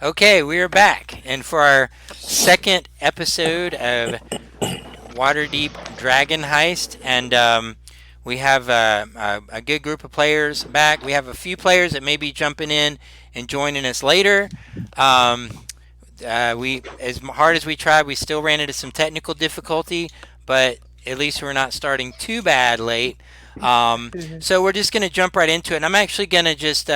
Okay, we are back, and for our second episode of Waterdeep Dragon Heist, and we have a good group of players back. We have a few players that may be jumping in and joining us later. Um, we, as hard as we tried, we still ran into some technical difficulty, but at least we're not starting too bad late. So we're just going to jump right into it. And I'm actually going to just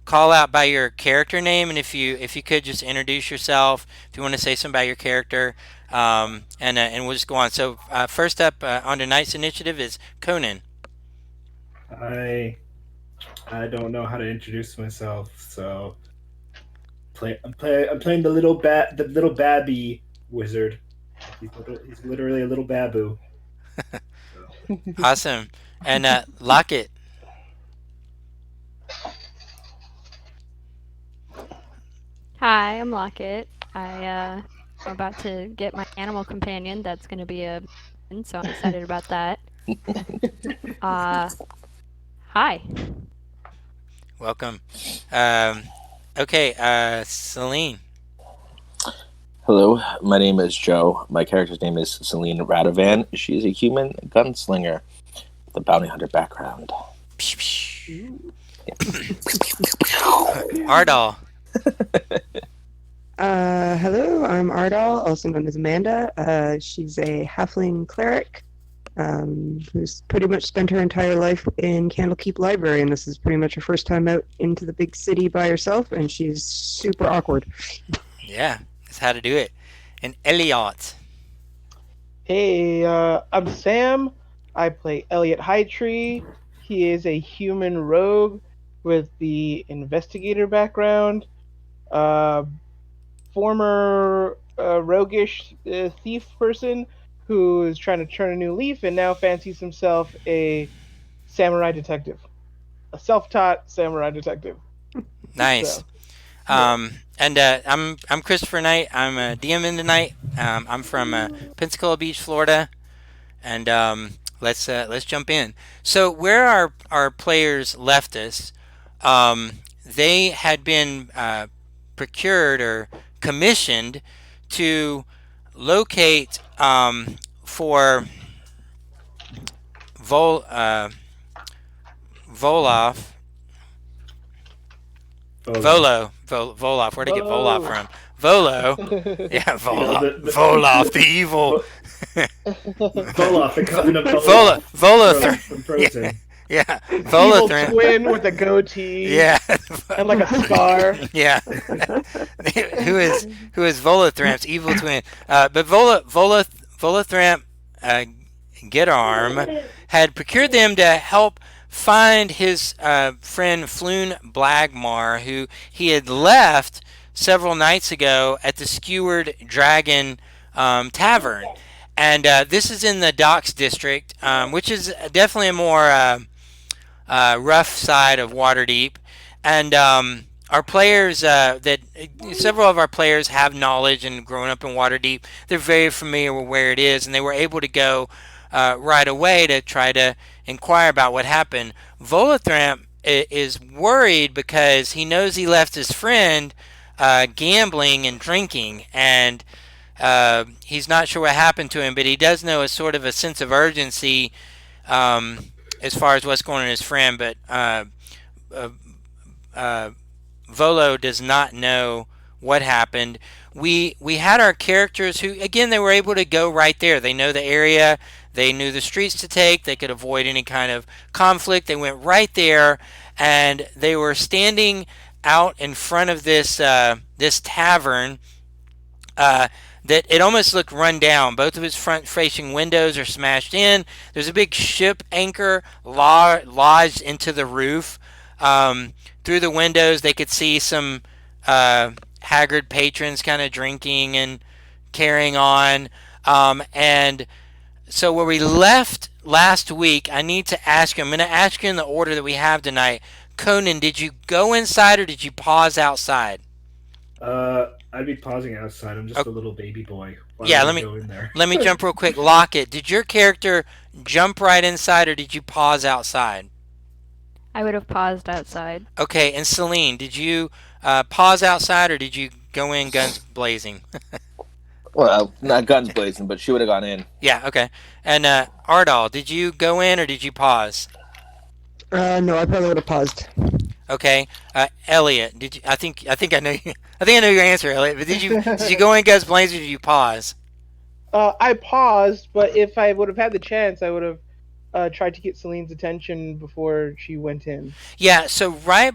call out by your character name, and if you could just introduce yourself, if you want to say something about your character, and we'll just go on. So first up on tonight's initiative is Conan. I I don't know how to introduce myself, so I'm playing the little babby wizard. He's literally a little babu. So. Awesome, and Lockett. Hi, I'm Lockett. I'm about to get my animal companion. That's going to be a so I'm excited about that. Uh, Hi. Welcome. Okay, Celine. Hello, my name is Joe. My character's name is Celine Radovan. She is a human gunslinger with a bounty hunter background. Ardal. Hello, I'm Ardal, also known as Amanda. She's a halfling cleric who's pretty much spent her entire life in Candlekeep Library, and this is pretty much her first time out into the big city by herself, and she's super awkward. Yeah, that's how to do it. And Elliot. Hey, I'm Sam. I play Elliot Hightree. He is a human rogue with the investigator background. Former roguish thief person who is trying to turn a new leaf and now fancies himself a samurai detective. A self-taught samurai detective. Nice. So, And I'm Christopher Knight. I'm a DM in tonight. I'm from Pensacola Beach, Florida, and let's jump in. So where our players left us, they had been procured or commissioned to locate for Volov. Voloff. Where'd I get Voloff from? Volo. Yeah, Voloff, the evil. Voloff, the cousin of Volo. from Frozen. Yeah, evil Volo. twin with a goatee Yeah. and like a scar. Yeah. who is Volothramp's evil twin? But Volothamp Getarm had procured them to help find his friend Floon Blagmar, who he had left several nights ago at the Skewered Dragon Tavern. And this is in the Docks District, which is definitely a more rough side of Waterdeep. And our players, that several of our players have knowledge and grown up in Waterdeep. They're very familiar with where it is, and they were able to go right away to try to inquire about what happened. Volothamp is worried because he knows he left his friend gambling and drinking, and he's not sure what happened to him, but he does know a sort of a sense of urgency as far as what's going on with his friend. But Volo does not know what happened. We had our characters who, again, they were able to go right there. They know the area. They knew the streets to take. They could avoid any kind of conflict. They went right there, and they were standing out in front of this tavern. That it almost looked run down. Both of its front-facing windows are smashed in. There's a big ship anchor lodged into the roof. Through the windows, they could see some haggard patrons kind of drinking and carrying on. And so where we left last week, I need to ask you. I'm going to ask you in the order that we have tonight. Conan, did you go inside or did you pause outside? I'd be pausing outside. I'm just a little baby boy. Yeah, let me go in there. let me jump real quick. Lockett, did your character jump right inside or did you pause outside? I would have paused outside. Okay, and Celine, did you pause outside or did you go in guns blazing? Well, not guns blazing, but she would have gone in. Yeah, okay. And Ardal, did you go in or did you pause? No, I probably would have paused. Okay. Elliot, did you? I think I know. I think I know your answer, Elliot. But did you go in guns blazing or did you pause? I paused, but if I would have had the chance, I would have tried to get Celine's attention before she went in. Yeah. So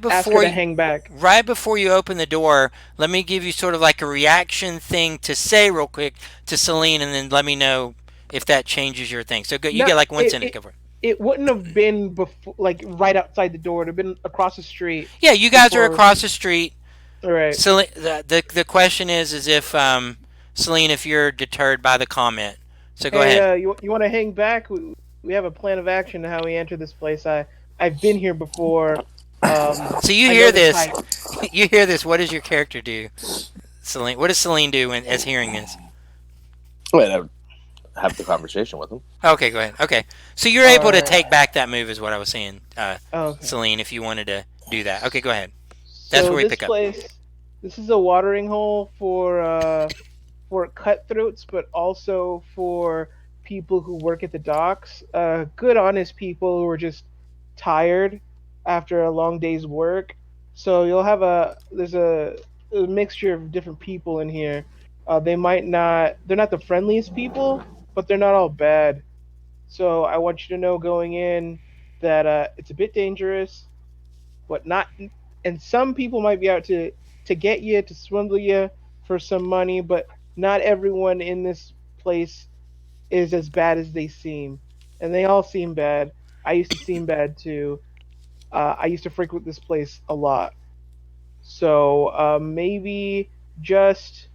Ask her to hang back. right before you open the door, let me give you sort of like a reaction thing to say real quick to Celine, and then let me know if that changes your thing. So go, you No, get like 1 it, second. it, Go for it. it wouldn't have been before, like right outside the door. It'd have been across the street. Yeah, you guys are Before. across the street. All right. Celine, the question is if Celine, if you're deterred by the comment. So go Hey, ahead. you want to hang back? We have a plan of action to how we enter this place. I've been here before. So you I hear know the this? type. You hear this? What does your character do, Celine? What does Celine do as hearing this? Wait, I would have the conversation with him. Okay, go ahead. Okay, so you're able to Alright. take back that move, is what I was saying, Okay. Celine. If you wanted to do that, okay, go ahead. That's So where we this pick up. place, this is a watering hole for cutthroats, but also for people who work at the docks. Good, honest people who are just tired after a long day's work. So you'll have there's a mixture of different people in here. They're not the friendliest people, but they're not all bad. So I want you to know going in that it's a bit dangerous, but not. And some people might be out to get you, to swindle you for some money, but not everyone in this place is as bad as they seem, and they all seem bad. I used to seem bad too. I used to frequent this place a lot, so maybe just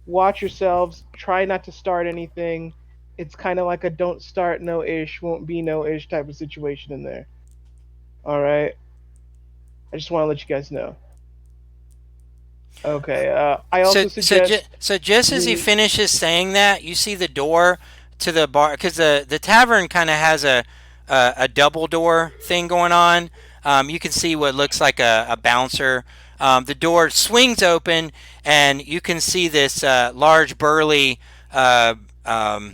watch yourselves. Try not to start anything. It's kind of like a don't start no ish, won't be no ish type of situation in there. All right. I just want to let you guys know. Okay. I also suggest So just as he we. finishes saying that, you see the door to the bar because the tavern kind of has a double door thing going on. You can see what looks like a bouncer. The door swings open, and you can see this large, burly, uh, um,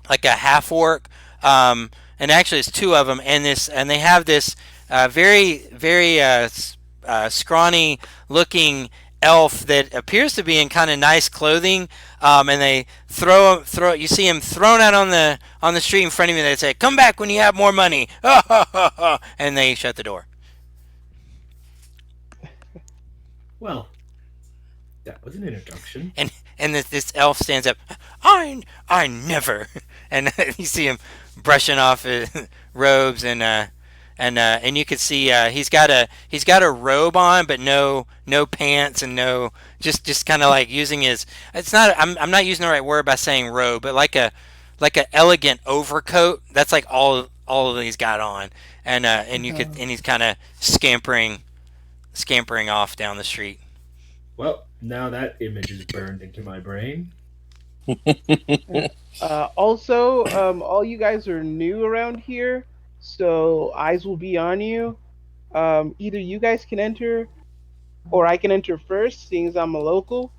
like a half orc, and actually it's two of them, and they have this very scrawny looking elf that appears to be in kind of nice clothing, and they throw. You see him thrown out on the street in front of you. They say, "Come back when you have more money," and they shut the door. Well, that was an introduction. And this elf stands up. I never. And you see him brushing off his robes and you could see he's got a robe on but no pants and no just kind of like using his it's not I'm not using the right word by saying robe but like a elegant overcoat. That's like all that he's got on and you could and he's kind of scampering off down the street. Well, now that image is burned into my brain. Also, all you guys are new around here, so eyes will be on you. Either you guys can enter, or I can enter first, seeing as I'm a local,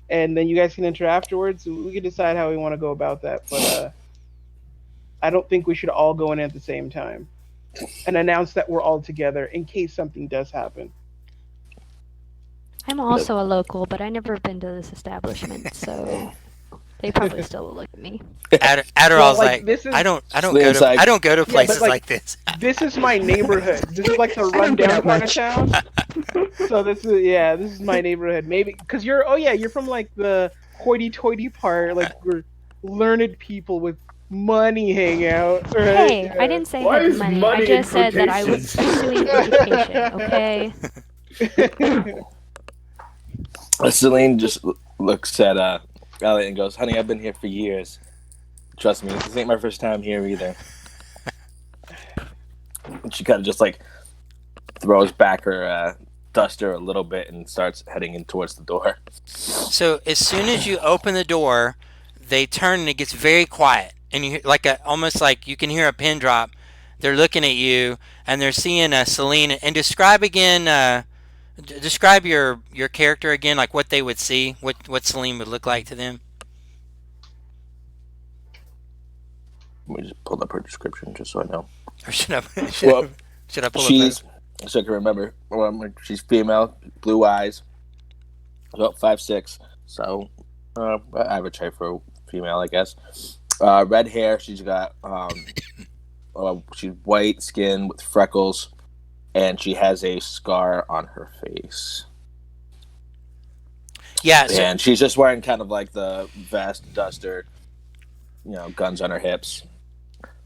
and then you guys can enter afterwards. We can decide how we want to go about that, but I don't think we should all go in at the same time and announce that we're all together in case something does happen. I'm also a local, but I never been to this establishment, so they probably still will look at me. Adderall's Well, like this is I don't Slim's like- I don't go to but, places like, like this. This is my neighborhood. This is like the don't get rundown out part of much. town. So this is my neighborhood. Maybe because you're from like the hoity-toity part, like we're learned people with money hang out. Right? Hey, I didn't say I Why had is money. money I just in said that I was quotations? pursuing education, okay? Celine just looks at Elliot and goes, "Honey, I've been here for years. Trust me, this ain't my first time here either." And she kind of just like throws back her duster a little bit and starts heading in towards the door. So as soon as you open the door, they turn and it gets very quiet, and you hear almost like you can hear a pin drop. They're looking at you and they're seeing Celine. And describe again Describe your character again, like what they would see, what Celine would look like to them. Let me just pull up her description just so I know. Or Well, should I pull up? she's, so I can remember, she's female, blue eyes, about 5'6", so average height for a female, I guess. Red hair. She's got she's white skin with freckles, and she has a scar on her face. Yeah, and she's just wearing kind of like the vest, duster, guns on her hips,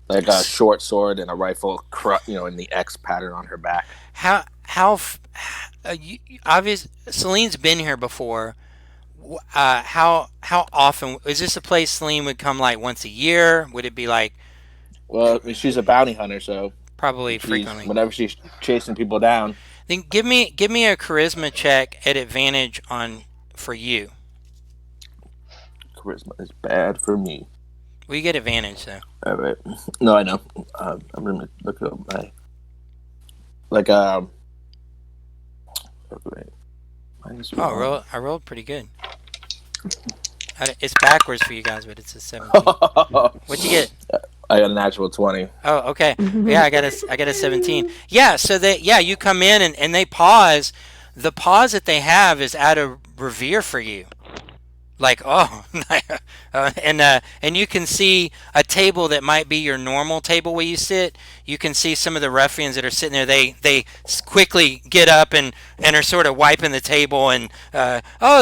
like a short sword and a rifle, in the X pattern on her back. Obvious. Celine's been here before. How often is this a place Celine would come? Like once a year? Would it be like? Well, she's a bounty hunter, so probably frequently. Whenever she's chasing people down. Then give me a charisma check at advantage for you. Charisma is bad for me. Well, you get advantage though. All right. No, I know. I'm gonna look up my Okay. I rolled pretty good. It's backwards for you guys, but it's a 17. What'd you get? I got a natural 20. Oh, okay. Yeah, I got a 17. Yeah, so you come in and they pause. The pause that they have is out of revere for you. Like, and you can see a table that might be your normal table where you sit. You can see some of the ruffians that are sitting there. They quickly get up and are sort of wiping the table and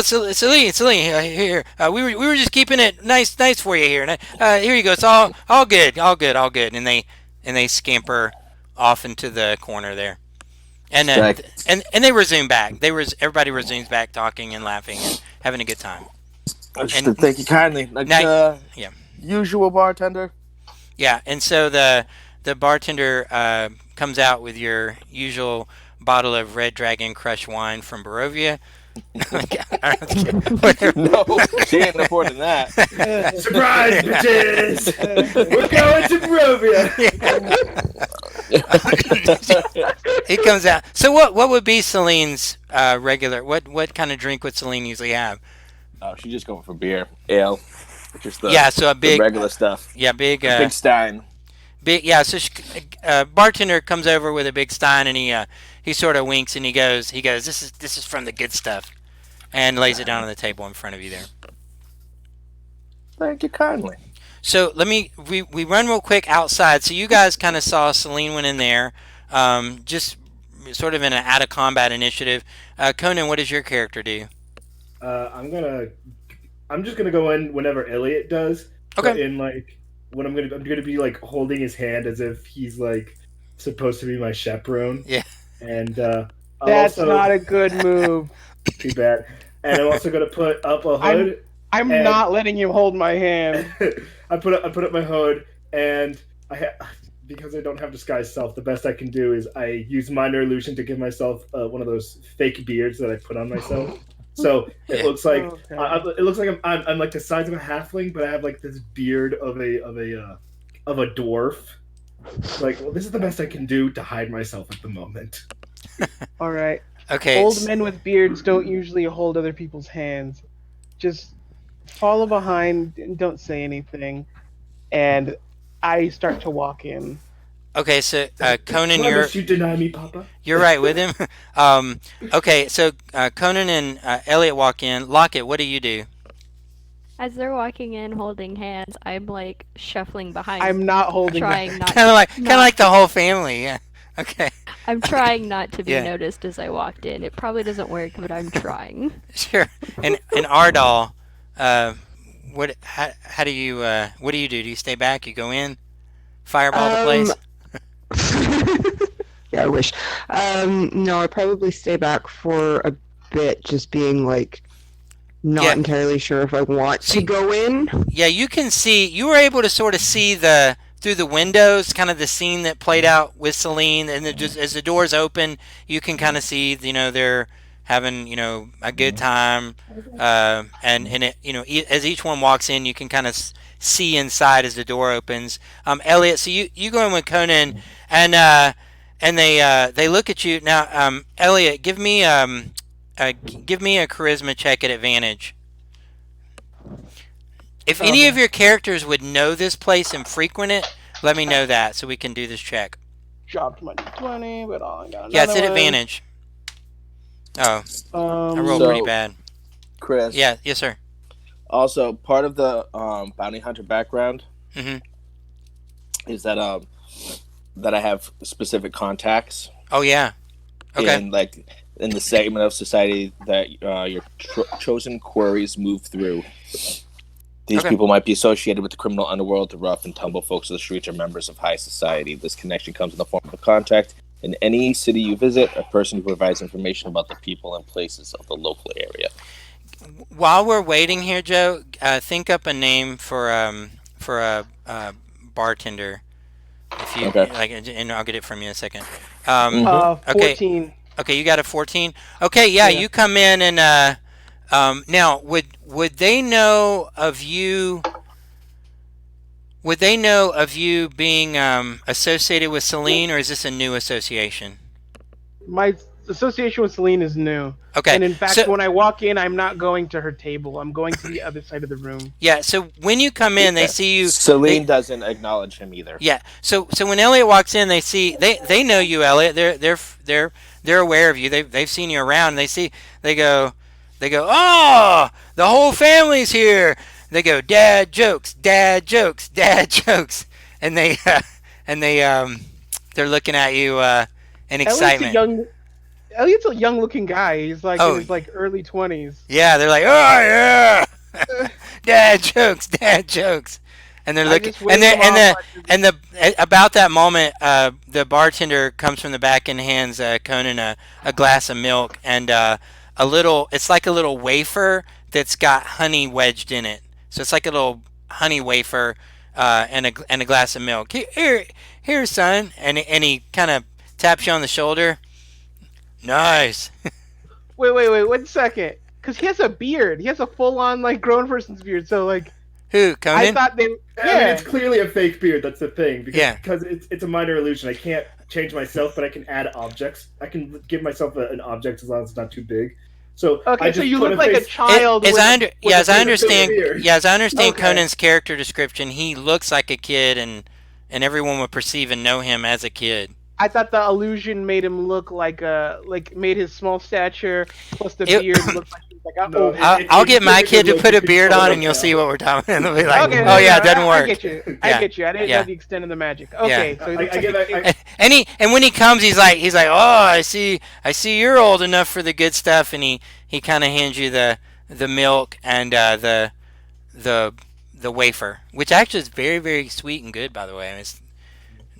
Celine, here. We were just keeping it nice for you here. And here you go. It's all good. And they scamper off into the corner there. And they resume back. Everybody resumes back talking and laughing and having a good time. Thank you kindly. Usual bartender. Yeah, and so the bartender comes out with your usual bottle of Red Dragon Crush wine from Barovia. No, she ain't affording that. Surprise, bitches! We're going to Barovia. He comes out. So what would be Celine's regular? What kind of drink would Celine usually have? Oh, she's just going for beer, ale, just so a big regular stuff. Yeah, big Stein. Big, yeah. So bartender comes over with a big stein, and he sort of winks and he goes, this is from the good stuff, and lays it down on the table in front of you there. Thank you kindly. So we run real quick outside. So you guys kind of saw Celine went in there, just sort of in an out of combat initiative. Conan, what does your character do? I'm just gonna go in whenever Elliot does. Okay. In when I'm gonna be like holding his hand as if he's like supposed to be my chaperone. Yeah. And that's not a good move. Too bad. And I'm also gonna put up a hood. I'm not letting you hold my hand. I put up my hood, and because I don't have disguise self, the best I can do is I use minor illusion to give myself one of those fake beards that I put on myself. So it looks like I'm like the size of a halfling, but I have like this beard of a dwarf. Like, well, this is the best I can do to hide myself at the moment. All right. Okay. Old men with beards don't usually hold other people's hands. Just follow behind and don't say anything. And I start to walk in. Okay, so Conan, you deny me, Papa? You're right with him. Okay, so Conan and Elliot walk in. Lockett, what do you do? As they're walking in, holding hands, I'm like shuffling behind. I'm not holding. Trying not. Kind of like the whole family. Yeah. Okay. I'm trying not to be noticed as I walked in. It probably doesn't work, but I'm trying. Sure. And Ardal, what do you do? Do you stay back? You go in? Fireball the place? Yeah, I wish. No, I'd probably stay back for a bit, just being like not entirely sure if I want to go in. Yeah, you were able to sort of see through the windows, kind of the scene that played out with Celine, and just as the doors open, you can kind of see, they're having, a good time, and it, as each one walks in, you can kind of see inside as the door opens. Elliot, so you go in with Conan, and and they look at you now. Elliot, give me a charisma check at advantage. If any of Okay. your characters would know this place and frequent it, let me know that so we can do this check. Dropped my d20, but I got Yeah, it's another at one. advantage. Oh, I rolled So- pretty bad. Chris. Yeah, yes, sir. Also, part of the bounty hunter background Hmm. is that that I have specific contacts Oh, yeah. Okay. in the segment of society that your chosen quarries move through. These Okay. people might be associated with the criminal underworld, the rough and tumble folks of the streets, or members of high society. This connection comes in the form of a contact in any city you visit, a person who provides information about the people and places of the local area. While we're waiting here, Joe, think up a name for a bartender. If you Okay. like, and I'll get it from you in a second. Okay. 14. Okay, you got a 14. Okay, yeah, Yeah. you come in and now would they know of you? Would they know of you being associated with Celine, or is this a new association? My association with Celine is new. Okay, And in fact, so when I walk in, I'm not going to her table. I'm going to the other side of the room. yeah, so when you come in, they see you. Celine they- doesn't acknowledge him either. Yeah, so when Elliot walks in, they know you, Elliot. They're aware of you. They've seen you around. They go, oh, the whole family's here. They go, dad jokes, dad jokes, dad jokes, and they're looking at you in excitement. Elliot's a young-looking guy. He's like Oh. in his like early 20s. Yeah, they're like, oh yeah, dad jokes, and they're I looking, just waved him off, and the about that moment, the bartender comes from the back and hands Conan a glass of milk and a little. It's like a little wafer that's got honey wedged in it. So it's like a little honey wafer and a glass of milk. Here, son, and he kind of taps you on the shoulder. Nice. Wait, 1 second. Because he has a beard. He has a full-on like grown person's beard. So like, Who, I Conan? thought they. I mean, Yeah. it's clearly a fake beard. That's the thing. Yeah. Because it's a minor illusion. I can't change myself, but I can add objects. I can give myself an object as long as it's not too big. So I Okay, so just you put look like a face- child. As with I a- under, with yeah, a as I face- understand, beard. yeah, as I understand Okay. Conan's character description, he looks like a kid, and everyone would perceive and know him as a kid. I thought the illusion made him look like made his small stature plus the It- beard look like he's like an No, old. it- I'll get my typically kid to looks put a like he's beard on, photo and you'll now. see what we're talking about. They'll be like, Okay, oh yeah, it doesn't I work. get you. Yeah. I get you. I didn't Yeah. know the extent of the magic. Okay, so he looks I like give a it- kid. And when he comes, he's like, oh, I see you're old enough for the good stuff, and he kind of hands you the milk and the wafer, which actually is very, very sweet and good, by the way. I mean, it's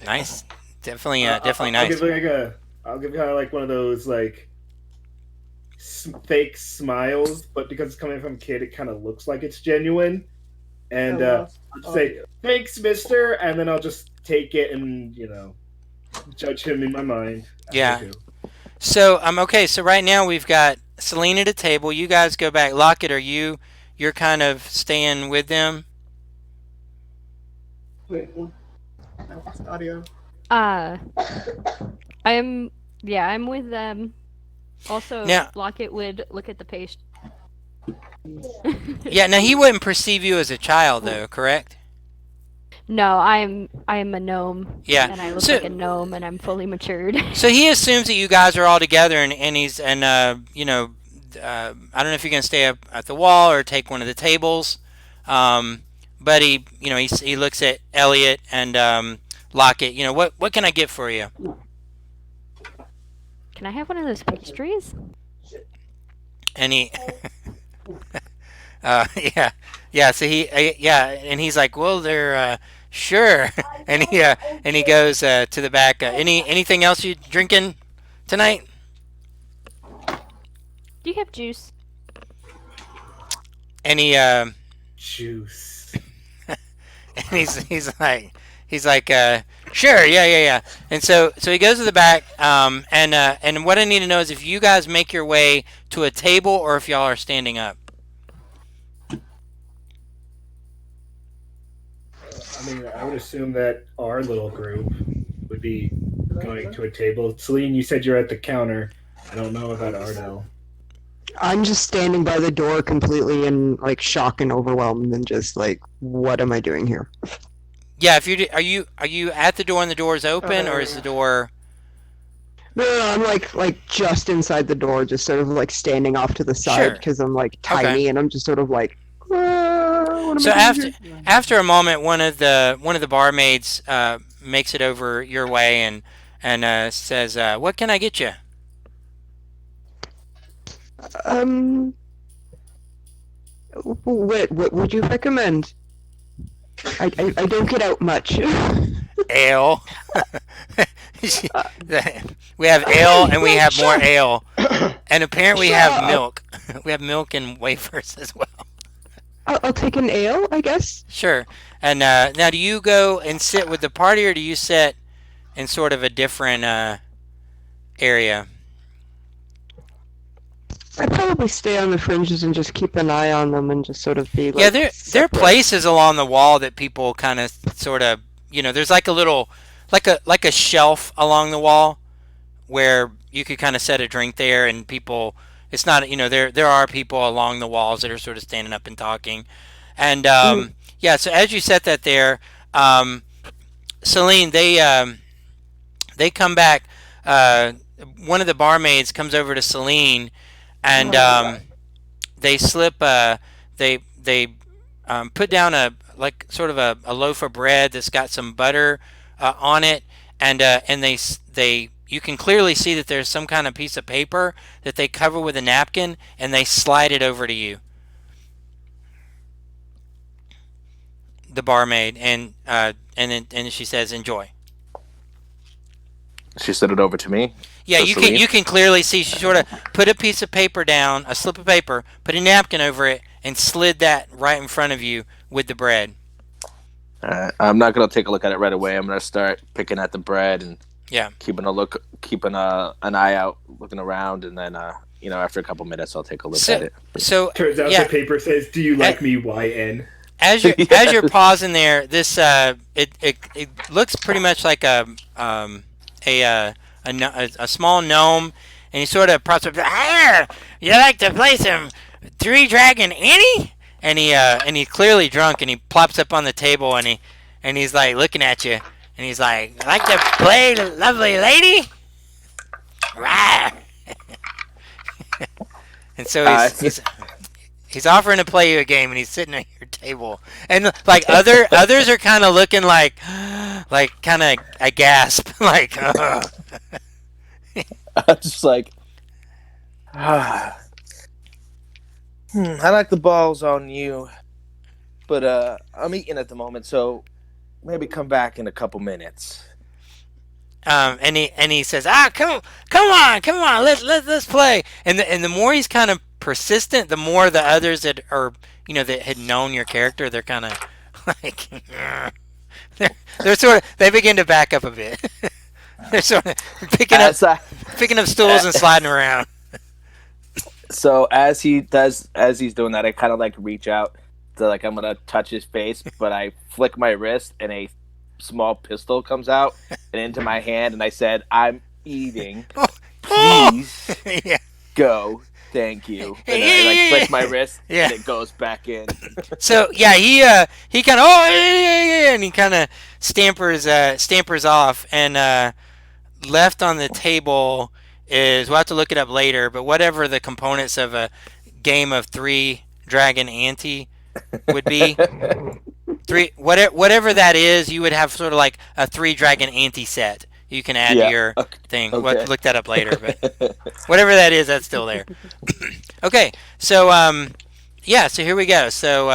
nice, definitely nice. I'll give kind of like one of those like fake smiles, but because it's coming from a kid, it kind of looks like it's genuine. And I'll just say, "Thanks, Mister," and then I'll just take it and judge him in my mind. as I Yeah. do. So okay. So right now we've got Celine at a table. You guys go back. Lockett, you're kind of staying with them? Wait, I lost audio. I'm with them. Also, Now- Lockett would look at the pastry. Yeah. Now he wouldn't perceive you as a child, though, correct? No, I'm a gnome. Yeah. And I look So- like a gnome, and I'm fully matured. So he assumes that you guys are all together, and he's I don't know if you're gonna stay up at the wall or take one of the tables, but he looks at Elliot and Lockett. What can I get for you? Can I have one of those pastries? And he, yeah. So and he's like, well, they're sure, and he goes to the back. Anything else you drinking tonight? Do you have juice? And he Juice. and he's like sure, yeah. And so he goes to the back, and what I need to know is if you guys make your way to a table or if y'all are standing up. I mean, I would assume that our little group would be going to a table. Celine, you said you're at the counter. I don't know about Ardell. I'm just standing by the door completely in like shock and overwhelmed and just like, what am I doing here? Yeah, if are you at the door and the door is open, or is the door? No, I'm like just inside the door, just sort of like standing off to the side Sure. because I'm like Okay. tiny and I'm just sort of like, what am So I doing here? after a moment, one of the barmaids makes it over your way and says, "What can I get you?" What would you recommend? I don't get out much. Ale. We have ale and we have more ale, and apparently we have milk. We have milk and wafers as well. I'll take an ale, I guess. Sure. And now, do you go and sit with the party, or do you sit in sort of a different area? I'd probably stay on the fringes and just keep an eye on them and just sort of be like. Yeah, there are separate. places along the wall that people kind of sort of, there's like a little, like a shelf along the wall where you could kind of set a drink there, and people. It's not, there are people along the walls that are sort of standing up and talking, and yeah. So as you set that there, Celine, they come back. One of the barmaids comes over to Celine, and they slip. They put down a like sort of a loaf of bread that's got some butter on it, and they you can clearly see that there's some kind of piece of paper that they cover with a napkin, and they slide it over to you, the barmaid, and then she says, "Enjoy." She sent it over to me. Yeah, So you can clearly see she sort of put a piece of paper down, a slip of paper, put a napkin over it, and slid that right in front of you with the bread. I'm not gonna take a look at it right away. I'm gonna start picking at the bread and Yeah. keeping an eye out, looking around, and then after a couple minutes, I'll take a look at it. So Turns out yeah, the paper says, "Do you like me, YN?" as you're pausing there, this it looks pretty much like a small gnome, and he sort of props up. "Ah, you like to play some Three Dragon Ante?" And he's clearly drunk, and he plops up on the table, and he's like looking at you, and he's like, "Like to play, lovely lady?" Rah. And so he's offering to play you a game, and he's sitting at your table, and like others are kind of looking like kind of a gasp, like. I'm just like, I like the balls on you, but I'm eating at the moment, so maybe come back in a couple minutes. And he says, come on, let's play. And the more he's kind of persistent, the more the others that are that had known your character, they're kind of like they're sort of, they begin to back up a bit. They're sort of picking up stools and sliding around. So as he's doing that, I kind of like reach out to I'm gonna touch his face, but I flick my wrist and a small pistol comes out and into my hand, and I said, "I'm eating. Please go. Thank you." And I flick my wrist, and it goes back in. So yeah, he kind of and he kind of stampers off, and left on the table is, we'll have to look it up later, but whatever the components of a game of Three Dragon Ante would be. Whatever that is, you would have sort of like a Three Dragon Ante set. You can add to your thing. Okay. We'll look that up later, but whatever that is, that's still there. Okay, so so here we go. So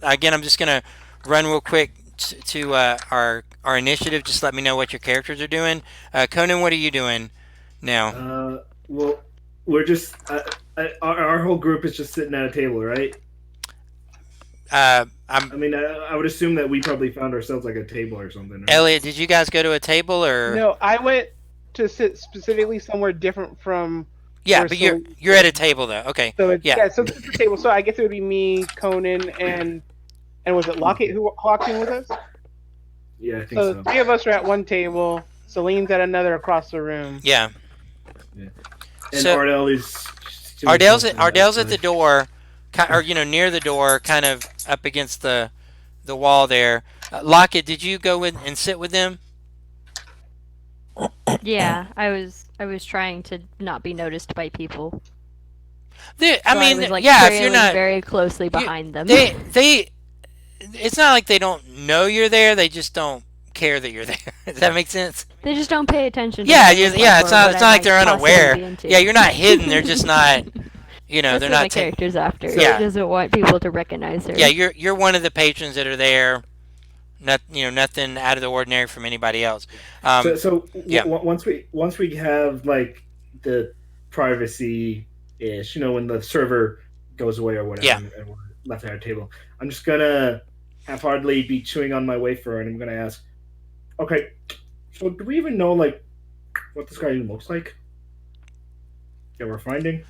again, I'm just gonna run real quick to our initiative. Just let me know what your characters are doing. Conan, what are you doing now? Well, we're just our whole group is just sitting at a table, right? I would assume that we probably found ourselves like a table or something. Right? Elliot, did you guys go to a table or? No, I went to sit specifically somewhere different from. Yeah, but you're at a table though. Okay. So so this is the table. So I guess it would be me, Conan, and was it Lockett who walked in with us? Yeah, I think so. so. Three of us are at one table, Celine's at another across the room. Yeah. And So Ardell is still Ardell's at the door, or near the door, kind of up against the wall there. Lockett, did you go in and sit with them? Yeah, I was trying to not be noticed by people. I So I mean, was like yeah, if you're trailing not, very closely you- behind them. they, it's not like they don't know you're there. They just don't care that you're there. Does that make sense? They just don't pay attention to Yeah, what I look like yeah. or It's not. what It's I not like might they're possibly unaware. be into. Yeah, you're not hidden. They're just not. They're That's not. what my character's after. Yeah. He doesn't want people to recognize her. Yeah, you're one of the patrons that are there. Nothing out of the ordinary from anybody else. Yeah. Once we have like the privacy ish, when the server goes away or whatever, Yeah. and we're left at our table, I'm just gonna half-heartedly be chewing on my wafer, and I'm gonna ask, okay, so do we even know like what this guy even looks like? Yeah, we're finding.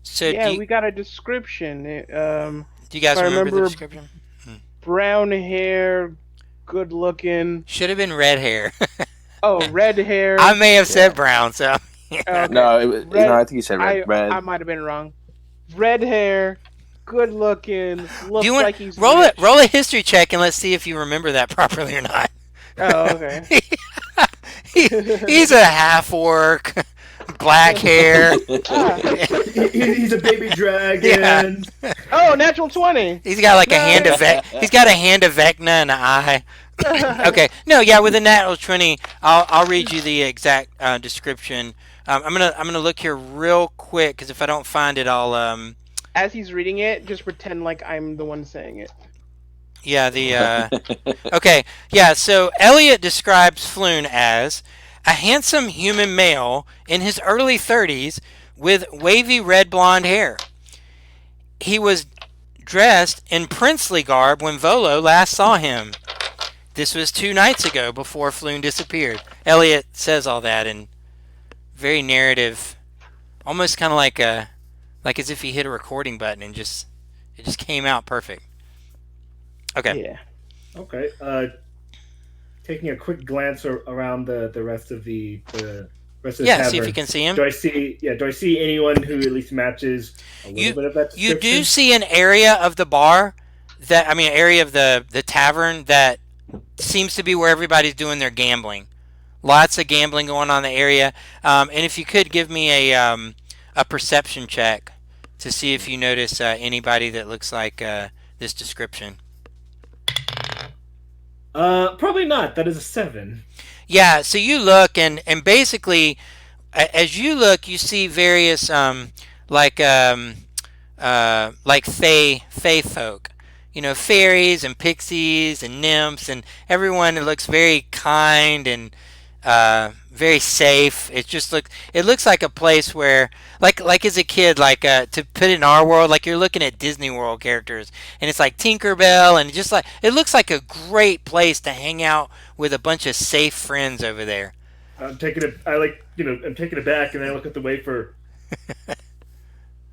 So Yeah, do we got a description. you guys I remember the remember- description? Brown hair, good looking. Should have been red hair. Oh, red hair. I may have said brown. So Okay. No, it was, Red- I think you said red. I might have been wrong. Red hair, good looking. Looks you want like he's roll rich. a history check and let's see if you remember that properly or not. Oh, okay. He's a half orc, black hair. He's a baby dragon. Oh, natural 20. He's got like a hand of he's got a hand of Vecna and an eye. Okay, no, yeah, with a natural 20, I'll read you the exact description. I'm gonna look here real quick because if I don't find it, I'll As he's reading it, just pretend like I'm the one saying it. Yeah, okay, yeah, so Elliot describes Floon as a handsome human male in his early 30s with wavy red blonde hair. He was dressed in princely garb when Volo last saw him. This was 2 nights ago before Floon disappeared. Elliot says all that in very narrative, almost kind of like as if he hit a recording button and it just came out perfect. Okay. Yeah. Okay. Taking a quick glance around the rest of the rest of the Yeah, tavern. see if you can see him. Do I see anyone who at least matches a little bit of that You description? do see an area of the bar area of the tavern that seems to be where everybody's doing their gambling. Lots of gambling going on in the area. And if you could give me a perception check to see if you notice anybody that looks like this description. Probably not. That is a 7. Yeah, so you look and basically as you look you see various like fae folk. Fairies and pixies and nymphs and everyone that looks very kind and very safe. It looks like a place where like as a kid, to put it in our world, like you're looking at Disney World characters and it's like Tinkerbell and just like it looks like a great place to hang out with a bunch of safe friends over there. I'm taking it back, and I look at the wafer, and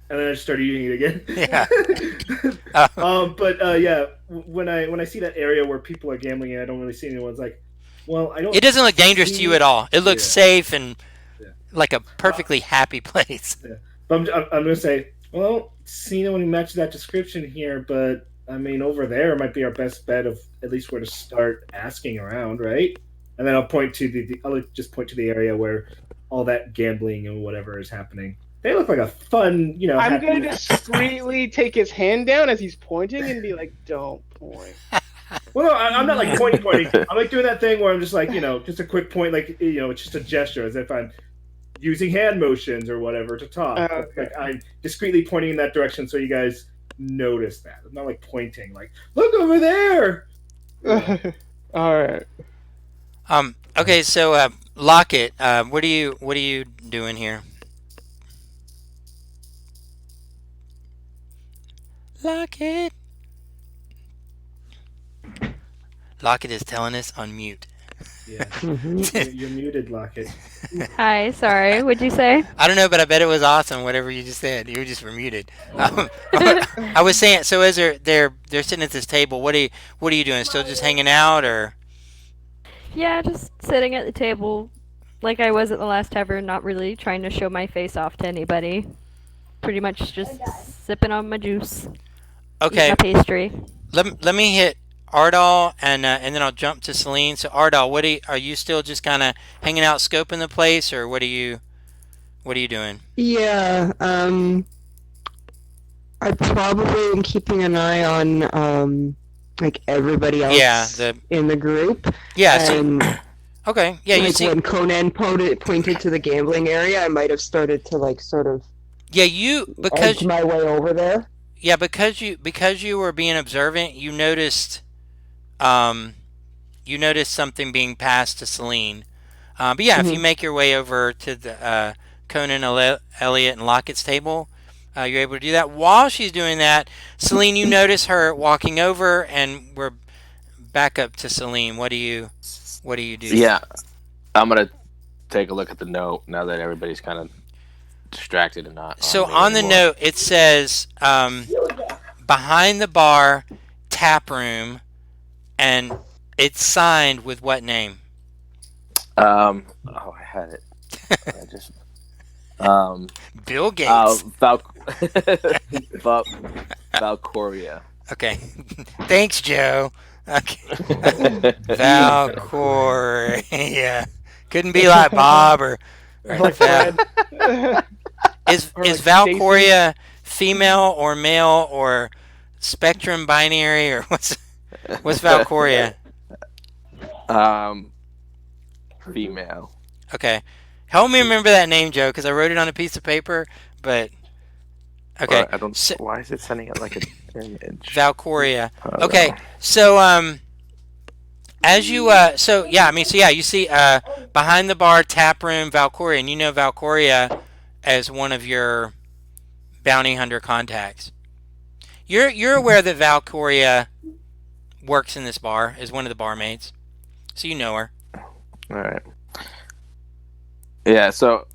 then I just start eating it again. Yeah. Yeah, when I see that area where people are gambling, and I don't really see anyone, it's like, well, I don't. It doesn't look dangerous to you at all. It looks safe and Yeah. like a perfectly happy place. Yeah. But I'm gonna say, well, see no one who matches that description here, but I mean, over there might be our best bet of at least where to start asking around, right? And then I'll point to I'll just point to the area where all that gambling and whatever is happening. They look like a fun, I'm happy- going to discreetly take his hand down as he's pointing and be like, don't point. Well, no, I'm not like pointing. I'm like doing that thing where I'm just like, just a quick point, like, it's just a gesture, as if I'm using hand motions or whatever to talk. Okay. Like I'm discreetly pointing in that direction so you guys notice that. I'm not like pointing, like, look over there. All right. Okay, so Lockett, what are you doing here? Lockett. Lockett is telling us on mute. Yeah, Mhm. you're muted, Lockett. Hi, sorry. What'd you say? I don't know, but I bet it was awesome. Whatever you just said, you just were muted. I was saying, so as they're sitting at this table, what are you doing? Still just hanging out, or? Yeah, just sitting at the table like I was at the last tavern, not really trying to show my face off to anybody. Pretty much just sipping on my juice, eating Okay, my pastry. let me hit Ardal, and then I'll jump to Celine. So Ardal, are you still just kind of hanging out, scoping the place, or what are you doing? Yeah, I probably am keeping an eye on like everybody Yeah, else the in the group, yeah. See, and okay, yeah, you like see, when Conan pointed to the gambling area, I might have started to like sort of yeah, you edge my way over there. because you were being observant, um you noticed something being passed to Celine. But yeah, if you Hmm. make your way over to the Conan, Elliot, and Lockett's table, you're able to do that. While she's doing that, Celine, you notice her walking over, and we're back up to Celine. What do you do? Yeah, I'm gonna take a look at the note now that everybody's kind of distracted and not So on me on the anymore. note, it says behind the bar, tap room, and it's signed with what name? Oh, I had it. I just um, Bill Gates. Val- Valcoria. Okay. Thanks, Joe. Okay. Valcoria. Couldn't be like Bob or Like Val. Fred. Or Is like Jason. Valcoria female or male or spectrum binary or what's Valcoria? um, Female. Okay. Help me remember that name, Joe, because I wrote it on a piece of paper. But okay, I don't. so, Why is it sending it like an image? Valcoria. I don't Okay, know. so as you so yeah, I mean, so yeah, you see behind the bar tap room Valcoria, and you know Valcoria as one of your bounty hunter contacts. You're aware that Valcoria works in this bar, is one of the barmaids, so you know her. All right. Yeah. So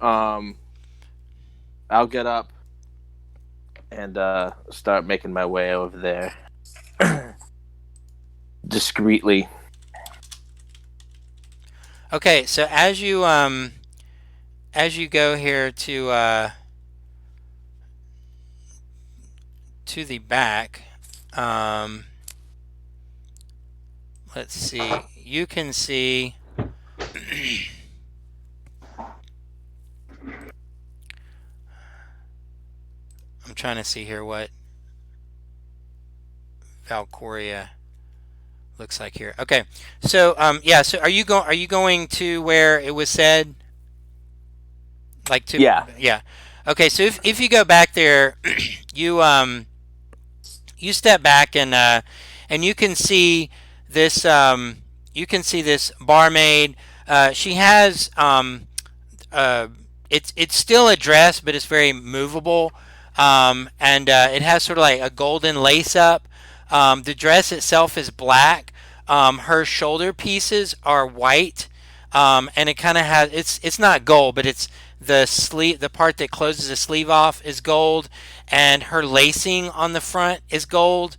I'll get up and start making my way over there discreetly. Okay, so as you go here to the back, um, let's see, you can see. I'm trying to see here what Valcoria looks like here. Okay, so yeah, so are you going to where it was said, like to Yeah. yeah? Okay, so if you go back there, you you step back and you can see this barmaid. She has it's still a dress, but it's very movable. And it has sort of like a golden lace up. The dress itself is black. Her shoulder pieces are white, and it kind of has it's not gold, but it's the part that closes the sleeve off is gold, and her lacing on the front is gold.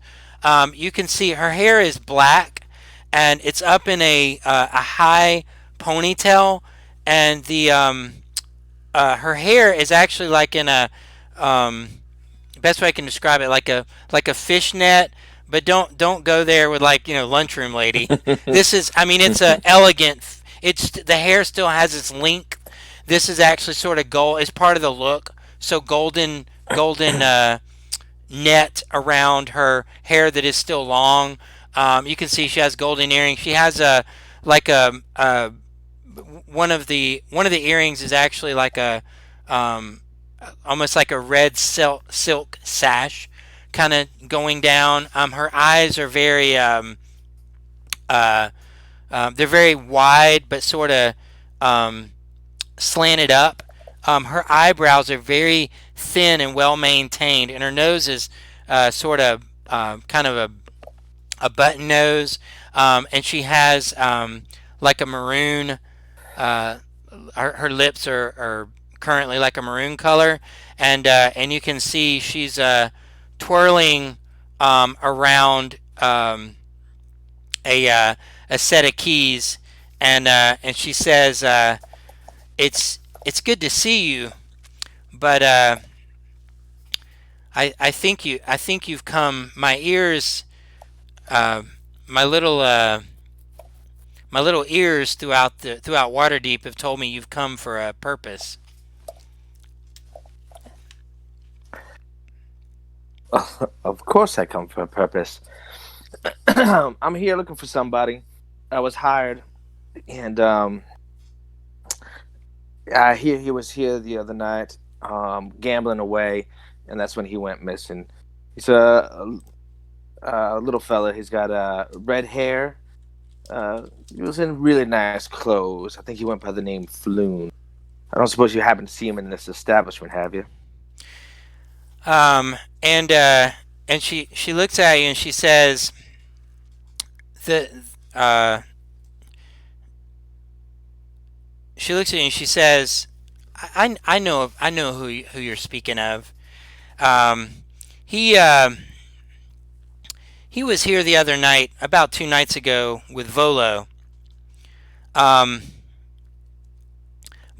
You can see her hair is black, and it's up in a high ponytail, and the her hair is actually like in a um, best way I can describe it, like a fishnet. But don't go there with like lunchroom lady. This is, I mean, it's a elegant. It's the hair still has its length. This is actually sort of gold. It's part of the look. So golden net around her hair that is still long. You can see she has golden earrings. She has a like a one of the earrings is actually like a um, almost like a red silk sash kind of going down. Her eyes are very uh, they're very wide but sort of um, slanted up. Her eyebrows are very thin and well maintained, and her nose is sort of kind of a button nose, and she has like a maroon. Uh, her lips are currently like a maroon color, and you can see she's twirling around a set of keys, and she says, it's good to see you, but I think you've come. My ears, uh, my little my little ears throughout Waterdeep have told me you've come for a purpose. Of course, I come for a purpose. I'm here looking for somebody. I was hired, and he was here the other night, gambling away, and that's when he went missing. He's a little fella. He's got red hair. He was in really nice clothes. I think he went by the name Floon. I don't suppose you happen to see him in this establishment, have you? Um, and she looks at you and she says, the uh, she looks at you and she says, I know who you're speaking of. Um, he he was here the other night, about 2 nights ago, with Volo. Um,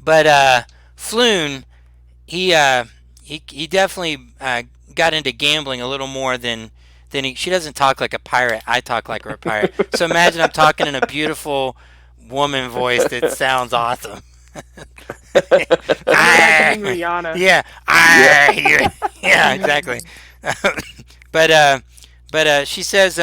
but Floon, he he definitely got into gambling a little more than he. She doesn't talk like a pirate. I talk like a pirate. So imagine I'm talking in a beautiful woman voice that sounds awesome. Imagining Rihanna. Yeah, Yeah. yeah, exactly. but she says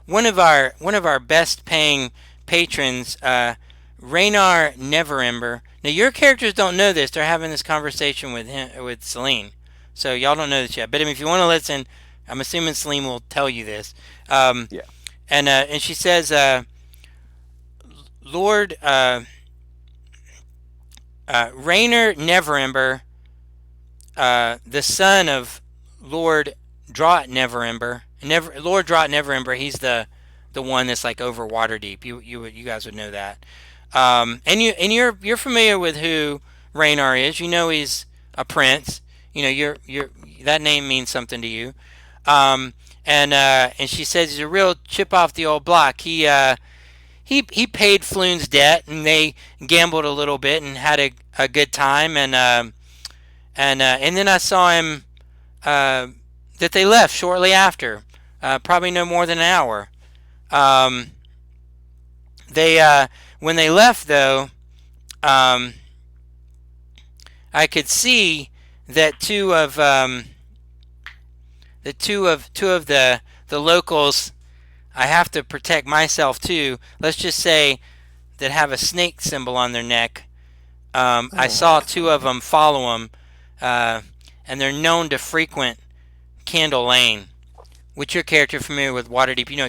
one of our best paying patrons, Raynar Neverember. Now your characters don't know this; they're having this conversation with Celine, so y'all don't know this yet. But I mean, if you want to listen, I'm assuming Celine will tell you this. Yeah. And she says, Lord Raynar Neverember, the son of Lord Draught Neverember. Lord Draught Neverember. He's the one that's like over Waterdeep. You guys would know that. And you're familiar with who Raynar is. You know he's a prince. You know you're that name means something to you. Um, and she says he's a real chip off the old block. He paid Floon's debt, and they gambled a little bit and had a good time. And then I saw him that they left shortly after, probably no more than an hour. Um, they when they left though, um, I could see that two of the locals. I have to protect myself too. Let's just say that have a snake symbol on their neck. I saw two of them follow him, and they're known to frequent Candle Lane. With your character familiar with Waterdeep, you know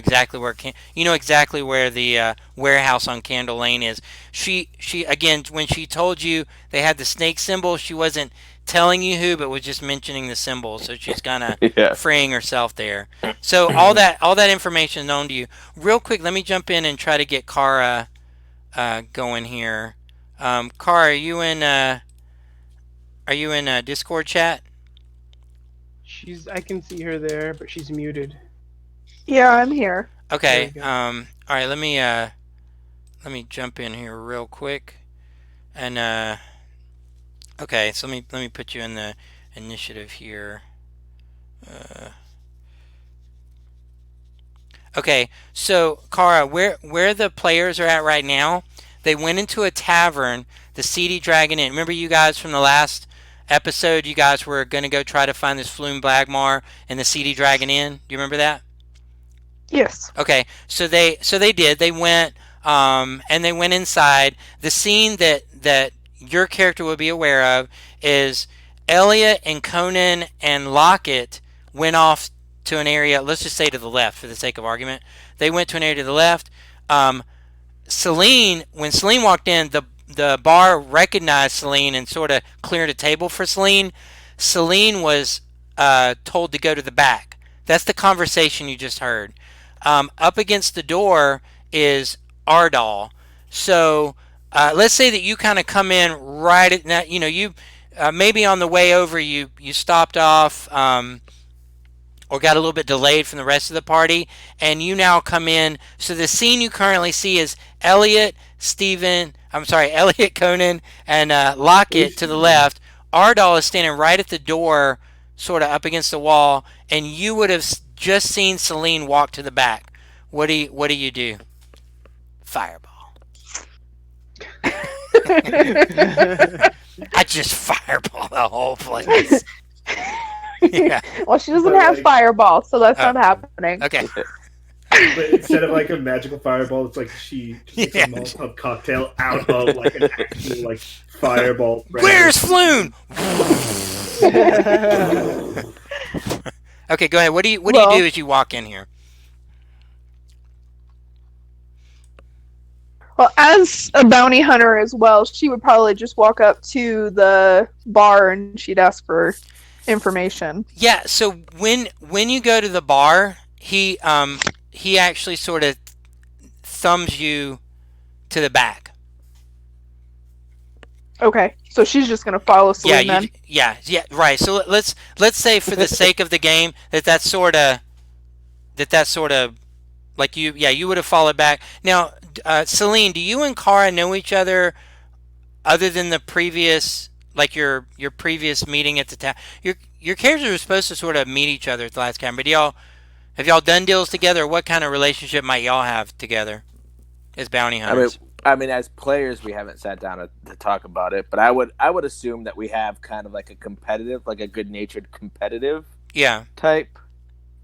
exactly where the warehouse on Candle Lane is. She again, when she told you they had the snake symbol, she wasn't telling you who, but was just mentioning the symbol. So she's kind of Yeah. freeing herself there. So all that information is known to you. Real quick, let me jump in and try to get Kara going here. Kara, are you in Discord chat? I can see her there, but she's muted. Yeah, I'm here. Okay. There we go. All right. Let me jump in here real quick, and okay. So let me put you in the initiative here. Okay. So Kara, where the players are at right now? They went into a tavern, the Seedy Dragon Inn. Remember you guys from the last episode? You guys were going to go try to find this Flume Blagmar in the Seedy Dragon Inn. Do you remember that? Yes. Okay, so they did. They went and they went inside. The scene that your character will be aware of is Elliot and Conan and Lockett went off to an area. Let's just say to the left for the sake of argument. They went to an area to the left. Celine, when Celine walked in, the bar recognized Celine and sort of cleared a table for Celine. Celine was told to go to the back. That's the conversation you just heard. Up against the door is Ardal. So let's say that you kind of come in right at that. You know, you maybe on the way over you stopped off or got a little bit delayed from the rest of the party, and you now come in. So the scene you currently see is Elliot, Elliot, Conan, and Lockett to the left. Ardal is standing right at the door, sort of up against the wall, and you would have just seen Celine walk to the back. What do you do? Fireball. I just fireball the whole place. Yeah. Well, she doesn't But, have like- fireball, so that's Oh. not happening. Okay. But instead of like a magical fireball, it's like she just makes Yeah. a Molotov cocktail out of like an actual like fireball. Where's Floon? Okay, go ahead. What do you Well- do as you walk in here? Well, as a bounty hunter as well, she would probably just walk up to the bar and she'd ask for information. Yeah. So when you go to the bar, he actually sort of thumbs you to the back. Okay, so she's just gonna follow Celine Yeah. then. Yeah. Right. So let's say for the sake of the game that's sort of like you would have followed back. Now, Celine, do you and Kara know each other other than the previous, like your previous meeting at the town? Your characters are supposed to sort of meet each other at the last camp, but have y'all done deals together? Or what kind of relationship might y'all have together as bounty hunters? I mean, as players, we haven't sat down to talk about it, but I would assume that we have kind of like a competitive, like a good-natured competitive Yeah. type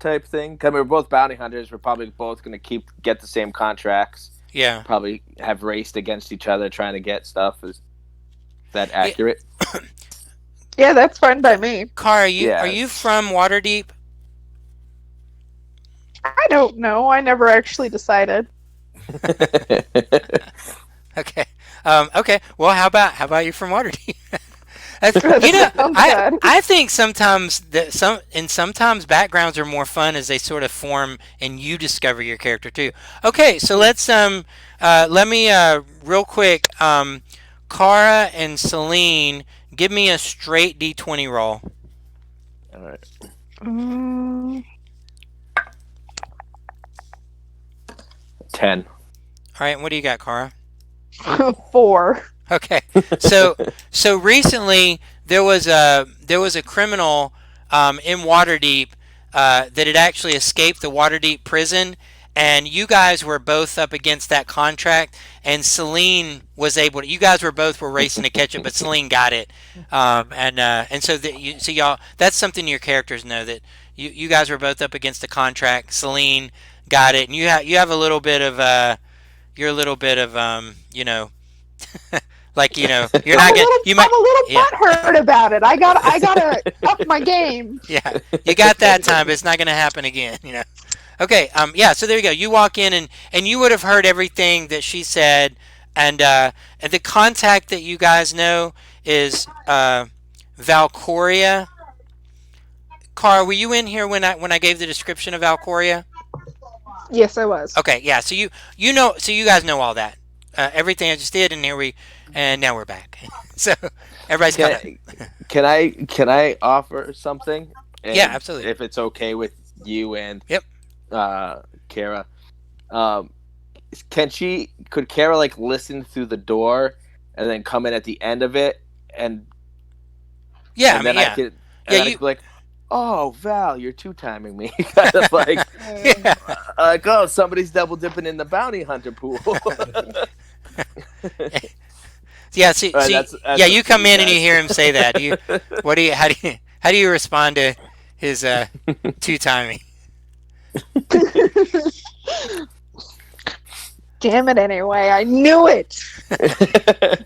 thing. Because we're both bounty hunters, we're probably both going to get the same contracts. Yeah. Probably have raced against each other trying to get stuff. Is that accurate? Yeah, that's fine by me. Kara, Yeah. are you from Waterdeep? I don't know. I never actually decided. Okay. Okay. Well, how about you from Waterdeep? That's, That sounds good. I think sometimes sometimes backgrounds are more fun as they sort of form and you discover your character too. Okay, so let's let me real quick, Kara and Celine, give me a straight D20 roll. All right. Mm, 10. All right, and what do you got, Kara? 4. Okay, so recently there was a criminal in Waterdeep that had actually escaped the Waterdeep prison, and you guys were both up against that contract, and Celine was able to. You guys were racing to catch it, but Celine got it, and so y'all, that's something your characters know, that you guys were both up against the contract. Celine got it, and you have a little bit of you're a little bit of like you're not gonna you might I'm a little yeah. butthurt about it. I gotta up my game. yeah, you got that time, but it's not going to happen again, Okay, yeah, so there you go. You walk in, and you would have heard everything that she said, and the contact that you guys know is Valcoria. Cara, were you in here when I gave the description of Valcoria? Yes, I was. Okay, yeah, so you guys know all that. Everything I just did, and now we're back. So everybody's got it. Can I offer something? And Yeah, absolutely. If it's okay with you and Yep. Kara, could Kara like listen through the door and then come in at the end of it and Yeah, and then yeah. I could Yeah, I could be like, oh Val, you're two timing me, kind of like Yeah. like, oh, somebody's double dipping in the bounty hunter pool. Yeah, see, Right, see that's yeah, you up to come you in and you guys. hear him say that. How do you respond to his two timing? Damn it! Anyway, I knew it.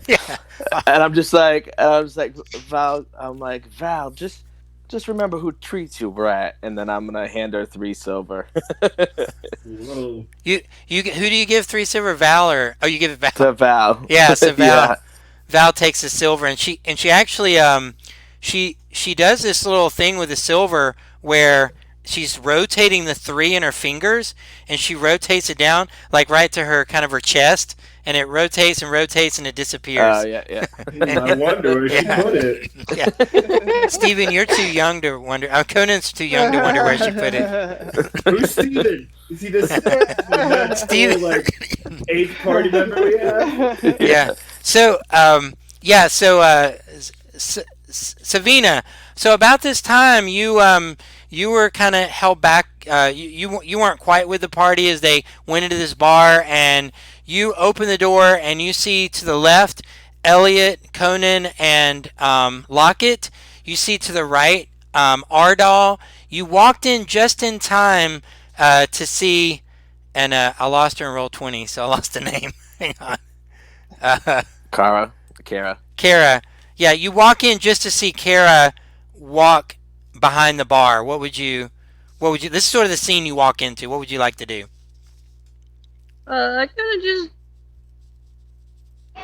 Yeah. And I'm just like Val. I'm like, Val, just remember who treats you right, and then I'm gonna hand her 3 silver Whoa. You who do you give 3 silver? Val, or you give it back? to Val. Yeah, so Val Yeah. Val takes the silver, and she actually she does this little thing with the silver where she's rotating the 3 in her fingers, and she rotates it down like right to her kind of her chest, and it rotates and it disappears. Yeah, yeah. I wonder where she Yeah. put it. Yeah. Steven, you're too young to wonder. Conan's too young to wonder where she put it. Who's Steven? Is he this Steven. like 8th party member we have? Yeah. So, Savina. So about this time, you were kind of held back. You weren't quite with the party as they went into this bar, and you open the door and you see to the left Elliot, Conan, and Lockett. You see to the right Ardal. You walked in just in time to see, and I lost her in Roll20, so I lost the name. Hang on. Kara. Kara. Yeah, you walk in just to see Kara walk behind the bar. This is sort of the scene you walk into. What would you like to do? I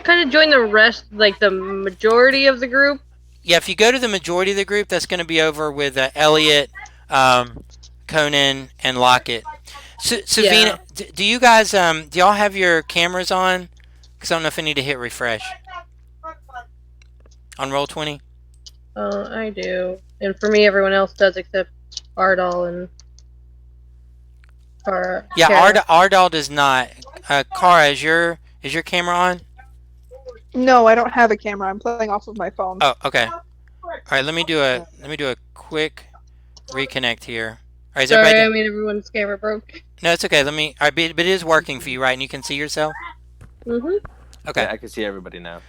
kind of join the rest, like the majority of the group. Yeah, if you go to the majority of the group, that's going to be over with Elliot, Conan, and Lockett. So, Savina, do you guys, do y'all have your cameras on? Because I don't know if I need to hit refresh. On Roll20? I do. And for me, everyone else does except Ardal and Kara. Yeah, Kara. Ardal does not. Kara, is your camera on? No, I don't have a camera. I'm playing off of my phone. Oh, okay. All right, let me do a quick reconnect here. All right, Sorry, I mean everyone's camera broke. No, it's okay. All right, but it is working for you, right? And you can see yourself. Mhm. Okay. Yeah, I can see everybody now.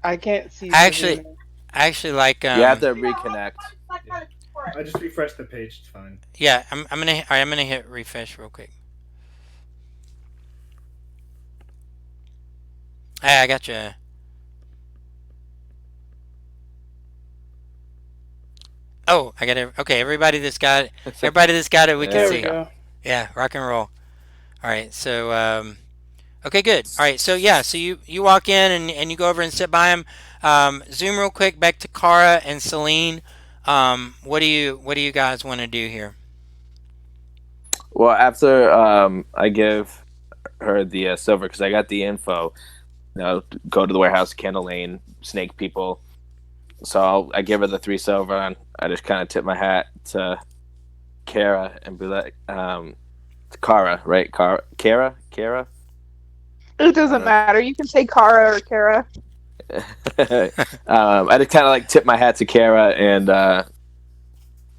I can't see. I actually like. You have to reconnect. I just refreshed the page. It's fine. Yeah, I'm gonna hit refresh real quick. Hey, I got you. Oh, I got it. Okay, everybody that's got it, we There can we see. go. Yeah, rock and roll. All right, so okay, good. All right, so yeah, so you walk in and you go over and sit by him. Zoom real quick back to Kara and Celine. What do you guys want to do here? Well, after I give her the silver, because I got the info, go to the warehouse, Candle Lane, snake people. So I give her the 3 silver, and I just kind of tip my hat to Kara and be like, Kara, right? Kara? It doesn't matter. You can say Kara or Kara. I just kind of like tip my hat to Kara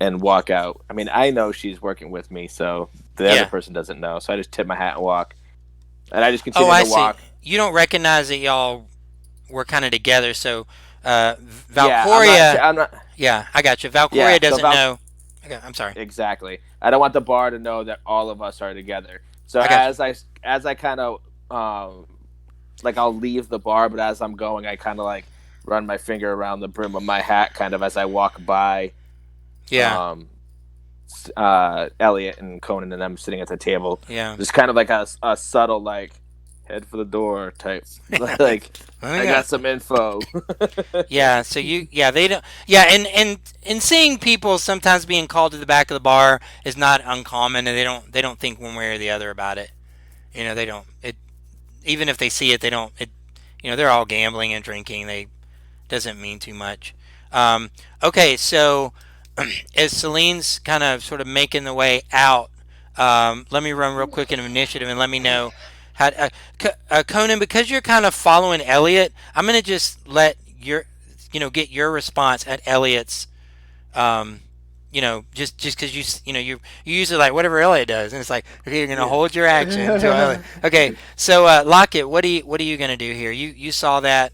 and walk out. I mean, I know she's working with me, so the other person doesn't know. So I just tip my hat and walk, and I just continue to walk. See. You don't recognize that y'all were kind of together, so Valkyria. Yeah, I'm not. Yeah, I got you. Valkyria doesn't know. Okay, I'm sorry. Exactly. I don't want the bar to know that all of us are together. So as I kind of like I'll leave the bar, but as I'm going, I kind of like run my finger around the brim of my hat, kind of as I walk by. Yeah. Elliot and Conan and them sitting at the table. Yeah. Just kind of like a subtle like head for the door type. Like I got some info. Yeah. So they don't. Yeah, and seeing people sometimes being called to the back of the bar is not uncommon, and they don't think one way or the other about it. They don't. Even if they see it, they don't. They're all gambling and drinking. They doesn't mean too much. Okay, so as Celine's kind of sort of making the way out, let me run real quick an initiative and let me know how. Conan, because you're kind of following Elliot, I'm gonna just let get your response at Elliot's. Just because you usually like whatever Elliot does, and it's like, okay, you're gonna hold your action until Elliot. Okay, so Lockett, what are you gonna do here? You saw that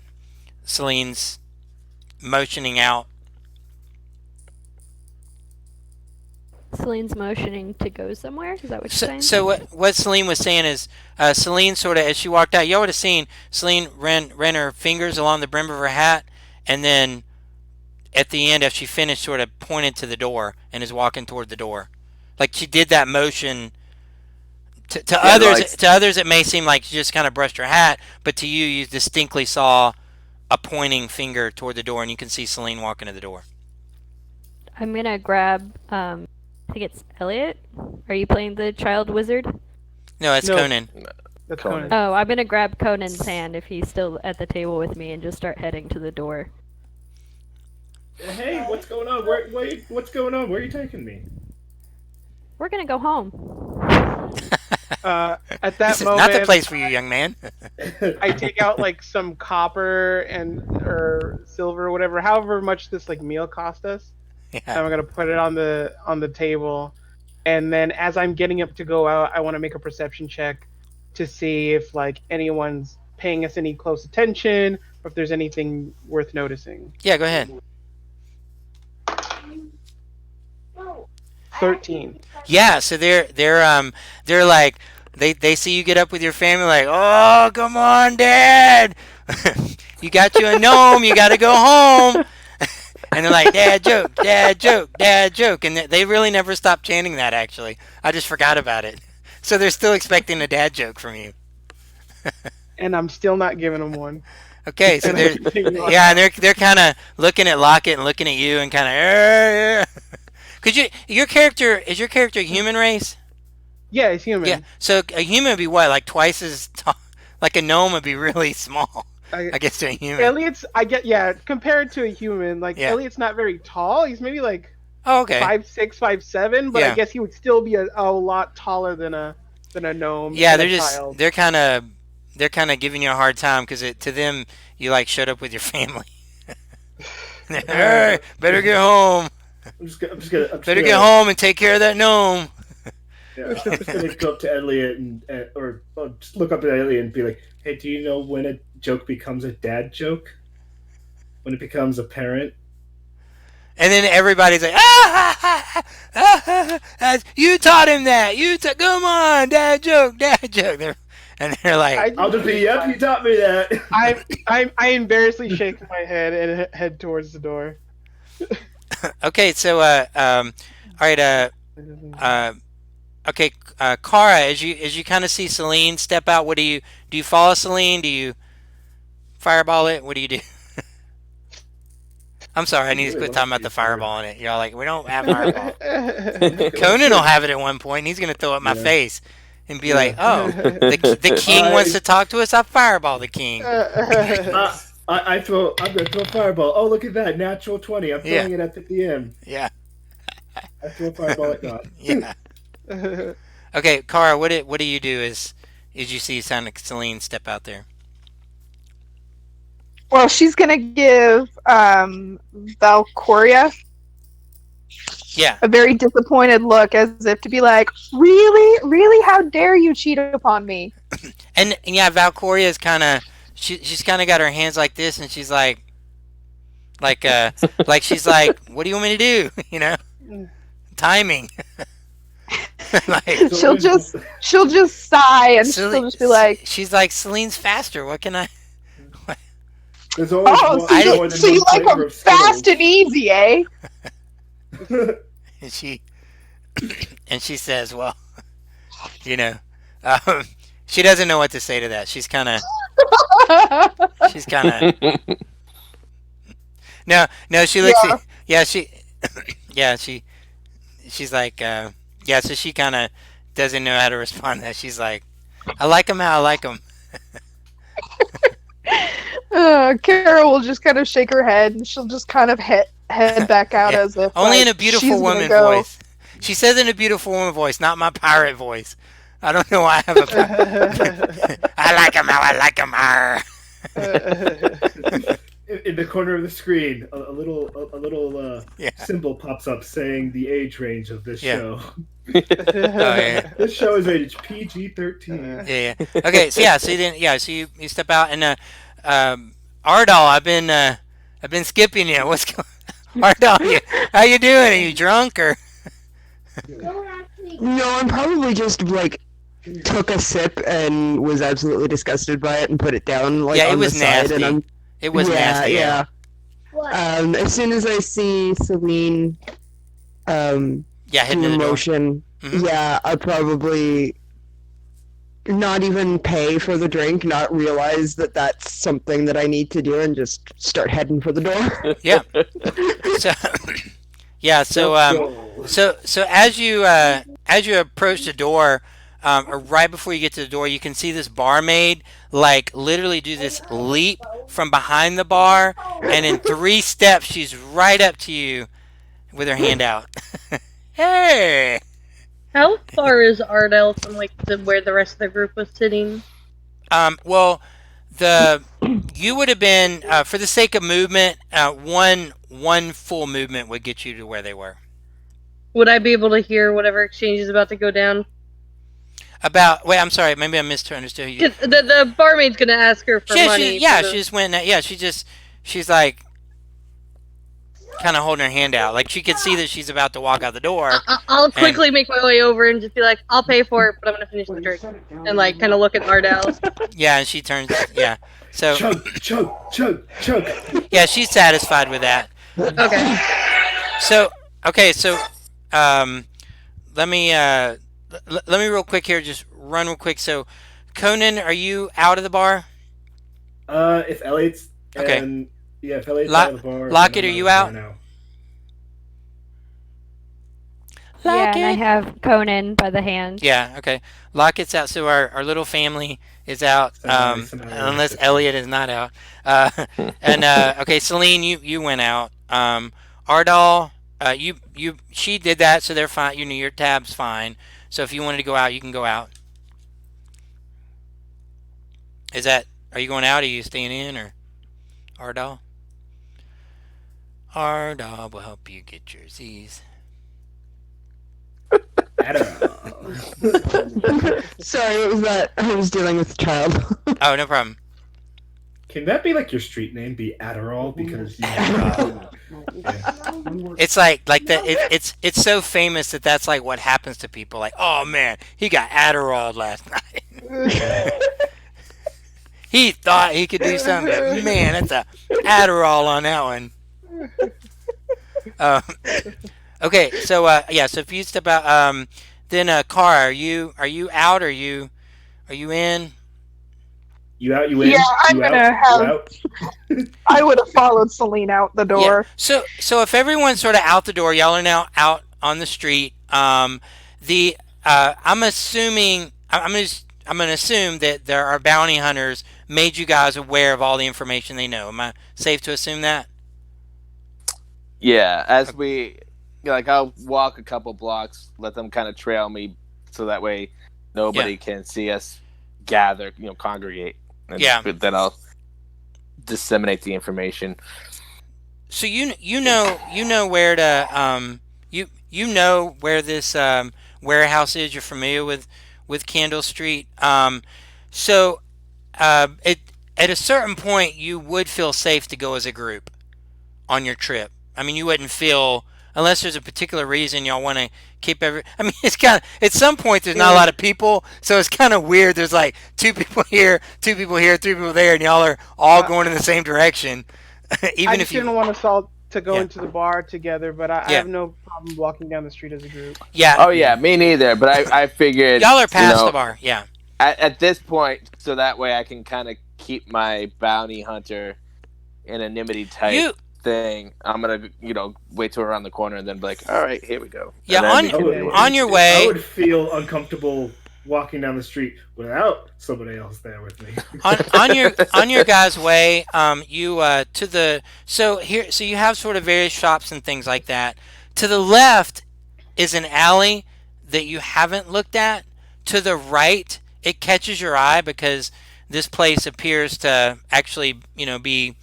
Celine's motioning out. Celine's motioning to go somewhere. Is that what you're saying? So what Celine was saying is, Celine sort of as she walked out, y'all would have seen Celine ran her fingers along the brim of her hat, and then at the end, after she finished, sort of pointed to the door and is walking toward the door, like she did that motion. To others, it may seem like she just kind of brushed her hat, but to you, you distinctly saw a pointing finger toward the door, and you can see Celine walking to the door. I'm gonna grab I think it's Elliot. Are you playing the child wizard? No, it's No. Conan. That's Conan. Conan. Oh, I'm gonna grab Conan's hand if he's still at the table with me and just start heading to the door. Hey, what's going on? What's going on? Where are you taking me? We're gonna go home. At that This is moment, not the place for you, young man. I take out like some copper and or silver or whatever, however much this like meal cost us. And Yeah. I'm gonna put it on the table, and then as I'm getting up to go out, I want to make a perception check to see if like anyone's paying us any close attention or if there's anything worth noticing. Yeah, go ahead. 13. Yeah, so they're like they see you get up with your family like, "Oh, come on, Dad. You got you a gnome, you got to go home." And they're like, "Dad joke, Dad joke, Dad joke." And they really never stop chanting that actually. I just forgot about it. So they're still expecting a dad joke from you. And I'm still not giving them one. Okay, so And they're I'm continuing on. yeah, and they're kind of looking at Lockett and looking at you and kind of Could your character is your character human race? Yeah, it's human. Yeah. So a human would be what, like twice as tall? Like a gnome would be really small, I guess, to a human. Elliot's compared to a human, like Yeah. Elliot's not very tall. He's maybe like Oh, okay. 5'6", 5'7", but Yeah. I guess he would still be a lot taller than a gnome. Yeah, and they're a just child. they're kind of giving you a hard time because to them you like showed up with your family. Hey, better get home. I'm just gonna Better get home and take care of that gnome. Yeah, I'm just gonna go up to Elliot or just look up at Elliot and be like, "Hey, do you know when a joke becomes a dad joke? When it becomes apparent?" And then everybody's like, you taught him that. Come on, dad joke, dad joke. They're like, I'll just be, "Yep, he taught me that." I embarrassingly shake my head and head towards the door. okay, so all right, okay, Kara, as you kind of see Celine step out, what do you follow Celine? Do you fireball it? What do you do? I'm sorry, I need to quit talking about the fireball in it. You're like, we don't have fireball. Conan will have it at one point, and he's gonna throw it in my face and be like, "Oh, the king wants to talk to us. I fireball the king." I'm gonna throw a fireball. Oh, look at that, natural 20. I'm throwing it at the DM. Yeah. I throw a fireball at God. Yeah. Okay, Kara, what do you do as you see Celine step out there? Well, she's gonna give Valcoria Yeah. a very disappointed look, as if to be like, "Really, really, how dare you cheat upon me?" And yeah, Valcoria is kind of she's kind of got her hands like this, and she's like she's like, "What do you want me to do?" You know, timing. Like, she'll just sigh and she'll just be like, she's like, Celine's faster. What can I? There's always "Oh, more so than you one like flavor them of fast and easy, eh?" And she says, "Well, you know, she doesn't know what to say to that. She's kind of no. She looks. She's like, So she kind of doesn't know how to respond to that. She's like, I like him how I like him. Kara will just kind of shake her head, and she'll just kind of head back out Yeah. as if Only in a she's beautiful gonna woman go. voice. She says in a beautiful woman voice, not my pirate voice. I don't know why I have a. I like him how I like him. In the corner of the screen, a little symbol pops up saying the age range of this show. Oh, yeah. This show is rated PG-13. Yeah. Okay. So you step out and Ardal, I've been skipping you. What's going? Ardal, how you doing? Are you drunk or? No, I'm probably just like took a sip and was absolutely disgusted by it and put it down like Yeah, it on was the side. nasty. And It was nasty. Yeah. As soon as I see Celine, Heading to do the door. motion, Mhm. I'd probably not even pay for the drink, not realize that that's something that I need to do, and just start heading for the door. Yeah. So, yeah. So So as you approach the door, or right before you get to the door, you can see this barmaid like literally do this leap from behind the bar, and in 3 steps she's right up to you with her hand out. Hey. How far is Ardell from like where the rest of the group was sitting? Well, the you would have been for the sake of movement, one full movement would get you to where they were. Would I be able to hear whatever exchange is about to go down? About wait, I'm sorry, maybe I misunderstood you. 'Cause the barmaid's gonna ask her for money. Yeah, for she the- just went. Yeah, she's like kind of holding her hand out, like she could see that she's about to walk out the door. I'll quickly make my way over and just be like, "I'll pay for it, but I'm gonna finish the drink," and like kind of look at Ardell. Yeah, and she turns. Yeah, so Chug. yeah, she's satisfied with that. Okay. So okay, so let me let me real quick here, just run real quick. So Conan, are you out of the bar? If Elliot's Okay. if Elliot's out of the bar, Lockett, then are I'm you out out? of the bar Yeah, and I Lockett. have Conan by the hand. Yeah, okay. Lockett's out, so our little family is out, unless Elliot is not out. And okay, Celine, you went out. Ardal, she did that, so they're fine. You know, your tab's fine. So if you wanted to go out, you can go out. Are you going out? Or are you staying in, or Ardal? Ardal will help you get your Z's. Adderall. Sorry, what was that? I was dealing with a child. Oh, no problem. Can that be like your street name? Be Adderall because you. It's like that. It's so famous that that's like what happens to people. Like, oh man, he got Adderall last night. He thought he could do something, but man, that's a Adderall on that one. Okay, so yeah, so if you step out, then Car, are you out? Or are you in? You out? You in? Yeah, I'm you gonna out? have- You out? I would have followed Celine out the door. Yeah. So if everyone's sort of out the door, y'all are now out on the street. I'm assuming I'm gonna assume that there are bounty hunters made you guys aware of all the information they know. Am I safe to assume that? Yeah, as we like, I'll walk a couple blocks, let them kind of trail me, so that way nobody can see us gather, congregate. And Yeah. Then I'll disseminate the information. So you know where to you know where this warehouse is. You're familiar with Candle Street. So at a certain point you would feel safe to go as a group on your trip. I mean, you wouldn't feel, unless there's a particular reason y'all want to keep I mean, it's kind of, at some point there's not a lot of people, so it's kind of weird. There's like 2 people here, 2 people here, 3 people there, and y'all are all going in the same direction. Even I if just you didn't want us all to go Yeah. into the bar together, but I Yeah. have no problem walking down the street as a group. yeah, Oh yeah, me neither. But I figured y'all are past the bar. Yeah. At this point, so that way I can kind of keep my bounty hunter anonymity type You thing. I'm gonna wait till we're around the corner and then be like, all right, here we go. Yeah, And then on- we can- on your way- I would feel uncomfortable walking down the street without somebody else there with me. on your guys' way, you to the so you have sort of various shops and things like that. To the left is an alley that you haven't looked at. To the right, it catches your eye because this place appears to actually be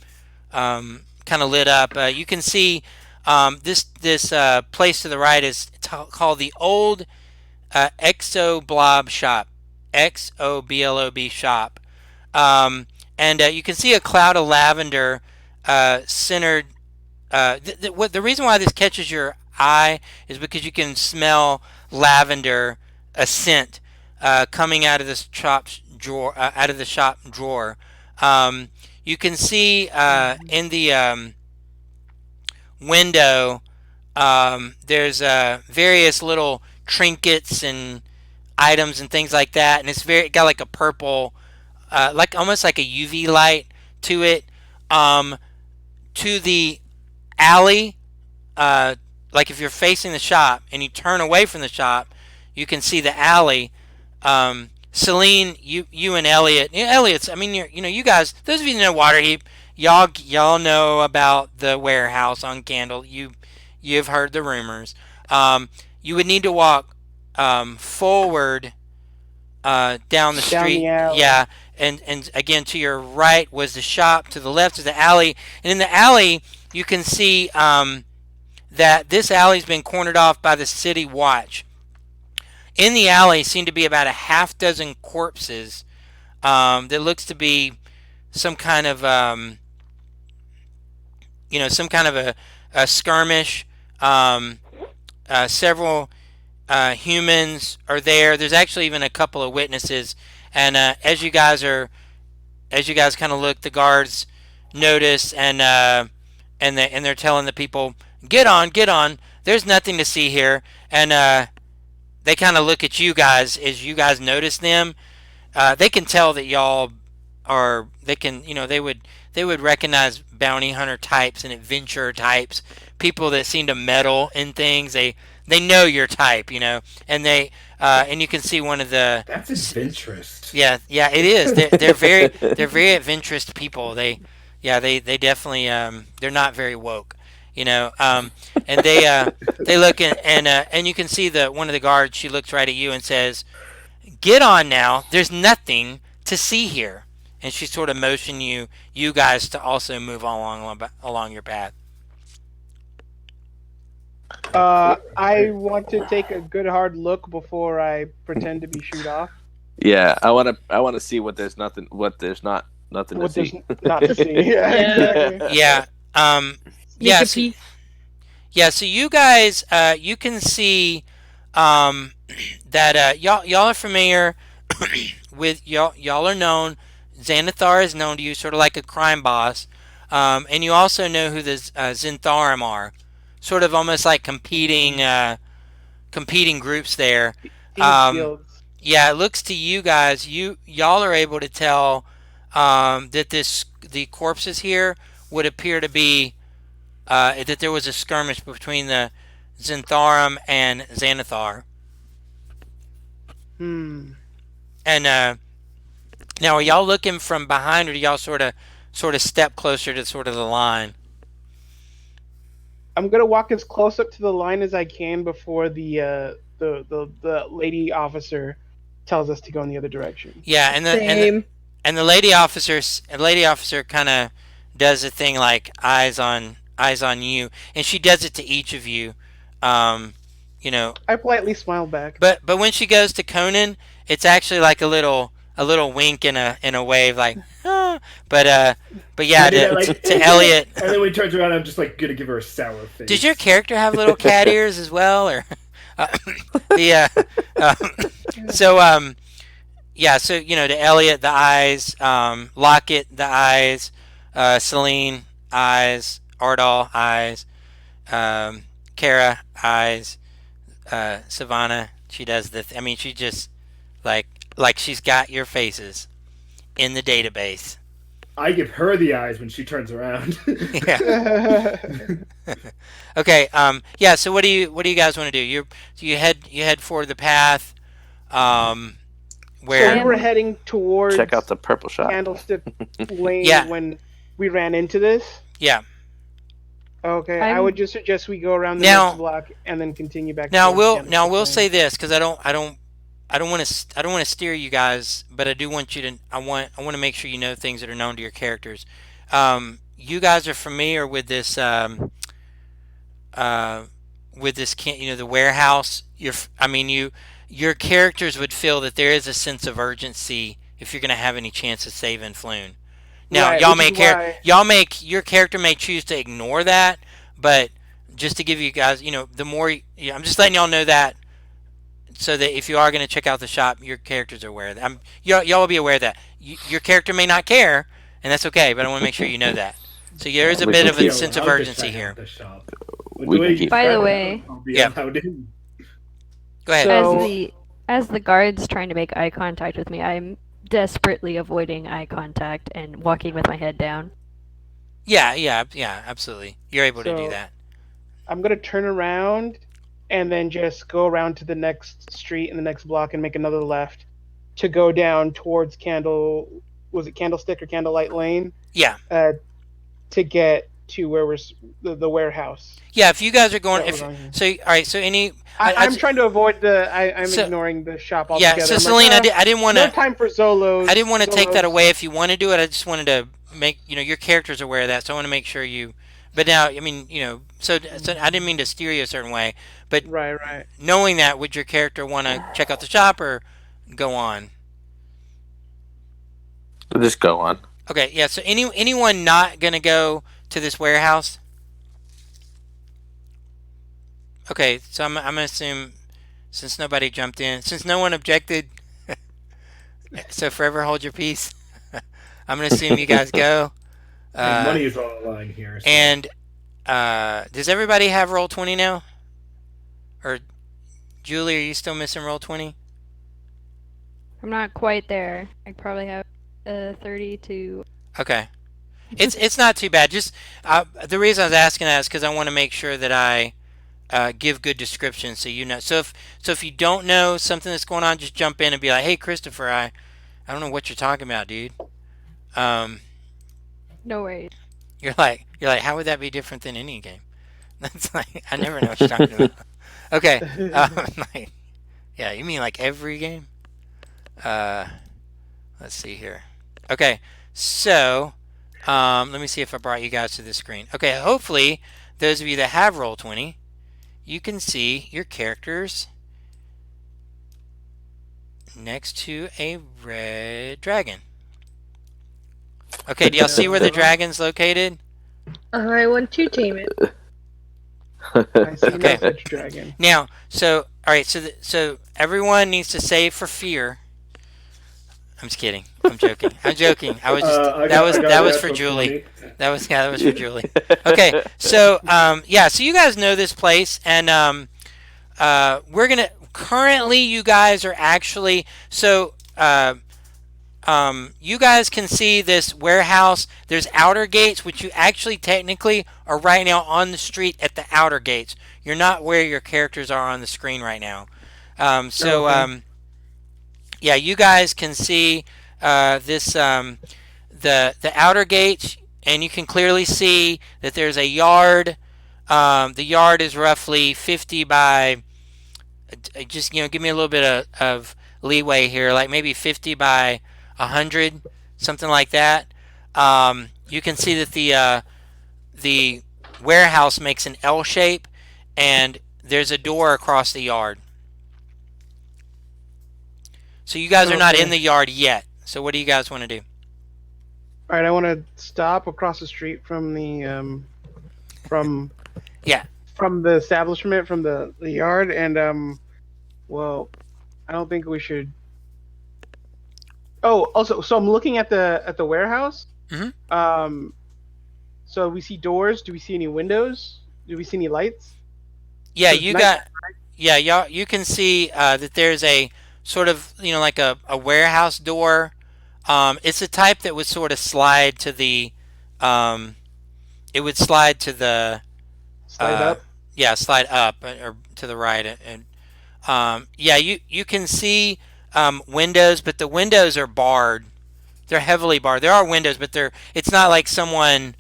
kind of lit up. You can see this place to the right is called the Old Exoblob Shop, XOBLOB Shop, and you can see a cloud of lavender centered. The reason why this catches your eye is because you can smell lavender, a scent coming out of this shop drawer. You can see in the window there's various little trinkets and items and things like that, and it's got like a purple, like almost like a UV light to it. To the alley, like if you're facing the shop and you turn away from the shop, you can see the alley. Celine, you and Elliot. Elliot's. I mean, you guys. Those of you that know Waterheap, y'all know about the warehouse on Candle. You've heard the rumors. You would need to walk forward down the Down street. the alley. Yeah, and again to your right was the shop. To the left is the alley, and in the alley you can see that this alley's been cornered off by the city watch. In the alley seem to be about a half dozen corpses. That looks to be some kind of some kind of a skirmish. Several humans are there. There's actually even a couple of witnesses. And as you guys kind of look, the guards notice, and they're telling the people, get on, get on. There's nothing to see here. And they kind of look at you guys as you guys notice them. They can tell that y'all are. They can, they would recognize bounty hunter types and adventurer types, people that seem to meddle in things. They know your type, and you can see one of the. That's adventurous. Yeah, it is. They're very adventurous people. They definitely they're not very woke, and they look and you can see that one of the guards. She looks right at you and says, "Get on now. There's nothing to see here." And she sort of motioned you guys to also move along your path. I want to take a good hard look before I pretend to be shoot off. Yeah, I want to see what there's not nothing to What there's see. not to see. Yeah, exactly. Yeah. Sneak Yeah. a So, peek. yeah. So you guys, you can see that y'all are familiar with y'all are known. Xanathar is known to you, sort of like a crime boss, and you also know who the Zentharim are, sort of almost like competing groups there. Fields. Yeah, it looks to you guys, y'all are able to tell that the corpses here would appear to be that there was a skirmish between the Zentharim and Xanathar. Hmm. And now, are y'all looking from behind, or do y'all sort of step closer to sort of the line? I'm gonna walk as close up to the line as I can before the lady officer tells us to go in the other direction. Yeah, Same. and the lady officer kind of does a thing like eyes on you, and she does it to each of you. I politely smile back. But when she goes to Conan, it's actually like a little wink and a wave, like, oh. But yeah, to Elliot. And then when he turns around, I'm just like gonna give her a sour face. Does your character have little cat ears as well, or yeah? So to Elliot, the eyes, Lockett, the eyes, Celine, eyes, Ardal, eyes, Kara, eyes, Savannah. She does she just like she's got your faces in the database. I give her the eyes when she turns around. Yeah. Okay. Yeah. So what do you guys want to do? You head for the path. So Where? we were heading towards Check out the purple shot. Candlestick Lane Yeah. when we ran into this. Yeah. Okay, I I'm- would just suggest we go around the Now- next block and then continue back. Now towards we'll Candlestick say Lane. this, because I don't want to steer you guys, but I do want you to I want to make sure you know things that are known to your characters. You guys are familiar with this the warehouse. Your characters would feel that there is a sense of urgency if you're going to have any chance of saving Floon. Now, Right, y'all which may is why- your character may choose to ignore that, but just to give you guys, the more I'm just letting y'all know that, so that if you are going to check out the shop, your characters are aware of that. Y'all will be aware of that. Your character may not care, and that's okay, but I want to make sure you know that. So there is a We bit can of a keep- sense of Allowed to urgency check here. out the shop. We can keep- By the way- I'll be Yeah. allowed in. Go ahead. So- As the guards trying to make eye contact with me, I'm desperately avoiding eye contact and walking with my head down. Yeah, absolutely. You're able to do So- that. I'm gonna turn around and then just go around to the next street in the next block and make another left to go down towards was it Candlestick or Candlelight Lane? Yeah. To get to where the warehouse Yeah, if you guys are going, that we're if going. so, all right. So I'm trying to avoid I'm So- ignoring the shop yeah. altogether. So I'm Celine, like, I didn't want no to. time for Zolos. I didn't want to take that Zolos. away if you want to do it. I just wanted to make your character's aware of that. So I want to make sure you. But now, I mean, so I didn't mean to steer you a certain way. But Right. knowing that, would your character want to check out the shop or go on? We'll just go on. Okay, yeah. So anyone not gonna go to this warehouse? Okay, so I'm gonna assume since nobody jumped in, since no one objected, so forever hold your peace. I'm gonna assume you guys go. And money is on the line here. So. And does everybody have roll 20 now? Or Julie, are you still missing roll 20? I'm not quite there. I probably have 32. Okay. It's not too bad. Just the reason I was asking that is because I want to make sure that I give good descriptions so you know. So if you don't know something that's going on, just jump in and be like, "Hey, Christopher, I don't know what you're talking about, dude." No worries. You're like, how would that be different than any game? That's like, I never know what you're talking about. Okay. Like, yeah, you mean like every game? Let's see here. Okay, so let me see if I brought you guys to the screen. Okay, hopefully those of you that have Roll20, you can see your characters next to a red dragon. Okay, do y'all see where the dragon's located? I want to tame it. I see Okay. no such dragon. Now, so all right, so everyone needs to save for fear. I'm just kidding. I'm joking. I'm joking. I was just that was for Julie. That was for Julie. Okay, so so you guys know this place, and we're gonna currently you guys are actually you guys can see this warehouse. There's outer gates, which you actually technically are right now on the street at the outer gates. You're not where your characters are on the screen right now. You guys can see this the outer gates, and you can clearly see that there's a yard. The yard is roughly 50 by. Just give me a little bit of leeway here, like maybe 50 by 100, something like that. You can see that the warehouse makes an L shape, and there's a door across the yard. So you guys are not in the yard yet. So what do you guys want to do? All right, I want to stop across the street from the from the establishment, from the yard, and well, I don't think we should. Oh, also, so I'm looking at the warehouse. Mm-hmm. So we see doors. Do we see any windows? Do we see any lights? Yeah, So you night- got. Yeah, y'all. You can see that there's a sort of like a warehouse door. It's a type that would sort of slide to the. It would slide to the. Slide up. Yeah, slide up or to the right, and you can see windows, but the windows are barred. They're heavily barred. There are windows, but it's not like someone.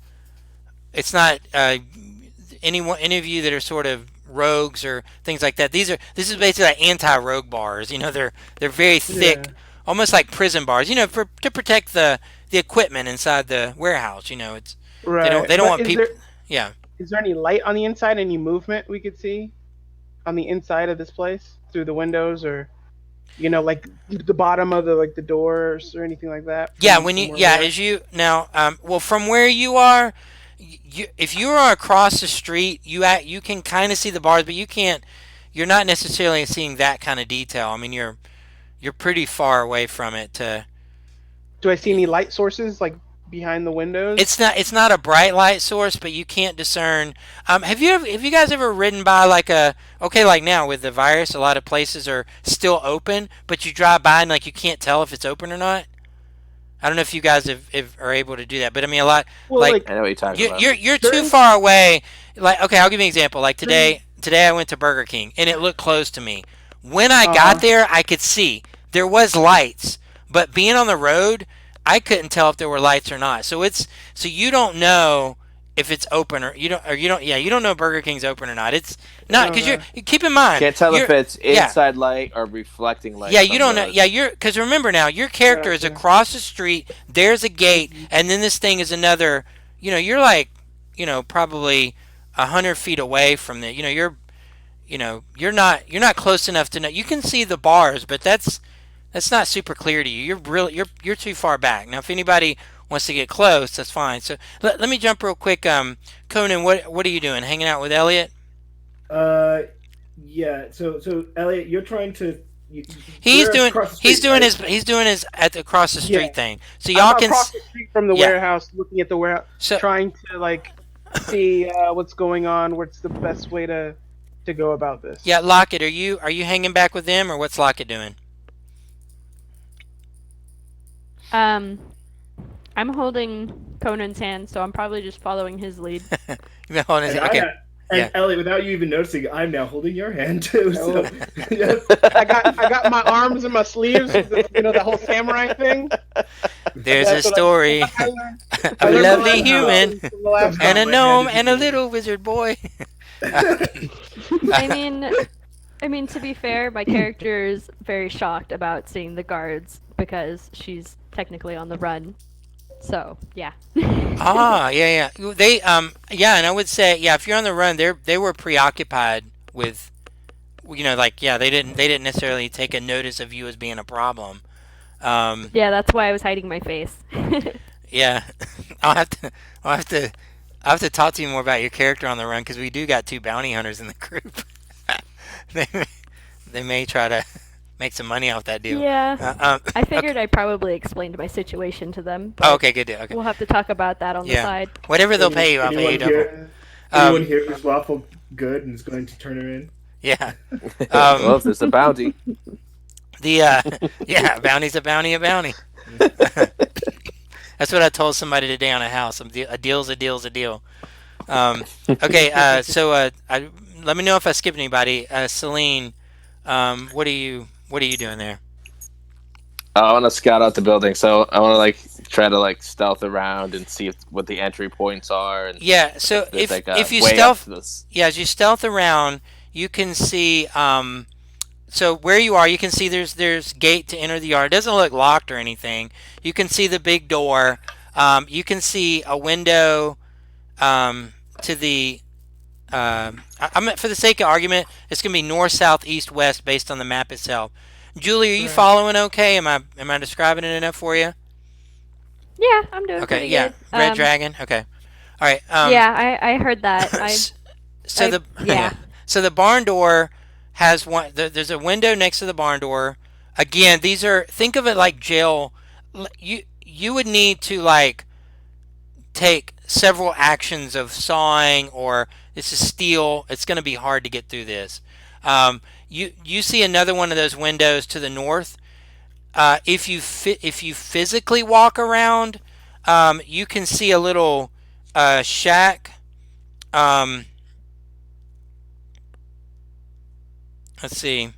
It's not any of you that are sort of rogues or things like that. This is basically like anti-rogue bars. They're very thick, almost like prison bars. To protect the equipment inside the warehouse. It's Right. they don't But want people. Yeah. Is there any light on the inside? Any movement we could see on the inside of this place through the windows, or like the bottom of the doors or anything like that? As you now, from where you are, if you are across the street, you can kind of see the bars, but you can't. You're not necessarily seeing that kind of detail. I mean, you're pretty far away from it. Do I see any light sources like behind the windows? It's not a bright light source, but you can't discern. Have you guys ever ridden by like now with the virus, a lot of places are still open, but you drive by and you can't tell if it's open or not. I don't know if you guys are able to do that, but I mean a lot. Well, I know what you're talking about. You're too far away. like, okay, I'll give you an example. Like today I went to Burger King and it looked closed to me. When I got there, I could see there was lights, but being on the road, I couldn't tell if there were lights or not. So you don't know if it's open or you don't yeah, you don't know if Burger King's open or not. It's not because you keep in mind Can't tell if it's yeah. inside light or reflecting light. Yeah, you don't know. Yeah, you're because remember now, your character is across the street. There's a gate, and then this thing is another. You're like, probably 100 feet away from the. You're not close enough to know. You can see the bars, but that's not super clear to you. You're too far back. Now, if anybody wants to get close, that's fine. So let me jump real quick. Conan, what are you doing? Hanging out with Elliot? Yeah. So Elliot, you're trying to. He's you're doing across the street, he's doing his at the across the street Yeah. thing. So y'all I'm can across the street from the warehouse, looking at the warehouse, So- trying to like see what's going on. What's the best way to go about this? yeah, Lockett, are you hanging back with them or what's Lockett doing? I'm holding Conan's hand, so I'm probably just following his lead. You've been holding his- and okay. Elliot, without you even noticing, I'm now holding your hand too. So, I got my arms in my sleeves. The whole samurai thing. There's a That's what story. I learned A from lovely the human from the last and a time. gnome and a little wizard boy. I mean, to be fair, my character is very shocked about seeing the guards because she's technically on the run. So, yeah. Yeah. They yeah, and I would say if you're on the run, they were preoccupied with they didn't necessarily take a notice of you as being a problem. Yeah, that's why I was hiding my face. Yeah. I'll have to talk to you more about your character on the run because we do got 2 bounty hunters in the group. they may try to make some money off that deal. Yeah. I figured I probably explained my situation to them. Oh, okay, good deal. Okay. We'll have to talk about that on the side. Whatever they'll pay you, I'll pay you double. Anyone here who's lawful good and is going to turn her in? Yeah. Well, if there's a bounty. Bounty's a bounty, a bounty. That's what I told somebody today on a house. A deal's a deal's a deal. Okay, so let me know if I skipped anybody. Celine, what are you doing there? I want to scout out the building, so I want to try to stealth around and see what the entry points are. And yeah, so if you stealth, as you stealth around, you can see. So where you are, you can see there's gate to enter the yard. It doesn't look locked or anything. You can see the big door. You can see a window to the. For the sake of argument, it's going to be north, south, east, west based on the map itself. Julie, are you following okay? Am I describing it enough for you? Yeah, I'm doing okay. pretty Yeah, good. Red Dragon. Okay, all right. Yeah, I heard that. So the barn door has one. There's a window next to the barn door. Again, think of it like jail. You would need to take several actions of sawing, or this is steel. It's going to be hard to get through this. You see another one of those windows to the north. If you physically walk around, you can see a little shack. Let's see.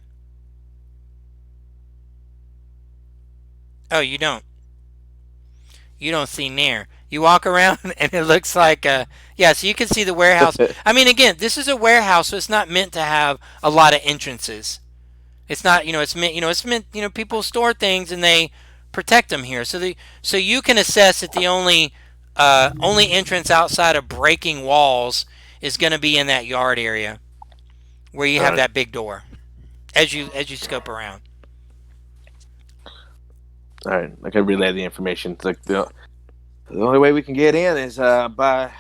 Oh, you don't. You don't see near. You walk around and it looks like so you can see the warehouse. I mean, again, this is a warehouse, so it's not meant to have a lot of entrances. It's not, it's meant, people store things and they protect them here. So you can assess that the only entrance outside of breaking walls is going to be in that yard area where you have that big door as you scope around. All right, I can relay the information. The only way we can get in is by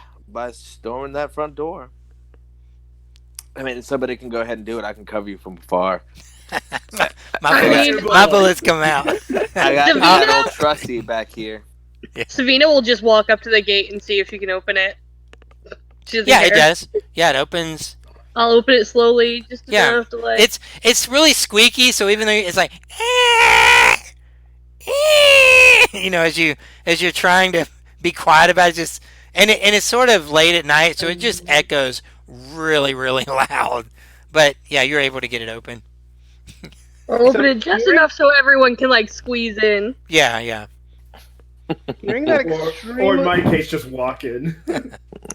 storming that front door. I mean, somebody can go ahead and do it. I can cover you from afar. my bullets come out. I got an old trusty back here. Yeah. Savina will just walk up to the gate and see if she can open it. It does. Yeah, it opens. I'll open it slowly, just enough to It's really squeaky, so even though it's like, as you're trying to be quiet about it, and it's sort of late at night, so it just echoes really, really loud. But yeah, you're able to get it open. Or open it just enough so everyone can like squeeze in. Yeah, yeah. Hearing that or in my case, just walk in.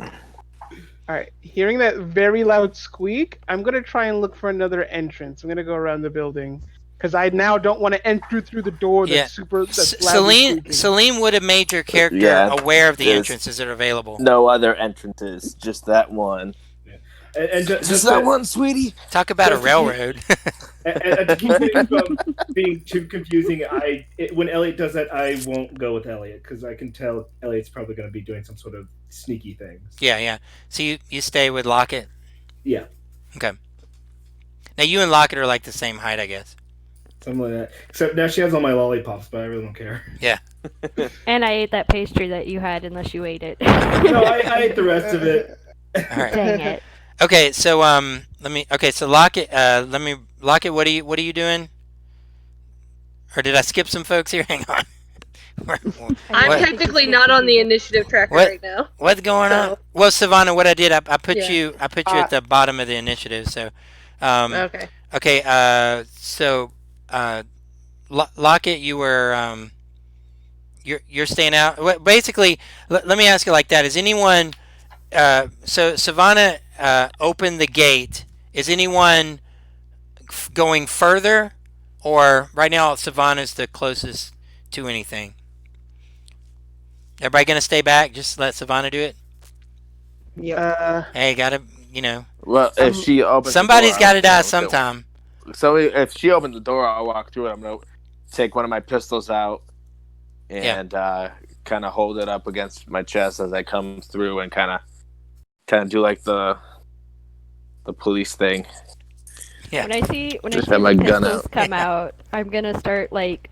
All right, hearing that very loud squeak, I'm gonna try and look for another entrance. I'm gonna go around the building because I now don't want to enter through the door that's that's loudly squeaking. Celine would have made your character Yeah, aware of the there's entrances that are available. No other entrances, just that one. And Just that one, sweetie. Talk about a railroad. And to keep things from being too confusing, when Elliot does that, I won't go with Elliot because I can tell Elliot's probably going to be doing some sort of sneaky things. Yeah. So you stay with Lockett? Yeah. Okay. Now you and Lockett are like the same height, I guess. Something like that. Except now she has all my lollipops, but I really don't care. Yeah. And I ate that pastry that you had, unless you ate it. No, I ate the rest of it. All right. Dang it. Okay, so Lockett, Lockett, what are you doing? Or did I skip some folks here? Hang on. I'm technically not on the initiative tracker right now. What's going on? Well, Savannah, what I did, I put you at the bottom of the initiative. So, Okay. Okay. So, Lockett, you were you're staying out. Basically, let me ask you like that: is anyone? So Savannah opened the gate. Is anyone going further, or right now Savannah's the closest to anything? Everybody gonna stay back? Just let Savannah do it. Yeah. Hey, gotta Well, if she opens, somebody's the door, got to die I'll sometime. So if she opens the door, I'll walk through it. I'm gonna take one of my pistols out and kind of hold it up against my chest as I come through and kind of do like the police thing. Yeah. When I see Just have my the gun pistols out. come out, I'm gonna start like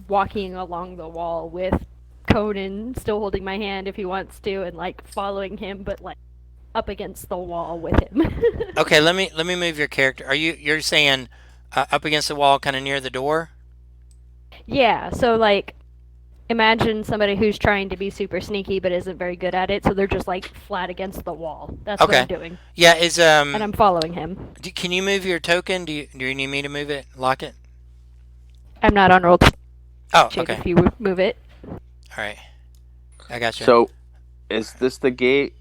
walking along the wall with Conan still holding my hand if he wants to, and like following him, but like up against the wall with him. Okay, let me move your character. You're saying up against the wall, kind of near the door? Yeah. So like, imagine somebody who's trying to be super sneaky but isn't very good at it, so they're just like flat against the wall. That's what Okay. I'm doing. Yeah, And I'm following him. Can you move your token? Do you need me to move it? Lock it? I'm not on roll. Oh, Check okay. if you move it. All right. I got you. So, is this the gate?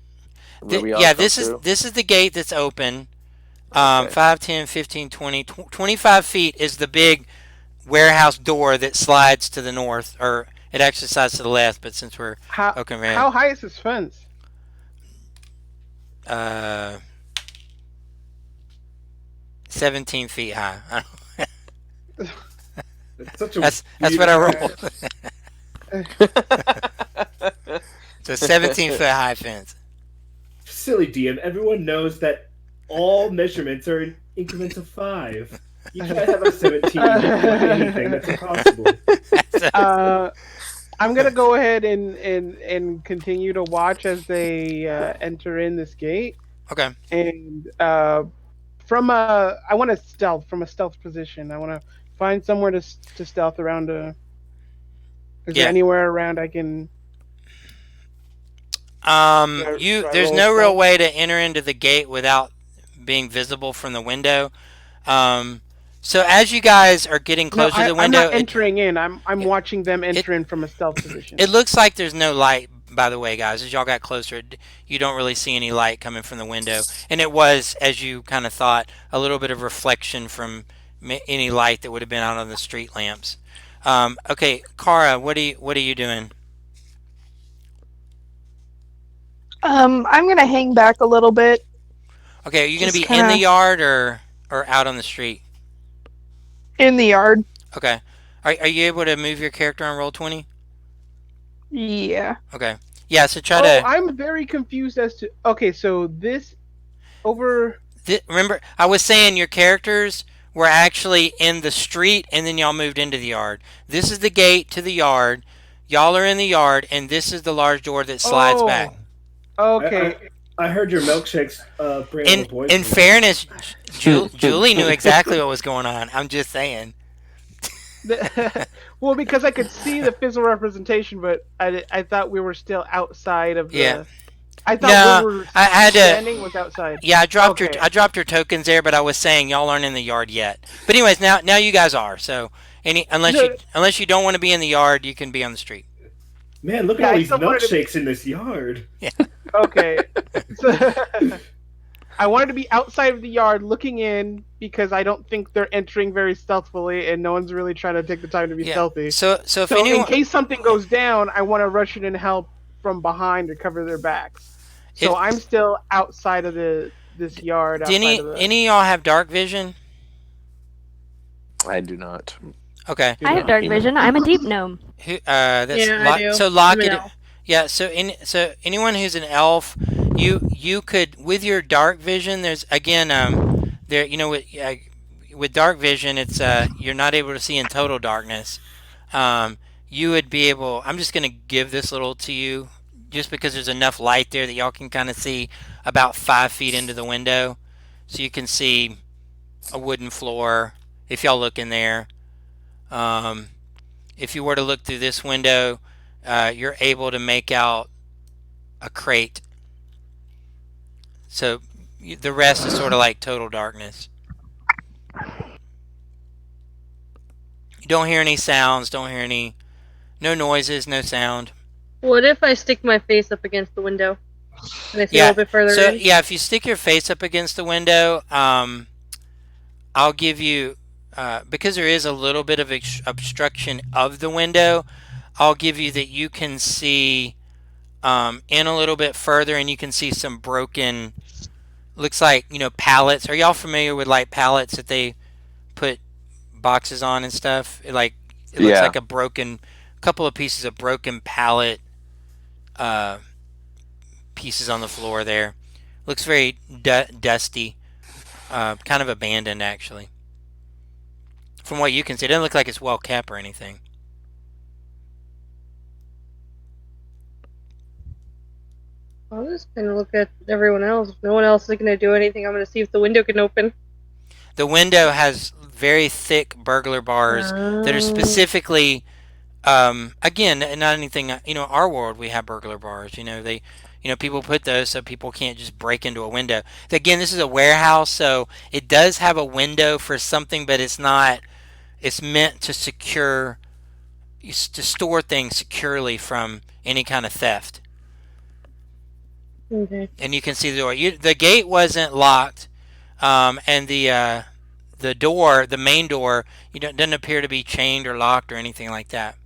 where we all yeah, come through? this is the gate that's open. Okay. 5, 10, 15, 20, 25 feet is the big warehouse door that slides to the north, or it actually slides to the left, but since we're How okay, how high is this fence? 17 feet high. It's such a That's what I rolled. So 17-foot high fence. silly DM. Everyone knows that all measurements are in increments of 5. You can't have a 17 or anything. That's impossible. I'm gonna go ahead and continue to watch as they enter in this gate. Okay. And I want to stealth from a stealth position. I want to find somewhere to stealth around. Is there anywhere around I can? There's no real way to enter into the gate without being visible from the window. So as you guys are getting closer to the window, I'm not entering in. I'm watching them enter in from a stealth position. It looks like there's no light, by the way, guys. As y'all got closer, you don't really see any light coming from the window. And it was, as you kind of thought, a little bit of reflection from any light that would have been out on the street lamps. Okay, Kara, what are you doing? I'm gonna hang back a little bit. Okay, are you going to Just be in the kinda- yard or out on the street? In the yard. Okay. Are you able to move your character on roll 20? Yeah. Okay. Yeah, so try to... I'm very confused as to... Okay, so this... Remember, I was saying your characters were actually in the street, and then y'all moved into the yard. This is the gate to the yard. Y'all are in the yard, and this is the large door that slides back. Okay. I heard your milkshakes bring all the boys. In fairness, Julie knew exactly what was going on. I'm just saying. Well, because I could see the physical representation, but I thought we were still outside of Yeah. the. I thought where No, we were I had to. standing was outside. Yeah, Okay. I dropped your tokens there, but I was saying y'all aren't in the yard yet. But anyways, now you guys are. So No, unless you don't want to be in the yard, you can be on the street. Man, look at yeah, all I these still wanted to. milkshakes in this yard. Okay. So, I wanted to be outside of the yard looking in because I don't think they're entering very stealthily and no one's really trying to take the time to be Yeah. stealthy. So if So in anyone, case something goes down, I want to rush in and help from behind to cover their backs. So If- I'm still outside of this yard. do Outside of the. any of y'all have dark vision? I do not. Okay. I have dark vision. I'm a deep gnome. Who? That's Yeah, I do. So I'm an Lockett. elf. Yeah. So anyone who's an elf, you could with your dark vision. There's again there with dark vision it's you're not able to see in total darkness. You would be able. I'm just gonna give this little to you, just because there's enough light there that y'all can kind of see about 5 feet into the window, so you can see a wooden floor if y'all look in there. Um, if you were to look through this window, you're able to make out a crate. So the rest is sort of like total darkness. You don't hear any sounds, no noises, no sound. What if I stick my face up against the window? Can I see a Yeah. little bit further So in? yeah, if you stick your face up against the window, I'll give you because there is a little bit of obstruction of the window. I'll give you that you can see in a little bit further, and you can see some broken. Looks like pallets. Are y'all familiar with like pallets that they put boxes on and stuff? It looks Yeah. like a broken couple of pieces of broken pallet pieces on the floor there. Looks very dusty, kind of abandoned actually. From what you can see, it doesn't look like it's well kept or anything. I'll just kind of look at everyone else. If no one else is going to do anything, I'm going to see if the window can open. The window has very thick burglar bars that are specifically, again, not anything. Our world we have burglar bars. People put those so people can't just break into a window. Again, this is a warehouse, so it does have a window for something, but it's not. It's meant to store things securely from any kind of theft. Okay. And you can see the door. The gate wasn't locked, and the door, the main door, doesn't appear to be chained or locked or anything like that.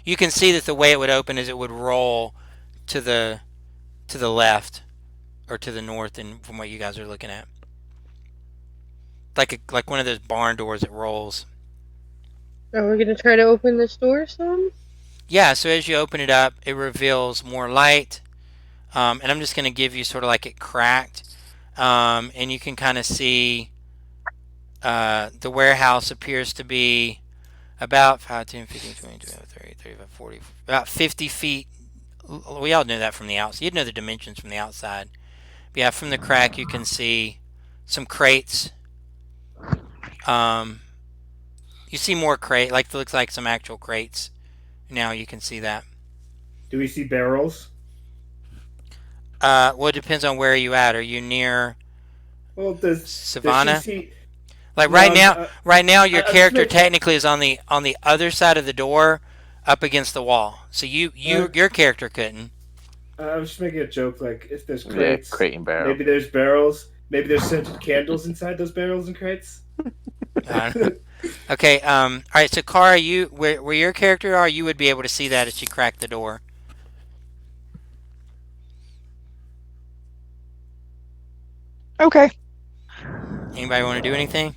You can see that the way it would open is it would roll to the left or to the north, and from what you guys are looking at, like one of those barn doors that rolls. Are we going to try to open this door some? Yeah. So as you open it up, it reveals more light. And I'm just going to give you sort of like it cracked. And you can kind of see the warehouse appears to be about 5, 10, 15, 20, 25, 30, 35, 40, about 50 feet. We all know that from the outside. You'd know the dimensions from the outside. But yeah, from the crack you can see some crates. You see more crate, like it looks like some actual crates. Now you can see that. Do we see barrels? Well, it depends on where you at. Are you near Well, does Savannah? she see? Like No, right now, your I'm character just technically is on the other side of the door, up against the wall. So your character couldn't. I was just making a joke. Like, if there's Yeah, crates, crate and barrel. maybe there's barrels. Maybe there's scented candles inside those barrels and crates. I don't know. Okay. All right. So, Kara, where your character are, you would be able to see that as she cracked the door. Okay. Anybody want to do anything?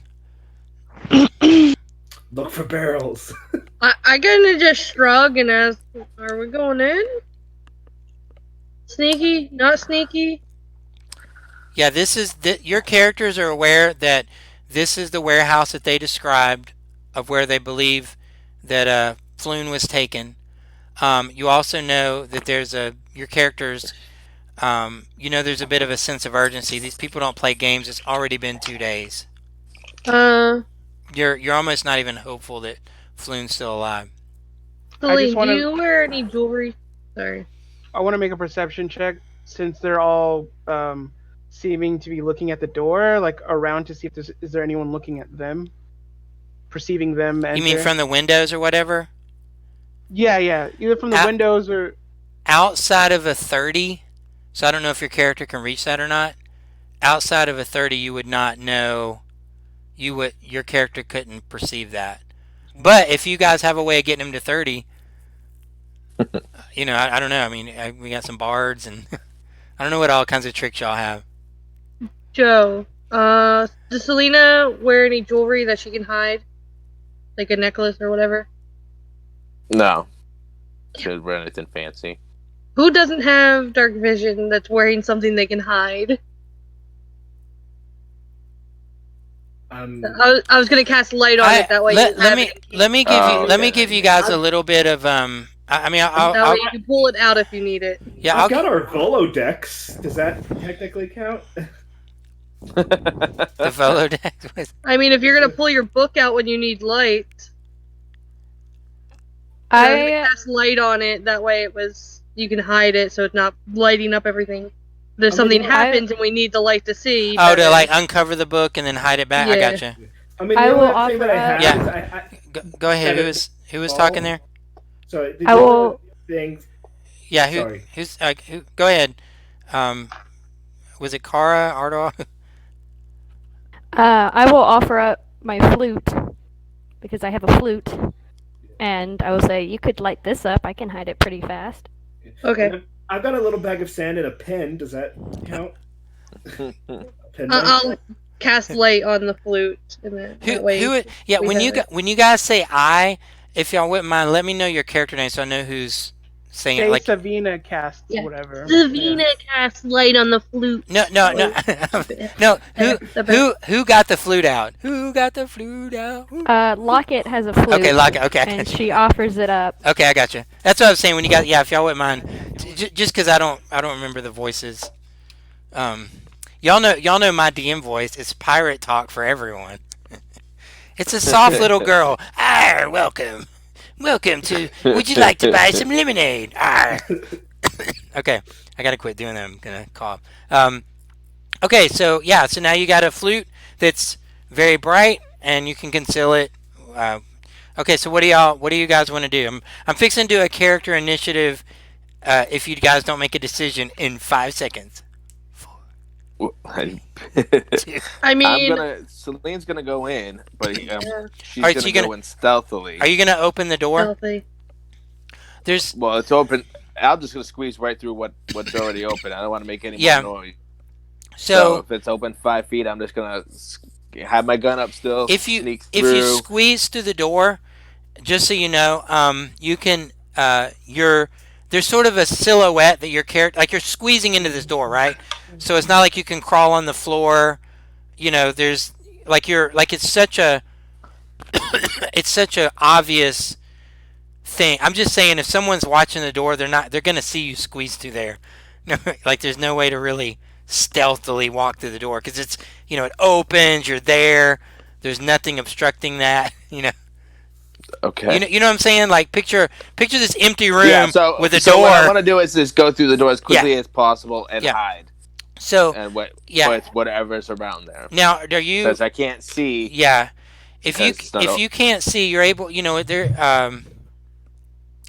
Look for barrels. I kind of just shrug and ask, are we going in? Sneaky? Not sneaky? Yeah. Your characters are aware that this is the warehouse that they described of where they believe that Floon was taken. You also know that your characters. There's a bit of a sense of urgency. These people don't play games. It's already been 2 days. You're almost not even hopeful that Floon's still alive. Celine, do wanna- you wear any jewelry? Sorry. I want to make a perception check since they're all seeming to be looking at the door, like around to see if is there anyone looking at them, perceiving them enter. You mean from the windows or whatever? Yeah, either from the Out- windows or Outside of a 30, so I don't know if your character can reach that or not. Outside of a 30, you would not know. Your character couldn't perceive that. But if you guys have a way of getting him to 30, I don't know. I mean, we got some bards, and I don't know what all kinds of tricks y'all have. Joe, does Selena wear any jewelry that she can hide? Like a necklace or whatever? No. Should wear anything fancy. Who doesn't have dark vision that's wearing something they can hide? I was gonna cast light on it that way. Let me give you guys a little bit of I mean, that way you can pull it out if you need it. Yeah, I've got our Volodex. Does that technically count? the Volodex. I mean, if you're gonna pull your book out when you need light, I'm gonna cast light on it. That way, you can hide it, so it's not lighting up everything. If something happens and we need the light to see. Oh, to like uncover the book and then hide it back. Yeah. I gotcha. I mean, the only thing that I have Yeah. is Go ahead. Who was talking there? Sorry. I will. Things. Yeah. Sorry. Who's? Go ahead. Was it Kara Ardal? I will offer up my flute because I have a flute, and I will say you could light this up. I can hide it pretty fast. Okay. I've got a little bag of sand and a pen. Does that count? I'll cast light on the flute. When you guys say "I," if y'all wouldn't mind, let me know your character name so I know who's saying say it. Like Savina casts whatever. Savina casts light on the flute. no. Who got the flute out? Who got the flute out? Locket has a flute. Okay, Locket. Okay, and she offers it up. Okay, I got you. That's what I was saying. When you got, if y'all wouldn't mind, just because I don't remember the voices. Y'all know my DM voice. It's pirate talk for everyone. It's a soft little girl. Arr, welcome to. Would you like to buy some lemonade? Arr. Okay, I gotta quit doing that. I'm gonna cough. Okay, so now you got a flute that's very bright and you can conceal it. Okay, so what do you guys want to do? I'm fixing to do a character initiative. If you guys don't make a decision in 5 seconds. I mean, Celine's gonna go in, but she's Alright, so gonna go in stealthily. Are you gonna open the door? Stealthy. Well, it's open. I'm just gonna squeeze right through what's already open. I don't want to make any more noise. So if it's open 5 feet, I'm just gonna have my gun up still. If you squeeze through the door, just so you know, you can there's sort of a silhouette that your character, like you're squeezing into this door, right? So it's not like you can crawl on the floor. There's it's such a obvious thing. I'm just saying, if someone's watching the door, they're gonna see you squeeze through there. Like there's no way to really stealthily walk through the door because it's it opens. You're there. There's nothing obstructing that. Okay. You know what I'm saying? Like picture this empty room with a so door. What I want to do is just go through the door as quickly as possible and hide. So with whatever's around there. Now, are you? Because I can't see. Yeah. If you can't see, you're able. There.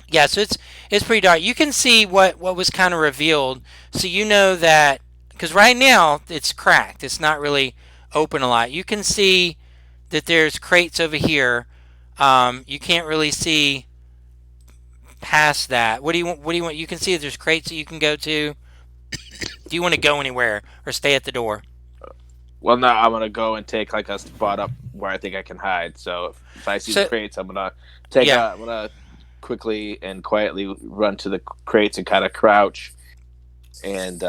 Yeah. So it's pretty dark. You can see what was kind of revealed. So you know that because right now it's cracked. It's not really open a lot. You can see that there's crates over here. You can't really see past that. What do you want? You can see that there's crates that you can go to. Do you want to go anywhere or stay at the door? Well, no, I'm gonna go and take like a spot up where I think I can hide. So if I see the crates, I'm gonna I'm gonna quickly and quietly run to the crates and kind of crouch and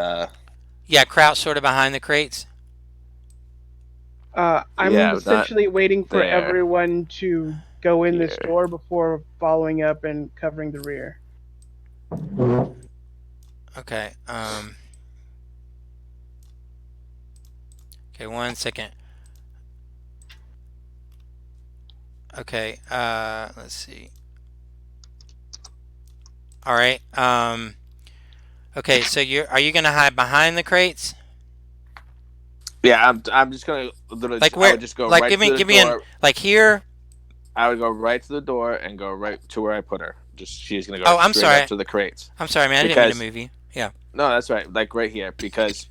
crouch sort of behind the crates. I'm essentially waiting for everyone to go in this door before following up and covering the rear. Okay. Okay, 1 second. Okay. Let's see. All right. Okay. So are you gonna hide behind the crates? Yeah, I'm just gonna literally. Like I where? would just go Like right to the give me an door. like here. I would go right to the door and go right to where I put her. Just she's gonna go Oh, I'm straight up sorry. to the crates. I'm sorry, man. I didn't mean to Because move you. Yeah. no, that's right. Like right here. Because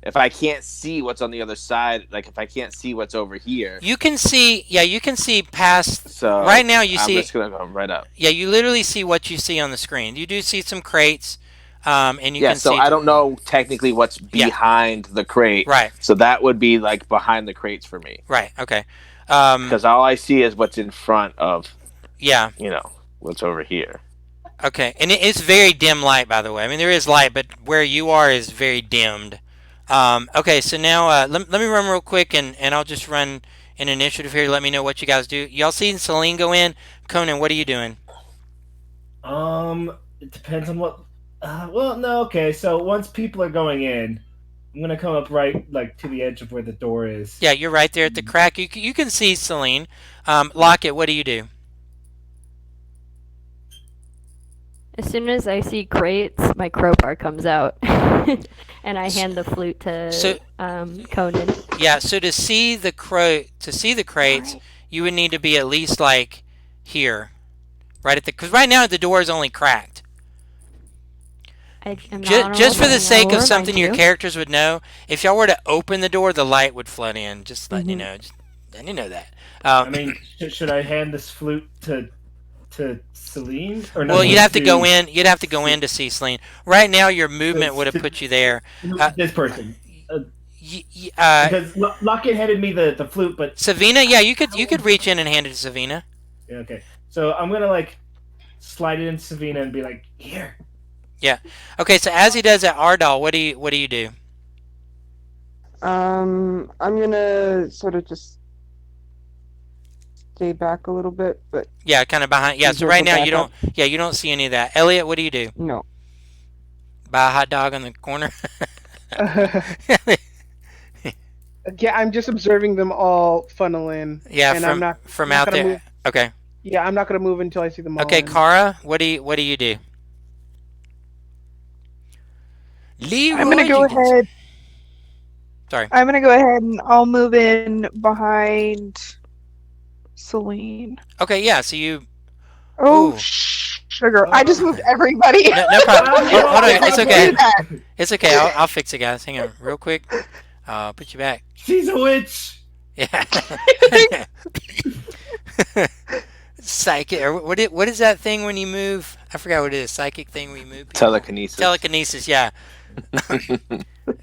if I can't see what's on the other side, like if I can't see what's over here, You can see. Yeah, you can see past. Right so now, you I'm see. just gonna go right up. Yeah, you literally see what you see on the screen. You do see some crates, and you Yeah, can so see. I don't know technically what's Yeah. behind the crate. Right. So that would be like behind the crates for me. Right. Okay. Because all I see is what's in front of, Yeah. what's over here. Okay, and it's very dim light, by the way. I mean, there is light, but where you are is very dimmed. Okay, so now let me run real quick, and I'll just run an initiative here. Let me know what you guys do. Y'all seen Celine go in? Conan, what are you doing? It depends on what. Well, no, okay. So once people are going in, I'm gonna come up right like to the edge of where the door is. Yeah, you're right there at the crack. You can see Celine. Lockett, what do you do? As soon as I see crates, my crowbar comes out, and I hand the flute to So- Conan. Yeah, so to see the crates, you would need to be at least like here, right at the because right now the door is only cracked. I am not on a Just for roll, the but I sake will of something remind your you. characters would know, if y'all were to open the door, the light would flood in. Just letting you know. Just letting you know that. I mean, should I hand this flute to Celine? Or no, well, you'd have to go to in. You'd have to go in to see Celine. Right now, your movement would have to- put you there. this person. Uh, Because Lockett handed me the flute, but Savina, yeah, you could reach in and hand it to Savina. yeah, okay. So I'm gonna like slide it into Savina and be like, here. Okay, so as he does that, Ardal, what do you do? I'm gonna sort of just stay back a little bit, but Yeah, kind of behind. Yeah, so Reserve right a now you backup. don't. Yeah, you don't see any of that. Elliot, what do you do? no. Buy a hot dog on the corner. Yeah, I'm just observing them all funnel in. Yeah, and from I'm not from not out gonna there. move. Okay. Yeah, I'm not gonna move until I see them all. Okay, in. Kara, what do you do? Leroy I'm gonna go Jenkins. ahead. Sorry. I'm gonna go ahead and I'll move in behind Celine. Okay, yeah. So you. Oh, Ooh. sugar! I just moved everybody. No problem. Hold on. It's okay. Do that. It's okay. I'll fix it, guys. Hang on, real quick. I'll put you back. She's a witch. Yeah. Psychic. Or what is that thing when you move? I forgot what it is. Psychic thing when you move. People? Telekinesis. Telekinesis. Yeah.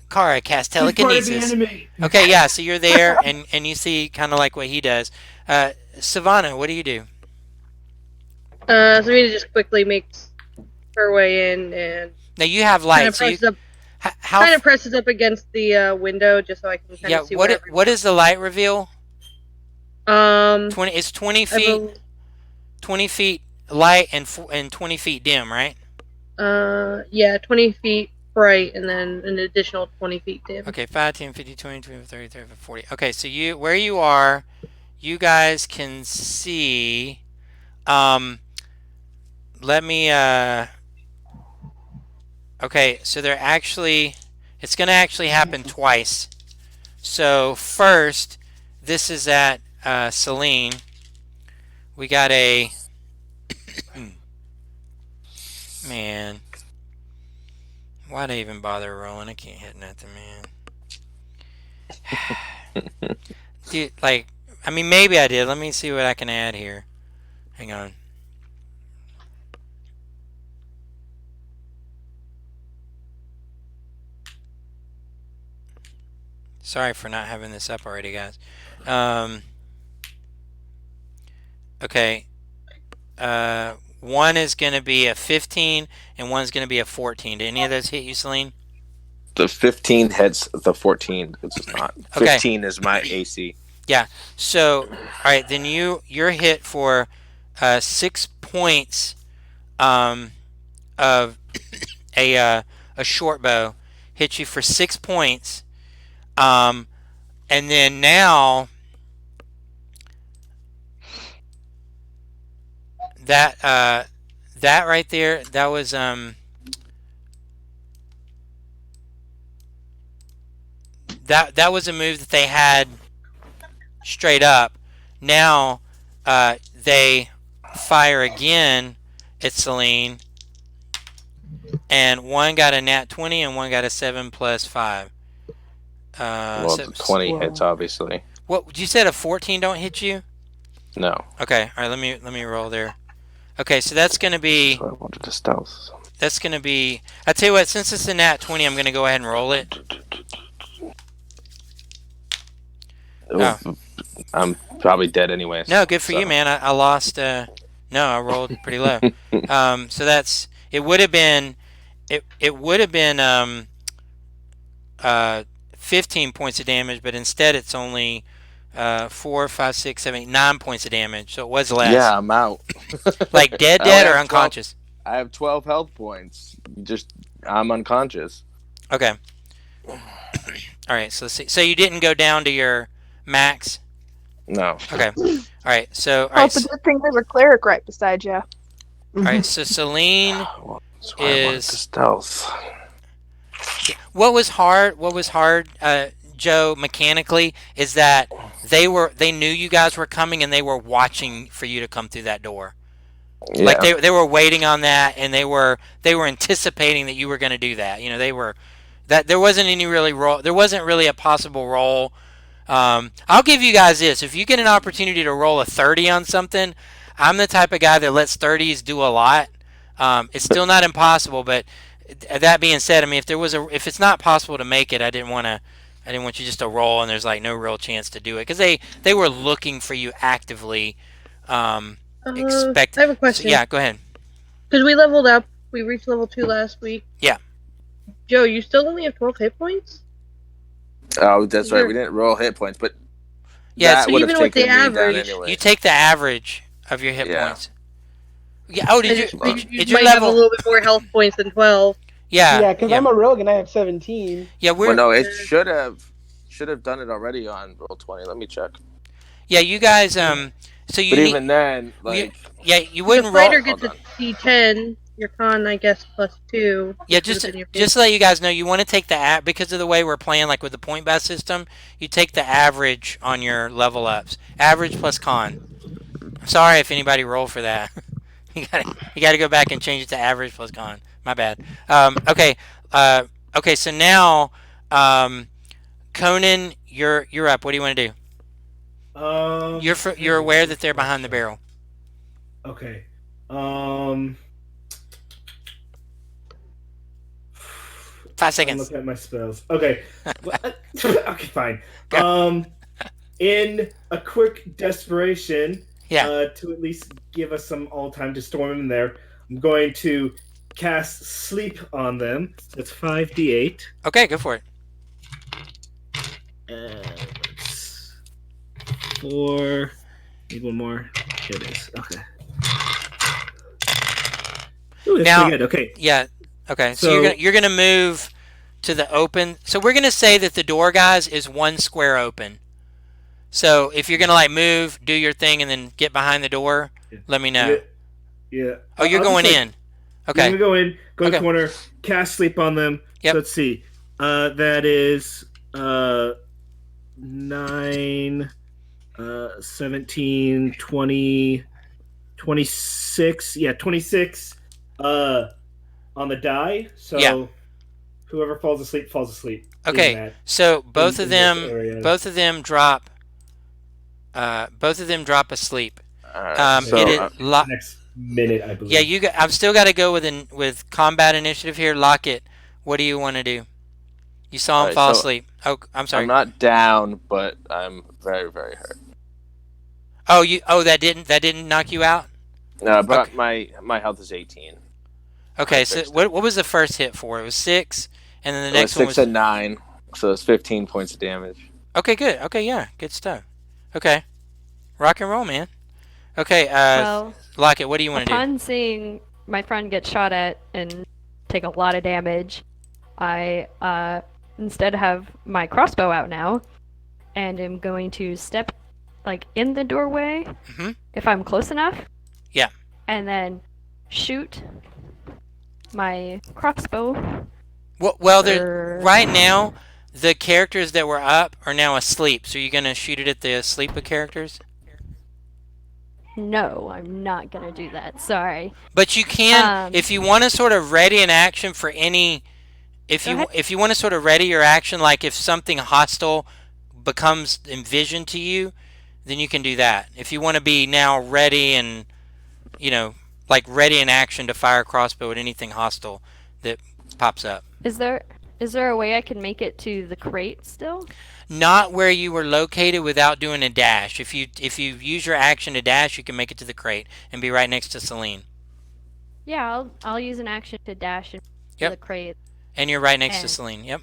Kara cast She's part of the telekinesis. enemy. Okay, yeah. So you're there, and you see kind of like what he does. Savannah, what do you do? Serena just quickly makes her way in and Now you have kind light. of So you, presses up, how? presses up against the window just so I can kind Yeah. of see where What is the light reveal? 20. It's 20 I feet. bel- 20 feet light and 20 feet dim, right? yeah, 20 feet bright and then an additional 20 feet dim. Okay, 5, 10, 50, 20, 25, 30, 35, 40. Okay, so where you are, you guys can see. Let me. Okay, so it's going to actually happen twice. So first, this is at Celine. We got a. Man. Why'd I even bother rolling? I can't hit nothing, man. Dude, like, I mean, maybe I did. Let me see what I can add here. Hang on. Sorry for not having this up already, guys. Okay. One is going to be a 15 and one's going to be a 14. Did any of those hit you, Celine? The 15 hits the 14. It's just not. Okay. 15 is my AC. So, all right, then you're hit for 6 points of a short bow. Hit you for 6 points. And then now that right there, that was that was a move that they had straight up. Now they fire again at Celine, and one got a nat 20 and one got a 7 plus 5. Well, So, the 20 hits, obviously. what you said, a 14 don't hit you? No. Okay, all right. Let me roll there. Okay, so that's gonna be. So I wanted to stealth. That's gonna be. I tell you what, since it's a nat 20, I'm gonna go ahead and roll it. Oh. I'm probably dead anyways. No, good for you, man. I lost. No, I rolled pretty low. So that's. It would have been. It would have been 15 points of damage, but instead it's only 4, 5, 6, 7, 8, 9 points of damage. So it was less. Yeah, I'm out. Like dead or unconscious? 12, I have 12 health points. I'm unconscious. Okay. All right. So let's see. So you didn't go down to your max? No. Okay. All right. So Well, it's a good thing there's a cleric right beside you. All right. So Celine That's why I wanted to stealth. What was hard, Joe, mechanically, is that they knew you guys were coming and they were watching for you to come through that door. Yeah. Like they were waiting on that, and they were anticipating that you were going to do that. You know, they were that there wasn't any really roll. There wasn't really a possible roll. I'll give you guys this: if you get an opportunity to roll a 30 on something, I'm the type of guy that lets 30s do a lot. It's still not impossible, but that being said, I mean, if it's not possible to make it, I didn't want you just to roll and there's like no real chance to do it because they were looking for you actively. Expect. I have a question. So, yeah, go ahead. Because we leveled up, we reached level 2 last week. Yeah. Joe, you still only have 12 hit points? Oh, that's right. We didn't roll hit points, but yeah, that so would have even with taken the me down average, anyway. You take the average of your hit points. Yeah. Oh, did you might your have level a little bit more health points than 12. Yeah. Yeah, because I'm a rogue and I have 17. Yeah, well, no, it should have done it already on roll 20. Let me check. Yeah, you guys. So you. But even then, like. You wouldn't the fighter roll. gets a D10. Your con, I guess, +2. Yeah, just to let you guys know, you want to take the because of the way we're playing, like with the point based system. You take the average on your level ups. Average plus con. Sorry if anybody rolled for that. you gotta go back and change it to average plus con. My bad. Okay. Okay. So now, Conan, you're up. What do you want to do? You're aware that they're behind the barrel. Okay. 5 seconds. I'm looking at my spells. Okay. Okay, fine. In a quick desperation, to at least give us some all time to storm in there, I'm going to cast sleep on them. That's 5d8. Okay, go for it. 4. Need one more. Here it is. Okay. Ooh, that's now, pretty good. Okay. Yeah. Okay. So you're gonna move to the open. So we're gonna say that the door, guys, is 1 square open. So if you're gonna like move, do your thing, and then get behind the door, let me know. Yeah. Oh, you're going in. Okay. I'm gonna go in, go to the corner, cast sleep on them. Yep. So let's see. That is 9, 17, 20, 26. Yeah, 26 on the die. So whoever falls asleep falls asleep. Okay. So both of them drop asleep. Next minute, I believe. Yeah, I've still got to go with combat initiative here. Lockett, what do you want to do? You saw him fall asleep. Oh, I'm sorry. I'm not down, but I'm very, very hurt. Oh, that didn't knock you out? No, but my health is 18. Okay, so what was the first hit for? It was 6, and then the next one was 6 and 9, so it's 15 points of damage. Okay, good. Okay, yeah, good stuff. Okay, rock and roll, man. Okay, Lockett, what do you want to do? Upon seeing my friend get shot at and take a lot of damage, I instead have my crossbow out now, and am going to step like in the doorway if I'm close enough. Yeah. and then shoot my crossbow. Well, for- right now, the characters that were up are now asleep. So you're gonna shoot it at the asleep characters? No, I'm not gonna do that. Sorry. But you can, Um, if you want to sort of ready an action for any. Go ahead. If you want to sort of ready your action, like if something hostile becomes envisioned to you, then you can do that. If you want to be now ready and like ready in action to fire a crossbow at anything hostile that pops up. Is there a way I can make it to the crate still? Not where you were located without doing a dash. If you use your action to dash, you can make it to the crate and be right next to Celine. Yeah, I'll use an action to dash into Yep. the crate, And you're right next to And- Celine. Yep.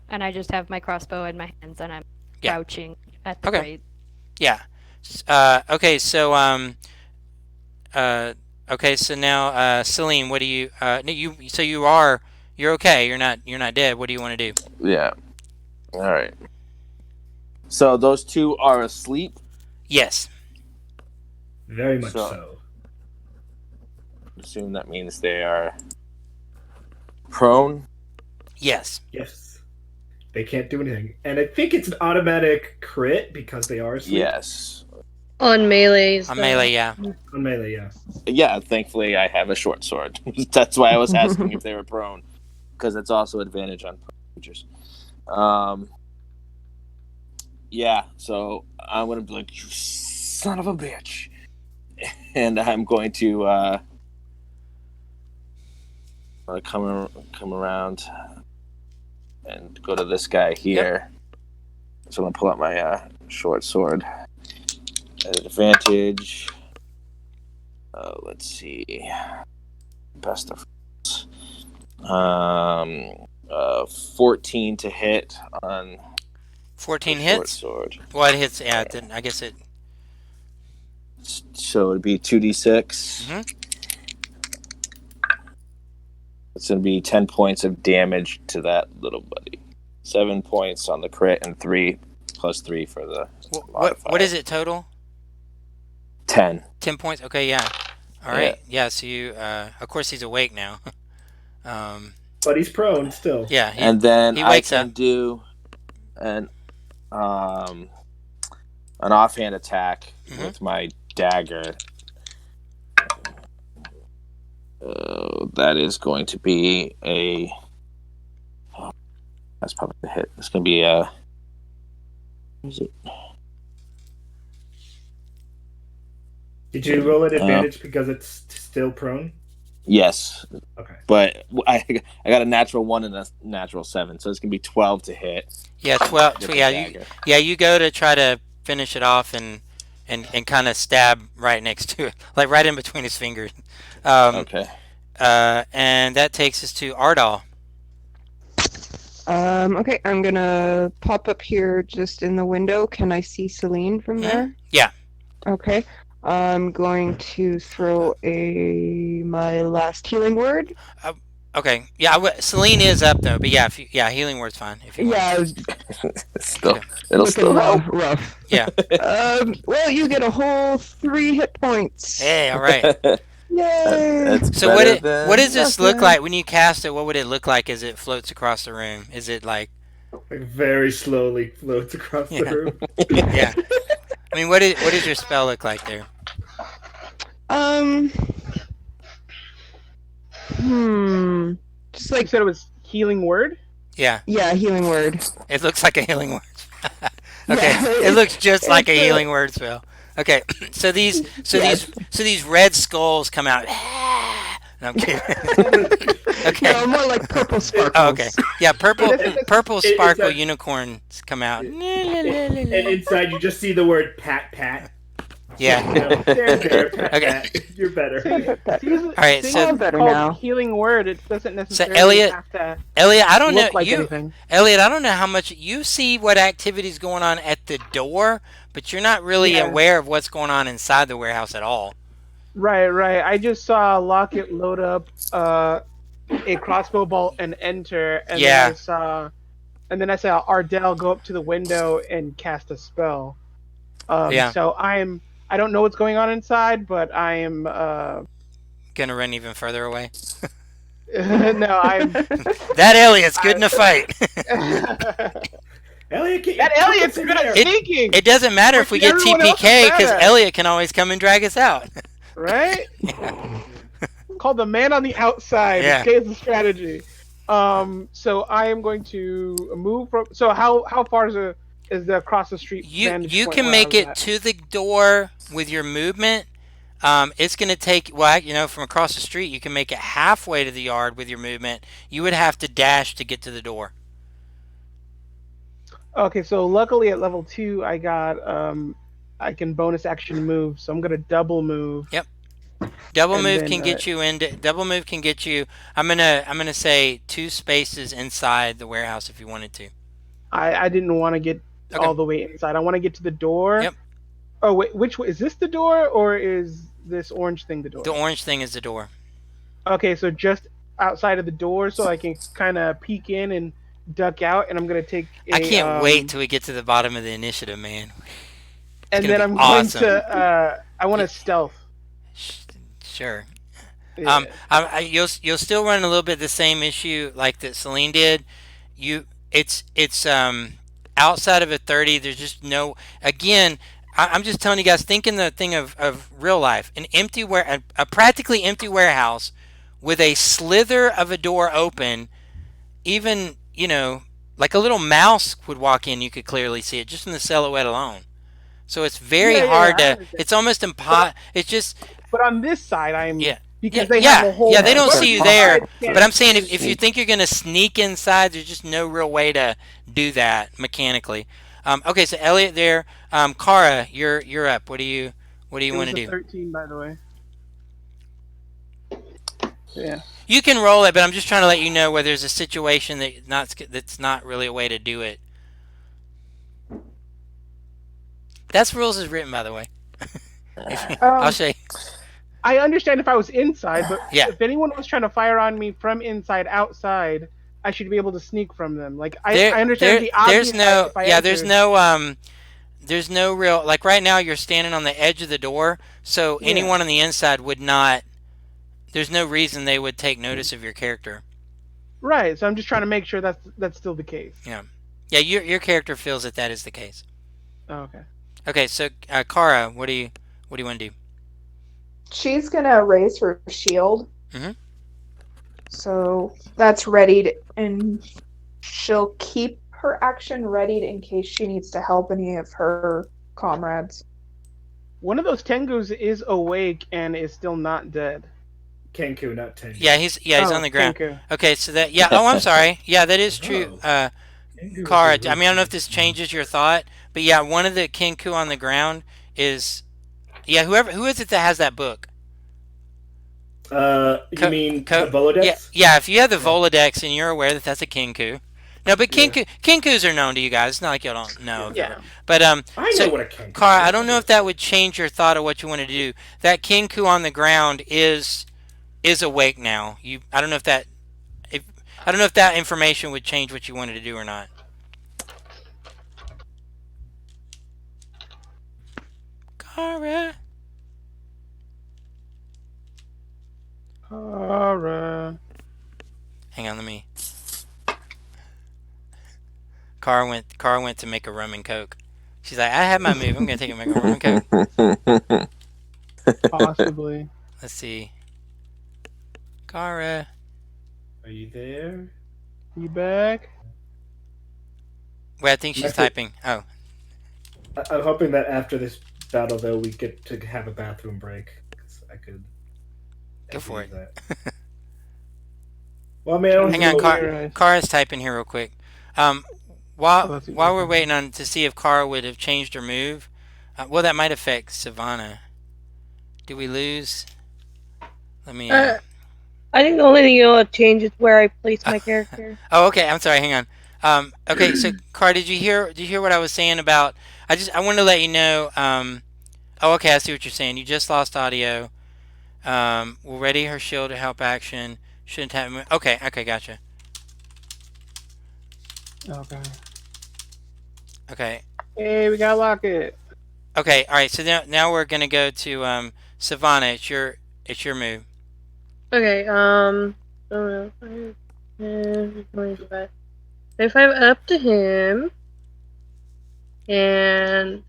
and I just have my crossbow in my hands, and I'm Yeah. crouching at the Okay. crate. Yeah. Okay. So okay. So now, Celine, what do you? No, you. So you're okay. You're not dead. What do you want to do? Yeah. All right. So those two are asleep. Yes. Very much So- so. Assume that means they are prone. Yes. Yes. They can't do anything. And I think it's an automatic crit because they are asleep. Yes. On melee. On melee. Yeah. On melee, yeah. Yeah. Thankfully, I have a short sword. That's why I was asking if they were prone, because it's also advantage on prone creatures. Yeah. So I'm gonna be like, you son of a bitch, and I'm going to come around and go to this guy here. So I'm gonna pull out my short sword at advantage. Let's see, best of 14 to hit on 14 the short hits. sword. Well, it hits. Yeah. It didn't, I guess it. So it'd be 2d6. Mhm. It's going to be 10 points of damage to that little buddy. 7 points on the crit and 3 plus 3 for the What is it total? 10. 10 points. Okay. Yeah. All right. Yeah. So you. Of course, he's awake now. But he's prone still. Yeah. And then he I wakes can up. do an offhand attack Mhm. with my dagger. That is going to be a. That's probably the hit. It's going to be a. What is it? Did you roll at advantage because it's still prone? Yes, Okay. but I got a natural 1 and a natural 7, so it's going to be 12 to hit. Yeah. 12. with the Yeah. dagger. You go to try to finish it off and kind of stab right next to it, like right in between his fingers. Okay. And that takes us to Ardal. Okay, I'm gonna pop up here just in the window. Can I see Celine from there? Yeah. Okay. I'm going to throw my last healing word. Okay. Yeah. Celine is up though, but yeah. Healing word's fine if you want. Yeah, Still, Okay. it'll looking still help. rough. Yeah. Well, you get a whole 3 hit points. Hey. All right. Yay! That's So better what than does this look nothing. like when you cast it? What would it look like as it floats across the room? Is it like Like very slowly floats across Yeah. the room. yeah? I mean, what does your spell look like there? Just You like, said it was healing word? Yeah, yeah, healing word. it looks like a healing word. Okay, Yeah, it looks just like a it's healing word spell. Okay, so these red skulls come out. No, I'm kidding. Okay. No, more like purple sparkles. Oh, okay. Yeah, purple It's sparkle a- unicorns come out. And inside you just see the word pat pat. Yeah. No, there, pat Okay. pat. You're better. All right, so- I'm better now. Healing word, it doesn't necessarily Elliot- have to Elliot, I don't know look like you. anything. Elliot, I don't know how much you see what activity's going on at the door, but you're not really Yeah. aware of what's going on inside the warehouse at all. Right. I just saw Lockett load up a crossbow bolt and enter, and Yeah. then I saw Ardell go up to the window and cast a spell. Yeah. So I don't know what's going on inside, but I am Gonna run even further away. No, I'm. That Elliot's good in a fight. Elliot, get That your Elliot's tuchus in good at here. sneaking, It doesn't matter if we which get everyone else is TPK bad because at. Elliot can always come and drag us out. Right? Called the man on the outside. Yeah. Stays the strategy. So I am going to move from. So how far is the across the street vantage You point can where I make was it at? to the door with your movement. It's going to take, well, from across the street, you can make it halfway to the yard with your movement. You would have to dash to get to the door. Okay, so luckily at level 2 I got I can bonus action move, so I'm gonna double move. Yep. Double And move then, can get you into. Double move can get you. I'm gonna say 2 spaces inside the warehouse if you wanted to. I didn't want to get Okay. all the way inside. I want to get to the door. Yep. Oh wait, which way is this the door or is this orange thing the door? The orange thing is the door. Okay, so just outside of the door, so I can kind of peek in and duck out, and I'm gonna take. I can't wait till we get to the bottom of the initiative, man. And gonna then be I'm awesome. going to. I want to stealth. Sure. Yeah. You'll still run a little bit the same issue like that Celine did. It's outside of a 30. There's just no. Again, I'm just telling you guys. Think in the thing of real life. A practically empty warehouse with a slither of a door open. Even like a little mouse would walk in. You could clearly see it just from the silhouette alone. So it's very hard I to. understand. It's almost impossible. It's just. But on this side, I'm Yeah. because they have a whole. Yeah, they don't see you there. Yeah. But I'm saying if you think you're gonna sneak inside, there's just no real way to do that mechanically. Okay, so Elliot there. Kara, you're up. What do you want to do? 13, by the way. Yeah. You can roll it, but I'm just trying to let you know where there's a situation that's not really a way to do it. That's rules as written, by the way. I'll show you. I understand if I was inside, but Yeah. if anyone was trying to fire on me from inside outside, I should be able to sneak from them. Like I understand the obvious. There's no real, like right now you're standing on the edge of the door, so anyone on the inside would not. There's no reason they would take notice of your character. Right. So I'm just trying to make sure that's still the case. Yeah. Your character feels that is the case. Oh, okay. Okay, so Kara, what do you want to do? She's gonna raise her shield. Mhm. So that's readied, and she'll keep her action readied in case she needs to help any of her comrades. One of those Tengus is awake and is still not dead. Kenku, not Tengu. Yeah, he's on the ground. Tenku. Okay, so that Oh, I'm sorry. Yeah, that is true. Kenku Kara, was I mean, I don't know if this changes your thought, but yeah, one of the Kenku on the ground is, who is it that has that book? You mean the Volodex? Yeah. If you have the Volodex and you're aware that that's a Kenku. No, but Kenkus are known to you guys. It's not like y'all don't know. Yeah. But I know what a Kenku is. Kara, I don't know if that would change your thought of what you want to do. That Kenku on the ground is awake now. I don't know if that information would change what you wanted to do or not. Kara. Kara. Hang on, let me. Kara went to make a rum and coke. She's like, I have my move. I'm gonna take and make a rum and coke. Possibly. Let's see. Kara. Are you there? You back? Wait, I think she's typing. Oh. I'm hoping that after this battle, though, we get to have a bathroom break. 'Cause I could. Go for it. That. Well, I mean, I don't Hang on, Kara. Kara's typing here real quick. While we're waiting on to see if Kara would have changed her move, well, that might affect Savannah. Do we lose? Let me. I think the only thing you'll change is where I place my character. Oh, okay. I'm sorry. Hang on. Okay. So, Kara, did you hear what I was saying about? I wanted to let you know. Oh, okay. I see what you're saying. You just lost audio. We'll ready her shield to help action. Shouldn't have. Okay. Gotcha. Okay. Hey, we got Locket. Okay. All right. So now we're gonna go to Savannah. It's your move. Okay, oh no. 25. 25 up to him. And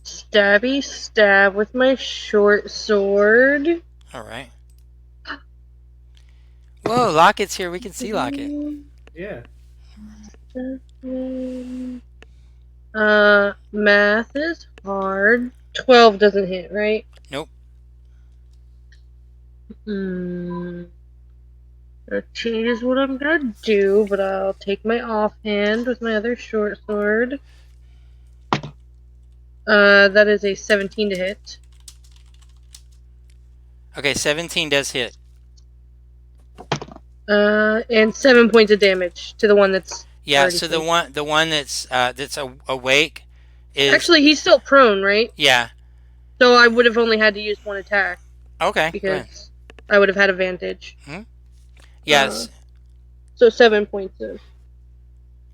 stabby stab with my short sword. All right. Whoa, Locket's here. We can see Locket. Yeah. Math is hard. 12 doesn't hit, right? Nope. That changes what I'm gonna do, but I'll take my offhand with my other short sword. That is a 17 to hit. Okay, 17 does hit. And 7 points of damage to the one that's Yeah, already so sleeping. the one that's awake is Actually, he's still prone, right? yeah. So I would have only had to use one attack Okay, go ahead. because I would have had advantage. Yes. So 7 points of.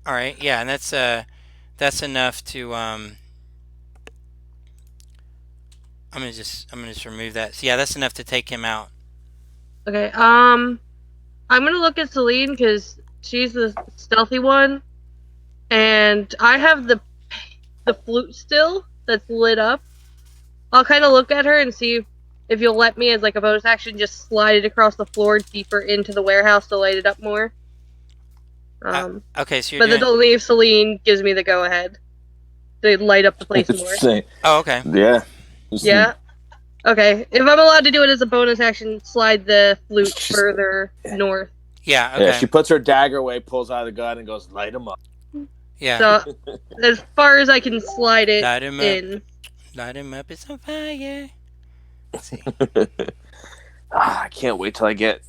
All right. Yeah, and that's enough to I'm gonna just remove that. So yeah, that's enough to take him out. Okay. I'm gonna look at Celine because she's the stealthy one, and I have the flute still that's lit up. I'll kind of look at her and see if you'll let me, as like a bonus action, just slide it across the floor deeper into the warehouse to light it up more. Okay, so you're But doing. then only if Celine gives me the go ahead to light up the place more. Oh, okay. Yeah. Yeah. Okay. If I'm allowed to do it as a bonus action, slide the flute further north. Yeah. Okay. Yeah, she puts her dagger away, pulls out the gun, and goes, light him up. Yeah. So as far as I can slide it Light him up. in. Light him up. It's on fire. Let's see. I can't wait till I get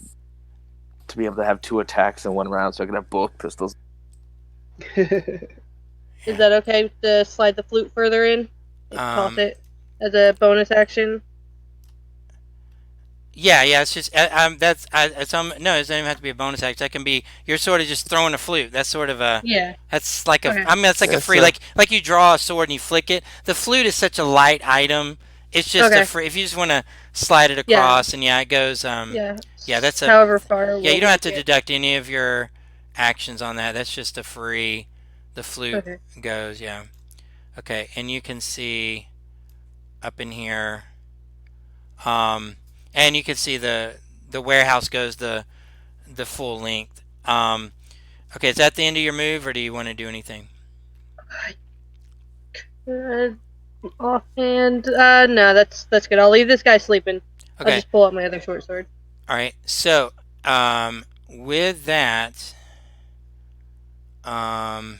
to be able to have 2 attacks in one round so I can have both pistols. Is that okay to slide the flute further in? Toss it as a bonus action? Yeah, it's just no, it doesn't even have to be a bonus action. That can be you're sort of just throwing a flute. That's sort of a Yeah. That's like a. Okay. I mean, that's like a free like you draw a sword and you flick it. The flute is such a light item. It's just a free. If you just want to slide it across and it goes. Yeah, that's a. However far. Yeah, you don't have to deduct any of your actions on that. That's just a free. The flute goes. Yeah. Okay, and you can see up in here. And you can see the warehouse goes the full length. Okay, is that the end of your move, or do you want to do anything? Offhand, no, that's good. I'll leave this guy sleeping. Okay. I'll just pull out my other short sword. All right. So, with that, let's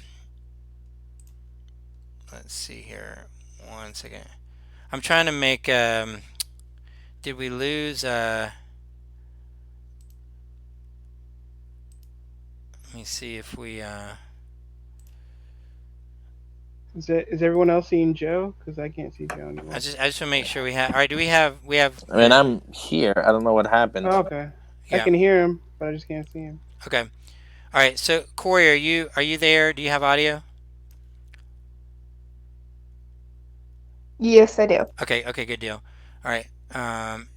see here. 1 second. I'm trying to make. Did we lose? Let me see if we. Is everyone else seeing Joe? Because I can't see Joe anymore. I just want to make sure we have. All right. Do we have? I mean, I'm here. I don't know what happened. Oh, okay. Yeah. I can hear him, but I just can't see him. Okay. All right. So Corey, are you there? Do you have audio? Yes, I do. Okay. Good deal. All right. And.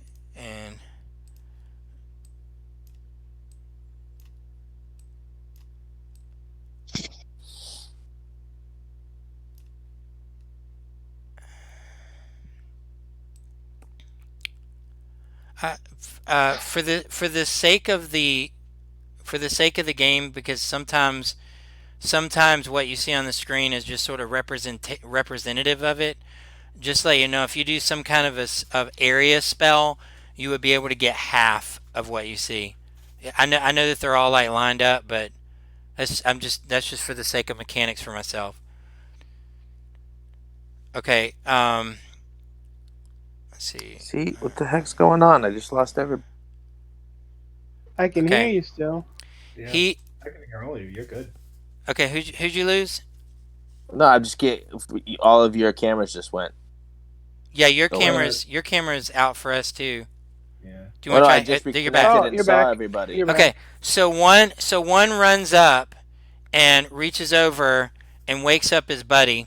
For the sake of the game, because sometimes what you see on the screen is just sort of representative of it. Just let you know, if you do some kind of area spell, you would be able to get half of what you see. I know that they're all like lined up, but that's just for the sake of mechanics for myself. Okay. Let's see. See, what the heck's going on? I just lost everybody. I can hear you still. Yeah. I can hear all of you. You're good. Okay, who'd you lose? No, I just get all of your cameras just went. Yeah, your camera's out for us too. Yeah. Do you want to try? I just you're back. Oh, you're back. Everybody. You're Okay, back. so one runs up and reaches over and wakes up his buddy.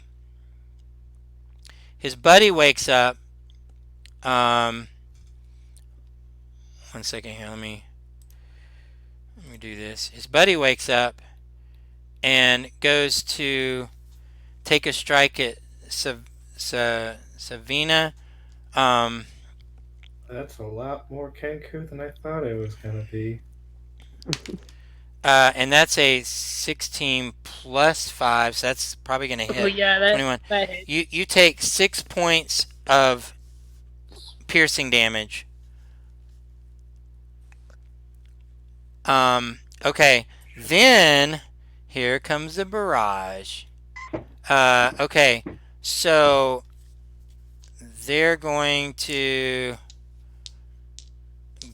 His buddy wakes up. Let's 1 second here. Let me do this. His buddy wakes up and goes to take a strike at Savina. Um, That's a lot more Kenku than I thought it was gonna be. and that's a 16 plus 5, so that's probably going to Oh hit yeah, 21. that hits. You take 6 points of piercing damage. Okay, then here comes the barrage. Okay, so they're going to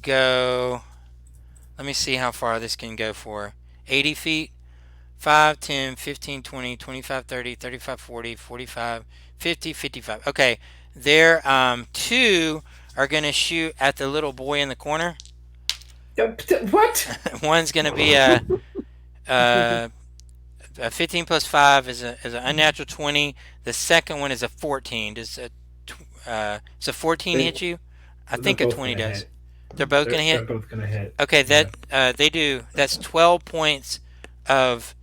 go. Let me see how far this can go for. 80 feet. 5, 10, 15, 20, 25, 30, 35, 40, 45, 50, 55. Okay, there, 2 are going to shoot at the little boy in the corner. What? One's going to be a 15 plus 5 is an unnatural 20. The second one is a 14. Does a 14 hit you? I think a 20 does. Hit. They're both going to hit? They're both gonna hit. Okay, they do. That's 12 points of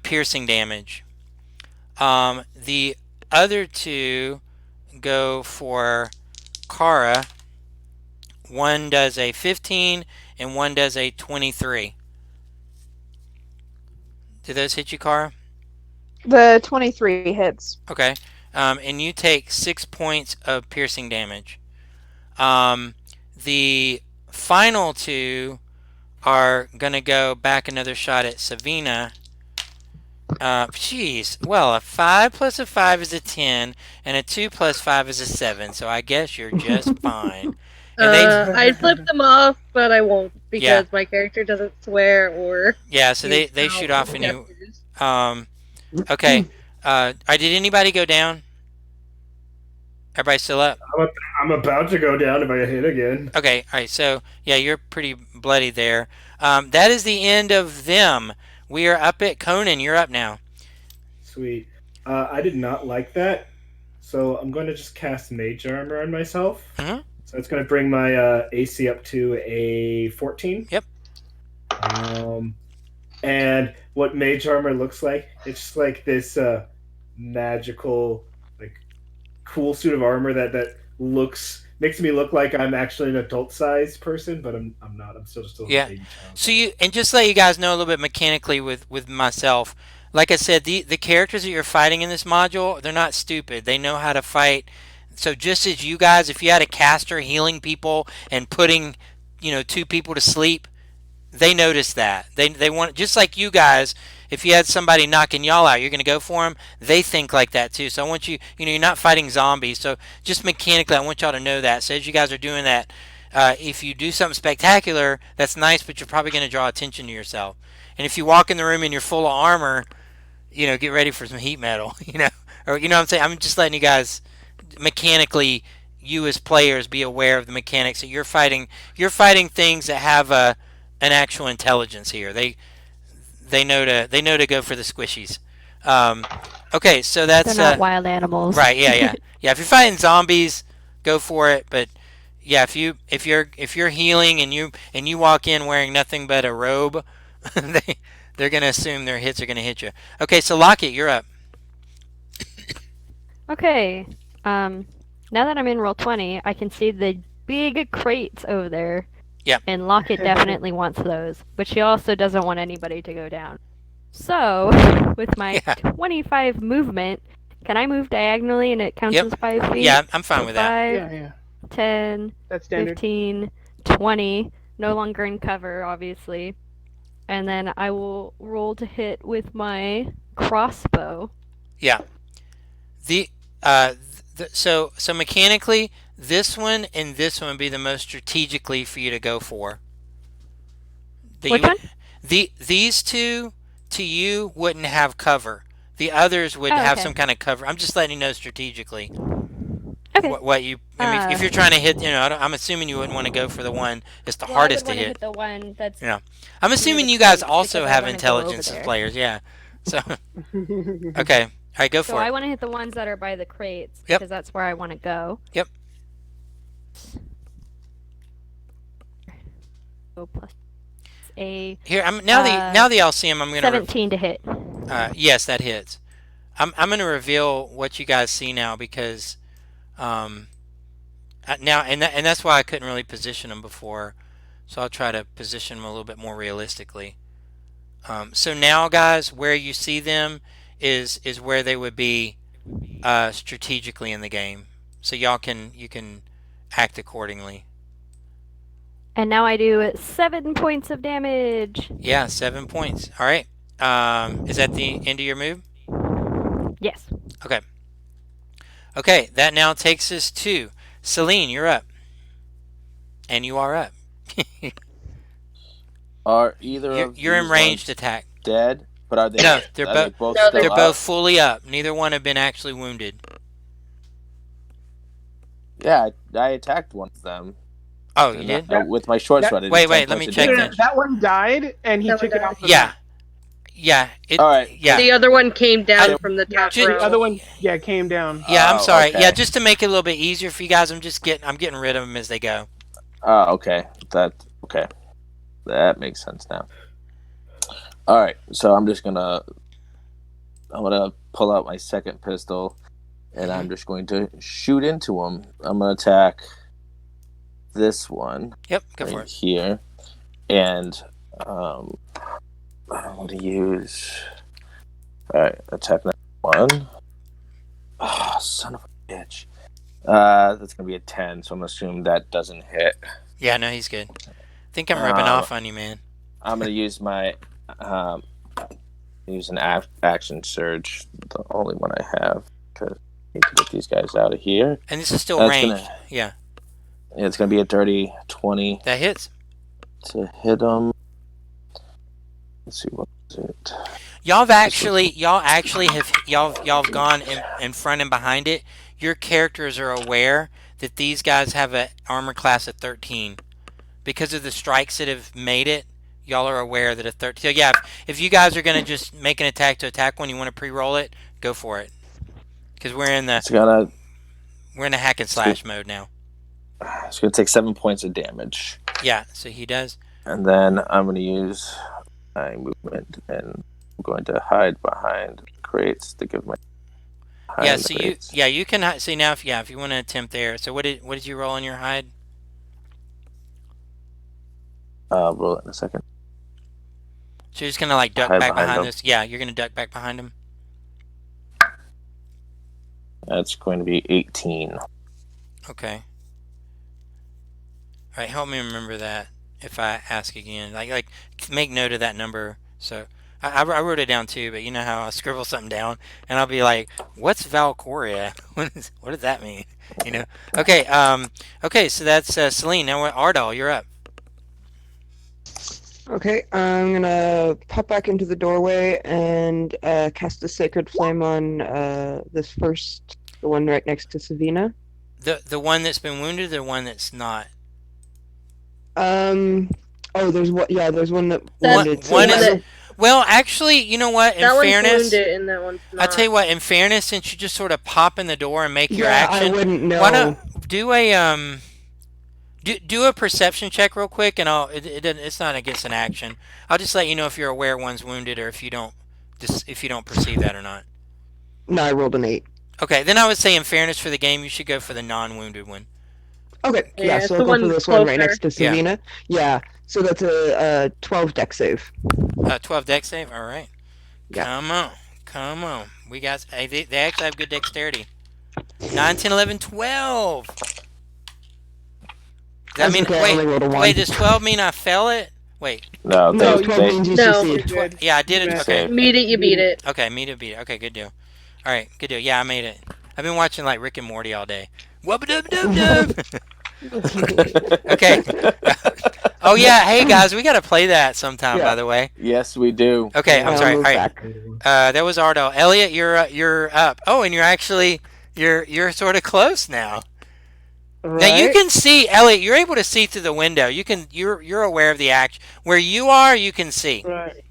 piercing damage. The other 2 go for Kara. One does a 15 and one does a 23. Do those hit you, Kara? The 23 hits. Okay. And you take 6 points of piercing damage. The final 2 are going to go back another shot at Savina. Well, a 5 plus a 5 is a 10, and a 2 plus 5 is a 7, so I guess you're just fine. And I'd flip them off, but I won't because my character doesn't swear or. Yeah, so they shoot off and you. Okay. Did anybody go down? Everybody still up? I'm about to go down if I hit again. Okay, all right. So yeah, you're pretty bloody there. That is the end of them. We are up at Conan. You're up now. Sweet. I did not like that, so I'm going to just cast Mage Armor on myself. Mm-hmm. So it's going to bring my AC up to a 14. Yep. And what Mage Armor looks like, it's just like this magical, like, cool suit of armor that makes me look like I'm actually an adult-sized person, but I'm not. I'm still just a little baby child. So just to let you guys know a little bit mechanically with myself. Like I said, the characters that you're fighting in this module, they're not stupid. They know how to fight. So just as you guys, if you had a caster healing people and putting, 2 people to sleep, they notice that. They want, just like you guys, if you had somebody knocking y'all out, you're going to go for them. They think like that too. So I want you, you're not fighting zombies. So just mechanically, I want y'all to know that. So as you guys are doing that, if you do something spectacular, that's nice, but you're probably going to draw attention to yourself. And if you walk in the room and you're full of armor, get ready for some heat metal, or what I'm saying. I'm just letting you guys mechanically, you as players, be aware of the mechanics that you're fighting. You're fighting things that have an actual intelligence here. They know to go for the squishies. Okay, so that's They're not wild animals. right. Yeah. If you're fighting zombies, go for it. But yeah, if you're healing and you walk in wearing nothing but a robe, they're gonna assume their hits are gonna hit you. Okay, so Lockett, you're up. Okay. Now that I'm in roll 20, I can see the big crates over there. Yeah. And Lockett definitely wants those, but she also doesn't want anybody to go down. So, with my 25 movement, can I move diagonally and it counts as 5 feet? Yeah, I'm fine with that. 5, Yeah. 10, That's standard. 15, 20, no longer in cover, obviously. And then I will roll to hit with my crossbow. Yeah. So mechanically, this one and this one would be the most strategically for you to go for. Which one? These 2 to you wouldn't have cover. The others would have some kind of cover. I'm just letting you know strategically. Okay. What you? I mean, if you're trying to hit, I'm assuming you wouldn't want to go for the one that's the hardest to I would hit. hit the one that's. I'm assuming you guys also have intelligence as players. Yeah. So. Okay. All right, go for it. So I want to hit the ones that are by the crates because that's where I want to go. Yep. plus a Here, now the LCM. I'm gonna 17 to hit. yes, that hits. I'm gonna reveal what you guys see now because um, now and that's why I couldn't really position them before. So I'll try to position them a little bit more realistically. So now, guys, where you see them is where they would be strategically in the game. So you can act accordingly. And now I do 7 points of damage. Yeah, 7 points. All right. Is that the end of your move? Yes. Okay. Okay, that now takes us to Celine. You're up, and you are up. Are either of You're in these ranged ones attack. dead? But are they? No, they're are they both both No, still they're up? both fully up. Neither one have been actually wounded. Yeah, I attacked one of them. Oh, you did? With my short sword. I did Wait, 10 let points me of check damage. then. That one died, and he That took one it off the Yeah, map. yeah. All right. Yeah. The other one came down I- from the Yeah, top Ju- the row. other one, came down. Yeah, I'm Oh, sorry. okay. Yeah, just to make it a little bit easier for you guys, I'm getting rid of them as they go. Oh, okay. Okay. That makes sense now. All right. So I'm gonna pull out my second pistol, and I'm just going to shoot into him. I'm gonna attack this one Yep, go for right it. here, and I'm gonna use. All right, attack that one. Oh, son of a bitch. That's gonna be a 10, so I'm gonna assume that doesn't hit. Yeah, no, he's good. I think I'm rubbing off on you, man. I'm gonna use my use an action surge, the only one I have, because I need to get these guys out of here. And this is still That's ranged. gonna- Yeah, Yeah, it's gonna be a dirty 20 that hits. to hit them. Let's see, what is it? Y'all actually have gone in front and behind it. Your characters are aware that these guys have an armor class of 13 because of the strikes that have made it. Y'all are aware that a 13. So yeah, if you guys are gonna just make an attack to attack one, you want to pre-roll it, go for it. Because we're in It's gonna the hack and slash mode now. take 7 points of damage, Yeah, so he does. and then I'm gonna use my movement, and I'm going to hide behind crates to give my. Yeah, behind so crates. you can see now if you want to attempt there. So what did you roll on your hide? Roll it in a second. So you're just gonna like duck Hide back behind behind him. this. Yeah, you're gonna duck back behind him. That's going to be 18. Okay. All right, help me remember that if I ask again. Like make note of that number. So I wrote it down too, but you know how I scribble something down and I'll be like, "What's Valcoria? What does that mean?" You know. Okay. Okay. So that's Celine. Now Ardal, you're up. Okay, I'm gonna pop back into the doorway and cast a sacred flame on this first, the one right next to Savina. The one that's been wounded, the one that's not. Oh, there's one. Yeah, there's one that That's wounded. one yeah, is- no- Well, actually, you know what? In That one's fairness, wounded and that one's not. I tell you what. In fairness, since you just sort of pop in the door and make your yeah, action, I wouldn't know. why not do a do a perception check real quick, and it's not against an action. I'll just let you know if you're aware one's wounded or if you don't perceive that or not. No, I rolled an 8. Okay, then I would say in fairness for the game, you should go for the non-wounded one. Okay, Yeah, yeah, it's so the I'll go one for this one right closer. next to Savina. Yeah, so that's a 12 deck save. 12 dex save. All right. Yeah. Come on. We got. They actually have good dexterity. 9, 10, 11, 12. Does that That's mean okay, I only rolled a 1. wait? Does 12 mean I fail it? Wait. No, No, they, 12 they, means you No. succeed. You're good. Yeah, I did it. Yeah. Okay. Meet it, you beat it. Okay, me to beat it. Okay, good deal. All right, good deal. Yeah, I made it. I've been watching like Rick and Morty all day. Wubba dub dub dub. Okay. Oh yeah, hey guys, we gotta play that sometime. Yeah. By the way. Yes, we do. Okay, I'm I'll sorry. All move right, back. that was Ardell. Elliot, you're up. Oh, and you're sort of close now. Now you Right. can see, Elliot. You're able to see through the window. You're aware of the action. Where you are, you can see. Right.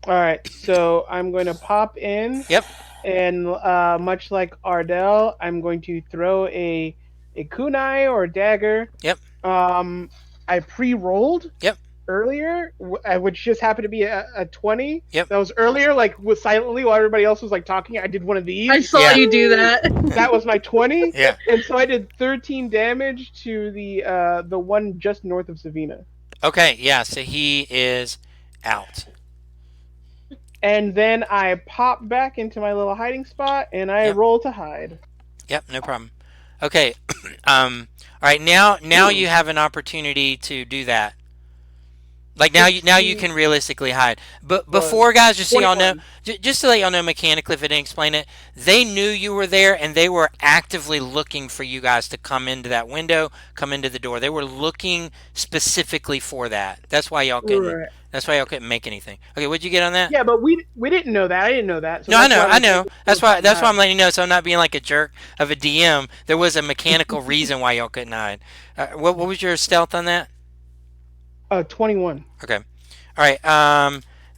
All right. So I'm going to pop in. Yep. And much like Ardell, I'm going to throw a kunai or dagger. Yep. I pre-rolled. Yep. earlier, which just happened to be a 20. Yep. That was earlier, like was silently while everybody else was like talking. I did one of these. I saw Yeah. you do that. That was my 20. Yeah. And so I did 13 damage to the one just north of Savina. Okay. Yeah. So he is out. And then I pop back into my little hiding spot and I Yep. roll to hide. Yep. No problem. Okay. All right. Now you have an opportunity to do that. Like now you can realistically hide. But before, guys, just so y'all know, 21. just to let y'all know mechanically, if I didn't explain it, they knew you were there and they were actively looking for you guys to come into that window, come into the door. They were looking specifically for that. That's why y'all couldn't. Right. That's why y'all couldn't make anything. Okay, what'd you get on that? Yeah, but we didn't know that. I didn't know that. So No, I that's know, why I know. That's why hide. I'm letting you know, so I'm not being like a jerk of a DM. There was a mechanical reason why y'all couldn't hide. What was your stealth on that? 21. Okay. All right.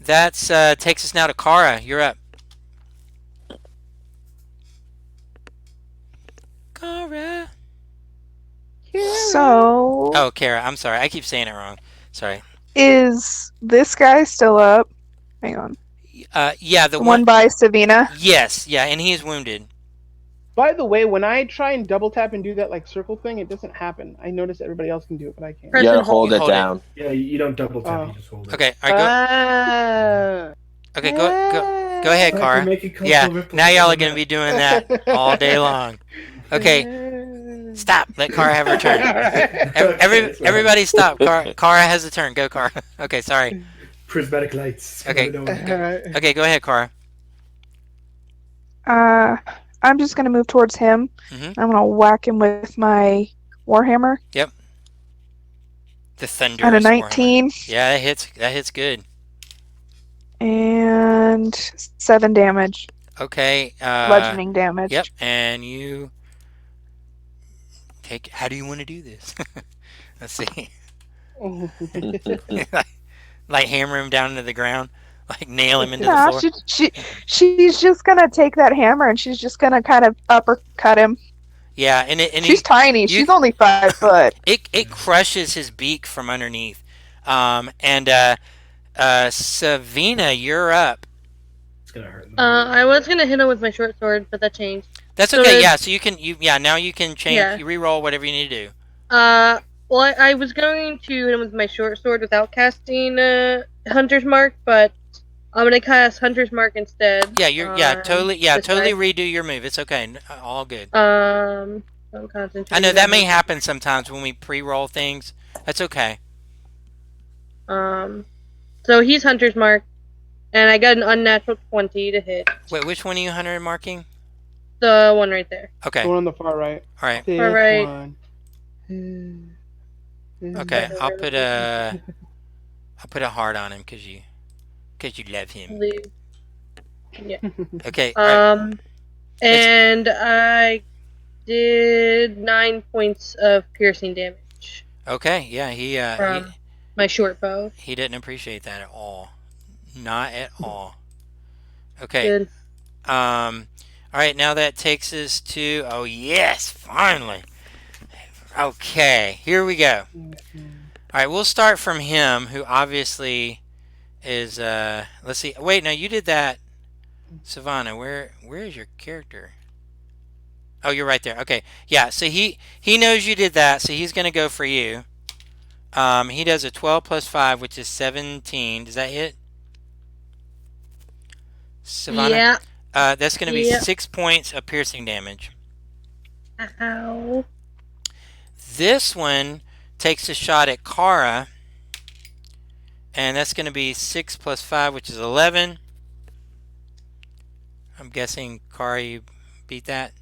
That's takes us now to Kara. You're up. Kara. So, Oh, Kara. I'm sorry. I keep saying it wrong. Sorry. is this guy still up? Hang on. Yeah, the The one by Savina? Yes. Yeah, and he is wounded. By the way, when I try and double tap and do that like circle thing, it doesn't happen. I notice everybody else can do it, but I can't. Press You gotta and hold. hold it Hold it. down. Yeah, you don't double tap. Oh. You just hold it. Okay. All right. Okay. Go ahead, I Kara. can make it come Yeah. full ripple Now y'all are on gonna that. be doing that all day long. Okay. Stop. Let Kara have her turn. Everybody stop. Kara has a turn. Go, Kara. Okay. Sorry. Prismatic lights. Okay. Okay. Go ahead, Kara. I'm just gonna move towards him. Mhm. I'm gonna whack him with my Warhammer. The thunder. And a 19 Yeah, that hits. That hits good. and 7 damage. Okay. Bludgeoning damage. Yep. And you take. How do you want to do this? Let's see. Like hammer him down into the ground, like nail him into the Nah, floor. she's just gonna take that hammer and she's just gonna kind of uppercut him. Yeah, and She's tiny. She's only 5 foot. it crushes his beak from underneath. And Savina, you're up. It's gonna hurt. I was gonna hit him with my short sword, but that changed. That's So okay. then- Yeah, so now you can change. Yeah. You re-roll whatever you need to do. Well, I was going to hit him with my short sword without casting Hunter's Mark, but I'm gonna cast Hunter's Mark instead. Yeah, totally this redo your move. It's okay. All good. I'm concentrating. I know that on may it. happen sometimes when we pre-roll things. That's okay. So he's Hunter's Mark, and I got an unnatural 20 to hit. Wait, which one are you hunter marking? The one right there. Okay. The one on the far right. All right. This right. one. Okay. I'll put a heart on him because you love him. Okay. All right. And I did 9 points of piercing damage Okay. Yeah. from my short bow. He didn't appreciate that at all. Not at all. Okay. Good. All right. Now that takes us to. Oh yes, finally. Okay. Here we go. All right. We'll start from him, who obviously is. Let's see. Wait. No, you did that. Savannah, where is your character? Oh, you're right there. Okay. Yeah. So he knows you did that, so he's gonna go for you. He does a 12 plus 5, which is 17. Does that hit? Savannah? Yeah. That's going to be Yeah. 6 points of piercing damage. Ow. This one takes a shot at Kara, and that's going to be 6 plus 5, which is 11. I'm guessing, Kara, you beat that?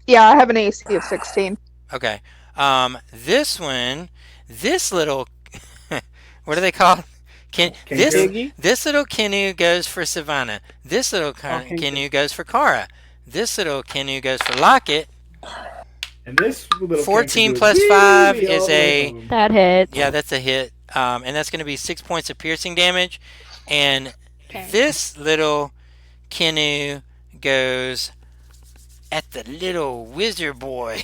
Yeah, I have an AC of 16. Okay. This one, this little, what are they called? This little Kenu goes for Savannah. This little Kenu goes for Kara. This little Kenu goes for Lockett. And this little 14 character plus goes 5 really is all the way a- home. That hits. Yeah, that's a hit. And that's going to be 6 points of piercing damage. And Okay. this little Kenu goes at the little wizard boy.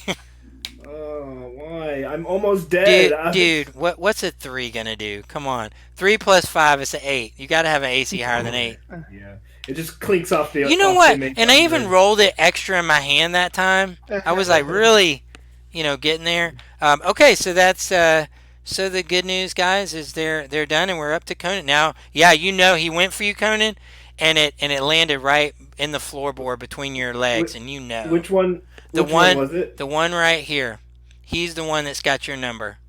Oh, why? I'm almost dead. Dude, what's a 3 gonna do? Come on. 3 plus 5 is an 8. You gotta have an AC higher than 8. Yeah, it just clinks off the You know off the what? main And I even button. rolled it extra in my hand that time. I was like really, getting there. Okay, so that's so the good news, guys, is they're done and we're up to Conan now. Yeah, he went for you, Conan, and it landed right in the floorboard between your legs, and Which one? the Which one one was it? the one right here. He's the one that's got your number.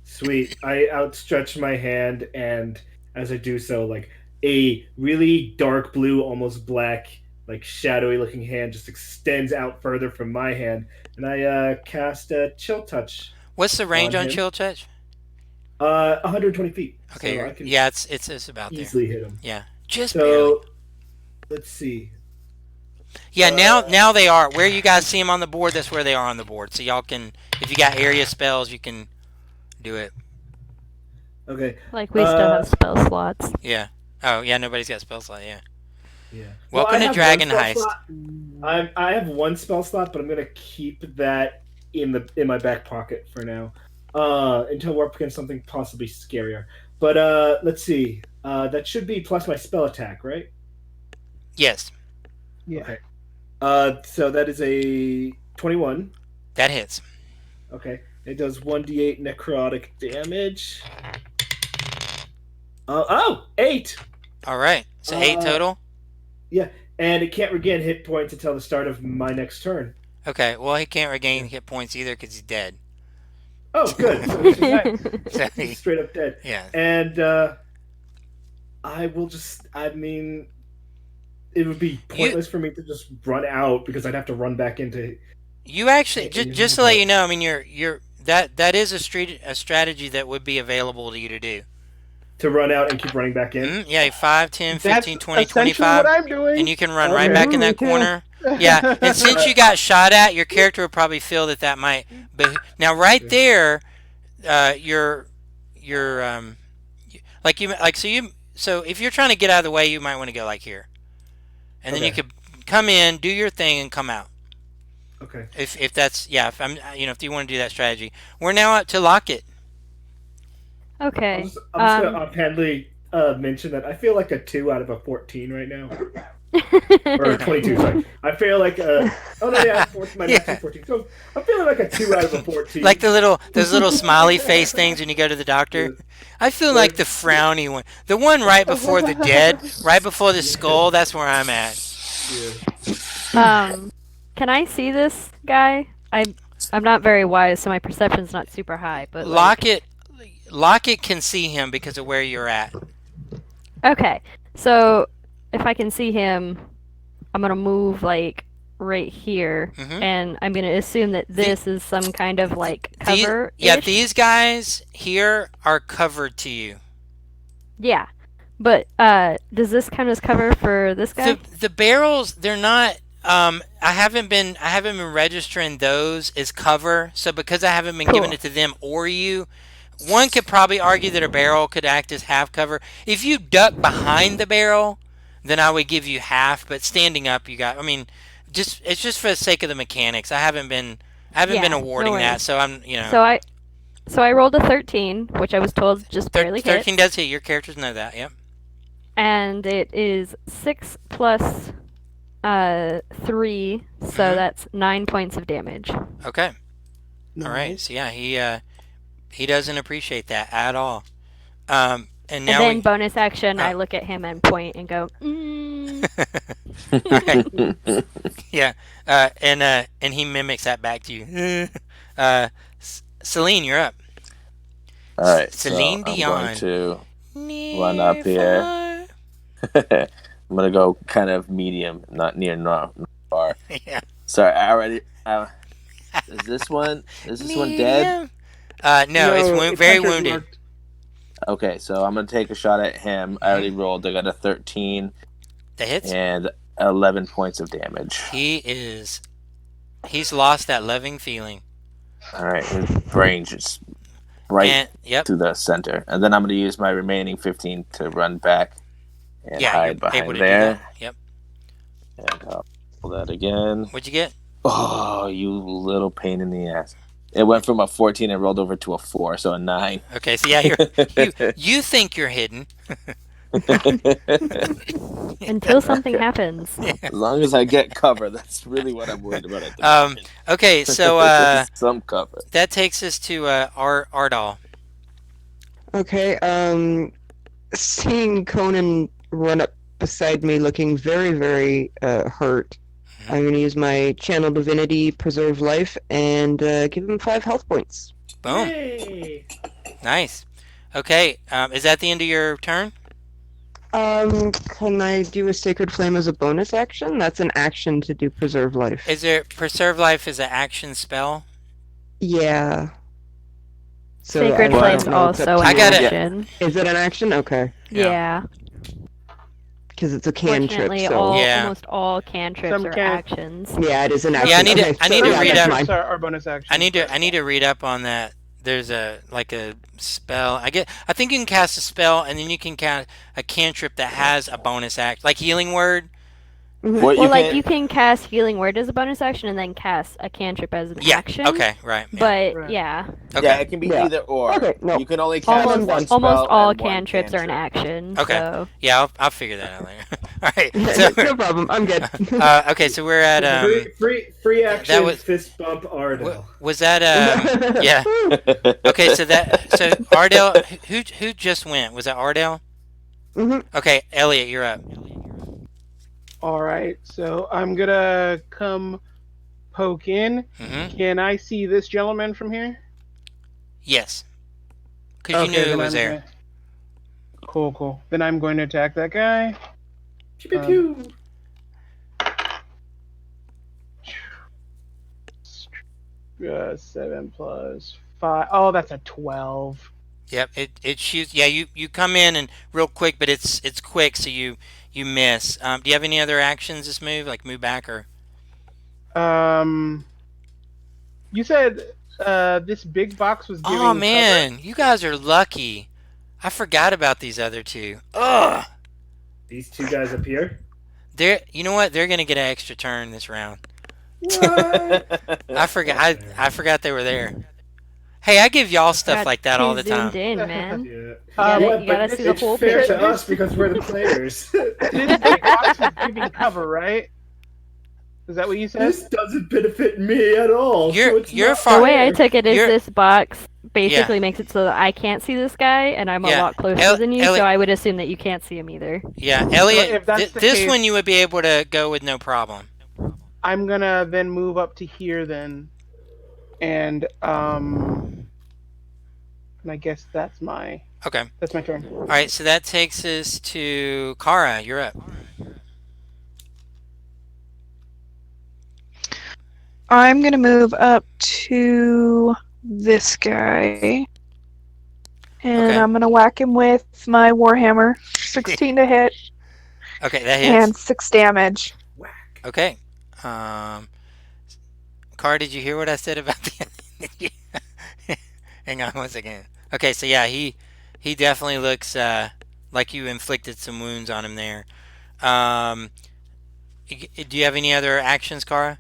Sweet. I outstretch my hand, and as I do so, like a really dark blue, almost black, like shadowy looking hand just extends out further from my hand, and I cast a chill touch What's the range on on him. chill touch? 120 feet. Okay, So I can yeah, it's about there. easily hit him. Yeah, just barely. So let's see. Yeah, now they are where you guys see them on the board. That's where they are on the board. So y'all can, if you got area spells, you can do it. Okay. Like we still have spell slots. Yeah. Oh yeah, nobody's got spell slot. Yeah. Yeah. Welcome to Dragon Heist. I have one spell slot, but I'm gonna keep that in my back pocket for now, until we're up against something possibly scarier. But let's see. That should be plus my spell attack, right? Yes, Yeah. Okay. So that is a 21. that hits. Okay. It does 1d8 necrotic damage. 8! All right. So 8 total. Yeah, and it can't regain hit points until the start of my next turn. Okay. Well, he can't regain hit points either because he's dead. Oh, good. So it's just, So he's straight up dead. yeah. And I will just, I mean, it would be pointless for me to just run out because I'd have to run back into. You actually just to let you know, I mean, you're that is a strategy that would be available to you to do. To run out and keep running back in? Yeah, 5, 10, 15, That's 20, essentially 25. what I'm doing. And you can run Okay. right back in that Okay. corner. Yeah, and since you got shot at, your character would probably feel that might be. Now, right there, you're so if you're trying to get out of the way, you might want to go like here, and then you Okay. could come in, do your thing, and come out. Okay. If that's if I'm if you want to do that strategy, we're now up to Lockett. Okay. I'm just gonna offhandedly mention that I feel like a 2 out of a 14 right now. Or 22, sorry. I feel like oh no, yeah, my max is 14. So I'm feeling like a 2 out of a 14. Like those little smiley face things when you go to the doctor. I feel like the frowny one, the one right before the dead, right before the skull. That's where I'm at. Yeah. Can I see this guy? I'm not very wise, so my perception's not super high. But Lockett can see him because of where you're at. Okay, so if I can see him, I'm gonna move like right here, and I'm gonna assume that this is some kind of like cover. These guys here are covered to you. Yeah, but does this count as cover for this guy? The barrels, they're not. I haven't been registering those as cover. So because I haven't been giving it to them or you, one could probably argue that a barrel could act as half cover. If you duck behind the barrel, then I would give you half. But standing up, you got. I mean, it's just for the sake of the mechanics. I haven't been awarding that. So I'm So I rolled a 13, which I was told just barely hit. 13 does hit. Your characters know that. Yep. And it is 6 plus 3, so that's 9 points of damage. Okay. All right. So yeah, he doesn't appreciate that at all. And now then bonus action, I look at him and point and go, Right. Yeah. And he mimics that back to you. Celine, you're up. All right, Celine so I'm Dion. going to run up here. I'm gonna go kind of medium, not near, not far. Yeah. Sorry, I already. Is this one dead? No, it's very wounded. marked. Okay, so I'm gonna take a shot at him. I already rolled. I got a 13 That hits. and 11 points of damage. He's lost that loving feeling. All right, his brain just right to the center, and then I'm gonna use my remaining 15 to run back and hide behind there. Yep. And I'll pull that again. What'd you get? Oh, you little pain in the ass. It went from a 14 and rolled over to a 4, so a 9. Okay, so yeah, you think you're hidden. Until something happens. As long as I get cover, that's really what I'm worried about at the Um. moment. Okay, so Some cover. that takes us to Ardal. Okay, seeing Conan run up beside me looking very, very hurt, I'm going to use my Channel Divinity Preserve Life and give him 5 health points. Boom. Yay! Nice. Okay. Is that the end of your turn? Can I do a Sacred Flame as a bonus action? That's an action to do Preserve Life. Is there Preserve Life is an action spell? Yeah. So Sacred I Flame's don't know, it's up also to an I gotta- you. action. Is it an action? Okay. Yeah. Because it's a cantrip, Fortunately, so... Yeah. almost all cantrips Some are can- actions. Yeah, it is an action. Yeah, I need to- Okay, I need so to yeah, read that's up- mine. Cantrips are bonus actions. I need to read up on that. There's a spell. I think you can cast a spell and then you can cast a cantrip that has a bonus act, like Healing Word. What Well, like can- you can cast Healing Word as a bonus action and then cast a cantrip as an Yeah. action. Okay. Right. Yeah. But Right. yeah, Okay. Yeah, it can be Yeah. either or. Okay, no. You can only cast almost one spell almost all and one cantrips are an cantrip. action. Okay. So Yeah, I'll figure that out later. All right. So, No problem, I'm good. okay, so we're at Free action was- fist bump Ardell. was that yeah. Okay, so Ardell, who just went? Was that Ardell? Mhm. Okay, Elliot, you're up. All right, so I'm gonna come poke in. Mm-hmm. Can I see this gentleman from here? Yes. Because you knew it then was I'm there. gonna- Cool. Then I'm going to attack that guy. Pew, pew, pew. 7 plus 5. Oh, that's a 12. Yep, it shoots. Yeah, you come in and real quick, but it's quick, so you miss. Do you have any other actions this move, like move back or? You said this big box was giving Oh man, you guys are lucky. I forgot about these other two. Ugh. These two guys up here. You know what? They're gonna get an extra turn this round. What? I forgot. I forgot they were there. Hey, I give y'all stuff got like that all too the time. zoomed in, man. Yeah. You gotta but see the it's whole fair picture. to us because we're the players. This big box was giving cover, right? Is that what you said? This doesn't benefit me at all. so it's You're not far- The way I fair. took it is You're- this box basically makes it so that I can't see this guy, and I'm a Yeah. lot closer than you, Ellie- so I would assume that you can't see him either. Yeah, Elliot. if that's the This case- one you would be able to go with no problem. I'm gonna then move up to here then, and I guess that's my Okay. turn. All right. So that takes us to Kara. You're up. I'm gonna move up to this guy. And Okay. I'm gonna whack him with my Warhammer. 16 to hit Okay, that hits. and 6 damage. Whack. Okay. Kara, did you hear what I said about the? Hang on one second. Okay, so yeah, he definitely looks like you inflicted some wounds on him there. Do you have any other actions, Kara?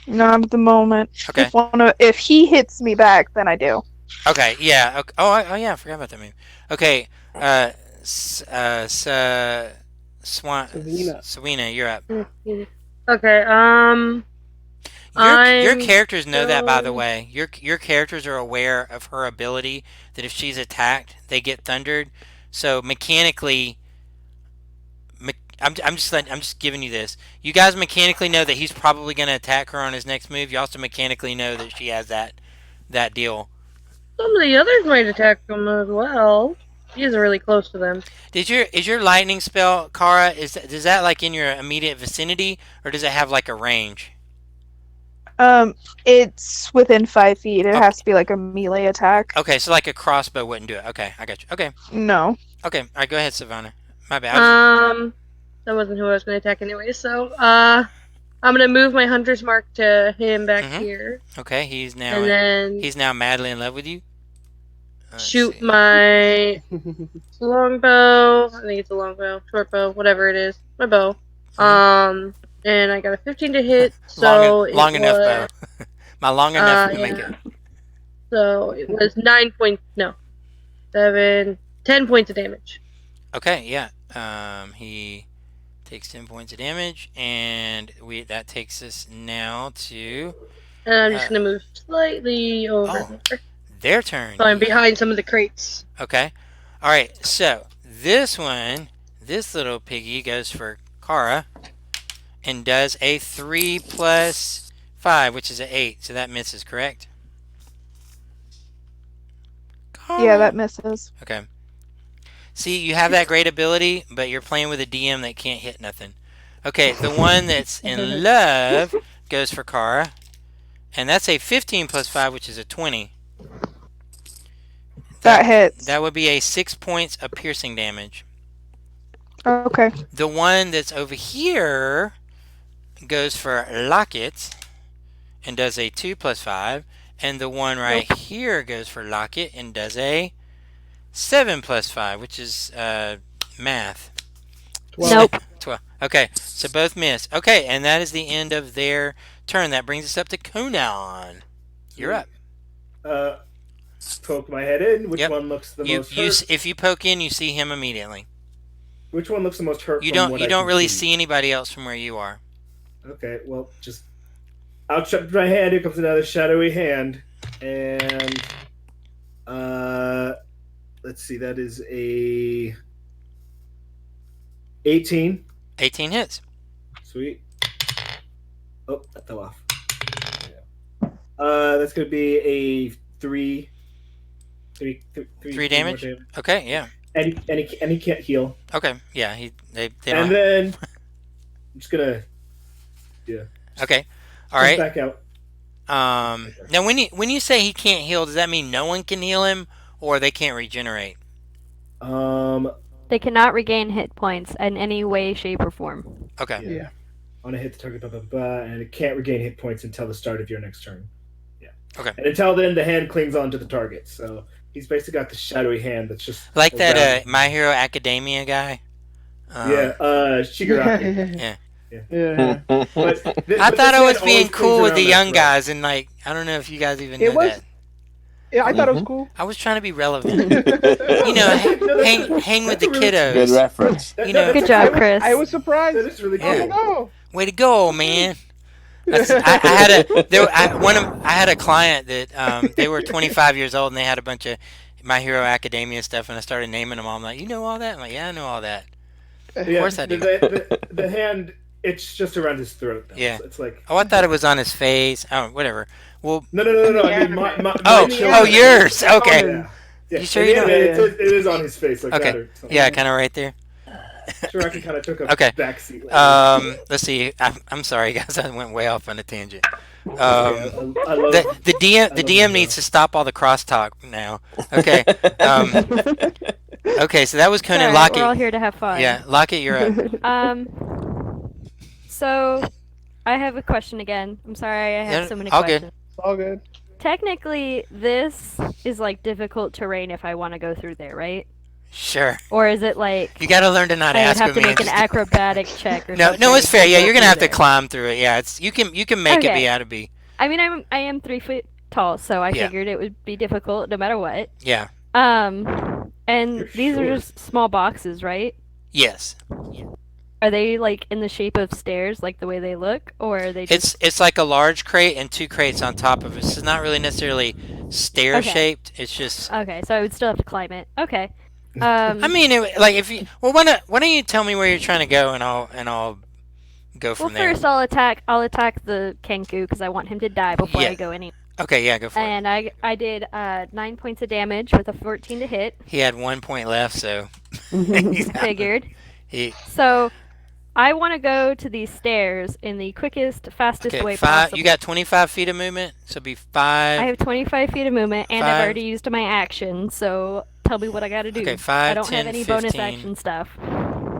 Not at the moment. Okay. If he hits me back, then I do. Okay, yeah. Okay. Oh, yeah, I forgot about that move. Okay, Sawina, you're up. Okay. Your I'm characters know that, by the going- way. Your characters are aware of her ability that if she's attacked, they get thundered. So mechanically, I'm just giving you this. You guys mechanically know that he's probably going to attack her on his next move. You also mechanically know that she has that deal. Some of the others might attack them as well. He's really close to them. Is your lightning spell, Kara? Does that like in your immediate vicinity, or does it have like a range? It's within 5 feet. It has to be like a melee attack. Okay, so like a crossbow wouldn't do it. Okay, I got you. Okay, No. okay. All right, go ahead, Savannah. My bad. That wasn't who I was going to attack anyway. So, I'm going to move my hunter's mark to him back Mhm. here, Okay, he's and then madly in love with you. Let's shoot see. my longbow. I think it's a longbow, short bow, whatever it is. My bow. And I got a 15 to hit. So long enough bow. Am I long enough to make Yeah. it? So it was 9 points. No, 7, 10 points of damage. Okay, yeah. He takes 10 points of damage, and that takes us now to And I'm just gonna move slightly over. their turn. So I'm behind some of the crates. Okay. All right. So this little piggy goes for Kara and does a 3 plus 5, which is an 8. So that misses, correct? Kara. Yeah, that misses. Okay. See, you have that great ability, but you're playing with a DM that can't hit nothing. Okay, the one that's in love goes for Kara, and that's a 15 plus 5, which is a 20. That hits. That would be a 6 points of piercing damage. Okay. The one that's over here goes for Locket and does a 2 plus 5, and the one right here goes for Locket and does a 7 plus 5, which is math. 12. Nope. 12. Okay, so both miss. Okay, and that is the end of their turn. That brings us up to Conan. You're up. Poke my head in. Which Yep. one looks the most hurt? If you poke in, you see him immediately. Which one looks the most hurt? You from don't what you I don't can really see anybody else from where you are. Okay, well, just out my hand. Here comes another shadowy hand, and let's see. That is a 18. 18 hits. Sweet. Oh, that fell off. Yeah. That's gonna be a 3 damage? Okay, yeah. And he can't heal. Okay, yeah. They And don't. then I'm just gonna Okay, all come right. back out. Now when you say he can't heal, does that mean no one can heal him, or they can't regenerate? They cannot regain hit points in any way, shape, or form. Okay. Yeah. On a hit the target, and it can't regain hit points until the start of your next turn. Yeah. Okay. And until then, the hand clings onto the target. So he's basically got the shadowy hand that's just Like around. that My Hero Academia guy. Shigaraki. Yeah. Yeah. But I thought I was hand being always cool clings with the around young my throat. guys, and like I don't know if you guys even It know was- that. Yeah, I thought it was cool. I was trying to be relevant. You know, hang with the kiddos. Good reference. You know- Good job, Chris. I was surprised. That is really Yeah. cool. I know. Way to go, man! I had a client that they were 25 years old and they had a bunch of My Hero Academia stuff, and I started naming them all. I'm like, you know all that? I'm like, yeah, I know all that. Of course I do. The hand, it's just around his throat. Though. Yeah. It's like Oh, I thought it was on his face. Oh, whatever. Well, no. I mean, my oh, children- yours. Okay. Yeah. Yeah. You sure And you don't- It is on his face like Okay. that or something. Yeah, kind of right there. Shiraki kind of took a Okay. backseat. Let's see. I'm sorry, guys. I went way off on a tangent. I love The DM love DM the needs show. to stop all the crosstalk now. Okay. Okay. So that was It's Conan. alright, Locket. we're all here to have fun. Yeah, Locket, you're up. So I have a question again. I'm sorry I have Yeah, so many all good. questions. It's all good. Technically, this is like difficult terrain if I want to go through there, right? Sure. Or is it like You got to learn to not I would ask have me. to make an acrobatic check or No, something? no, it's fair. Yeah, go you're gonna through have to there? climb through it. Yeah, it's you can make it Okay. be out of be. I mean, I am 3 foot tall, so I Yeah. figured it would be difficult no matter what. Yeah. And You're these are short. just small boxes, right? Yes. Are they like in the shape of stairs, like the way they look, or are they just? It's like a large crate and 2 crates on top of it. So it's not really necessarily stair Okay. shaped. It's just. Okay, so I would still have to climb it. Okay. I mean, like if you why don't you tell me where you're trying to go and I'll go well, from there. first I'll attack the Kenku because I want him to die before Yeah. I go any. Okay, yeah, go for it. And I did 9 points of damage with a 14 to hit. He had 1 point left, so he's out. Figured. He, So I want to go to these stairs in the quickest, fastest okay, way 5. possible. You got 25 feet of movement, so it'll be 5. I have 25 feet of movement, and 5. I've already used my action. So tell me what I got to do. Okay, 5, I don't 10, have any bonus 15. action stuff.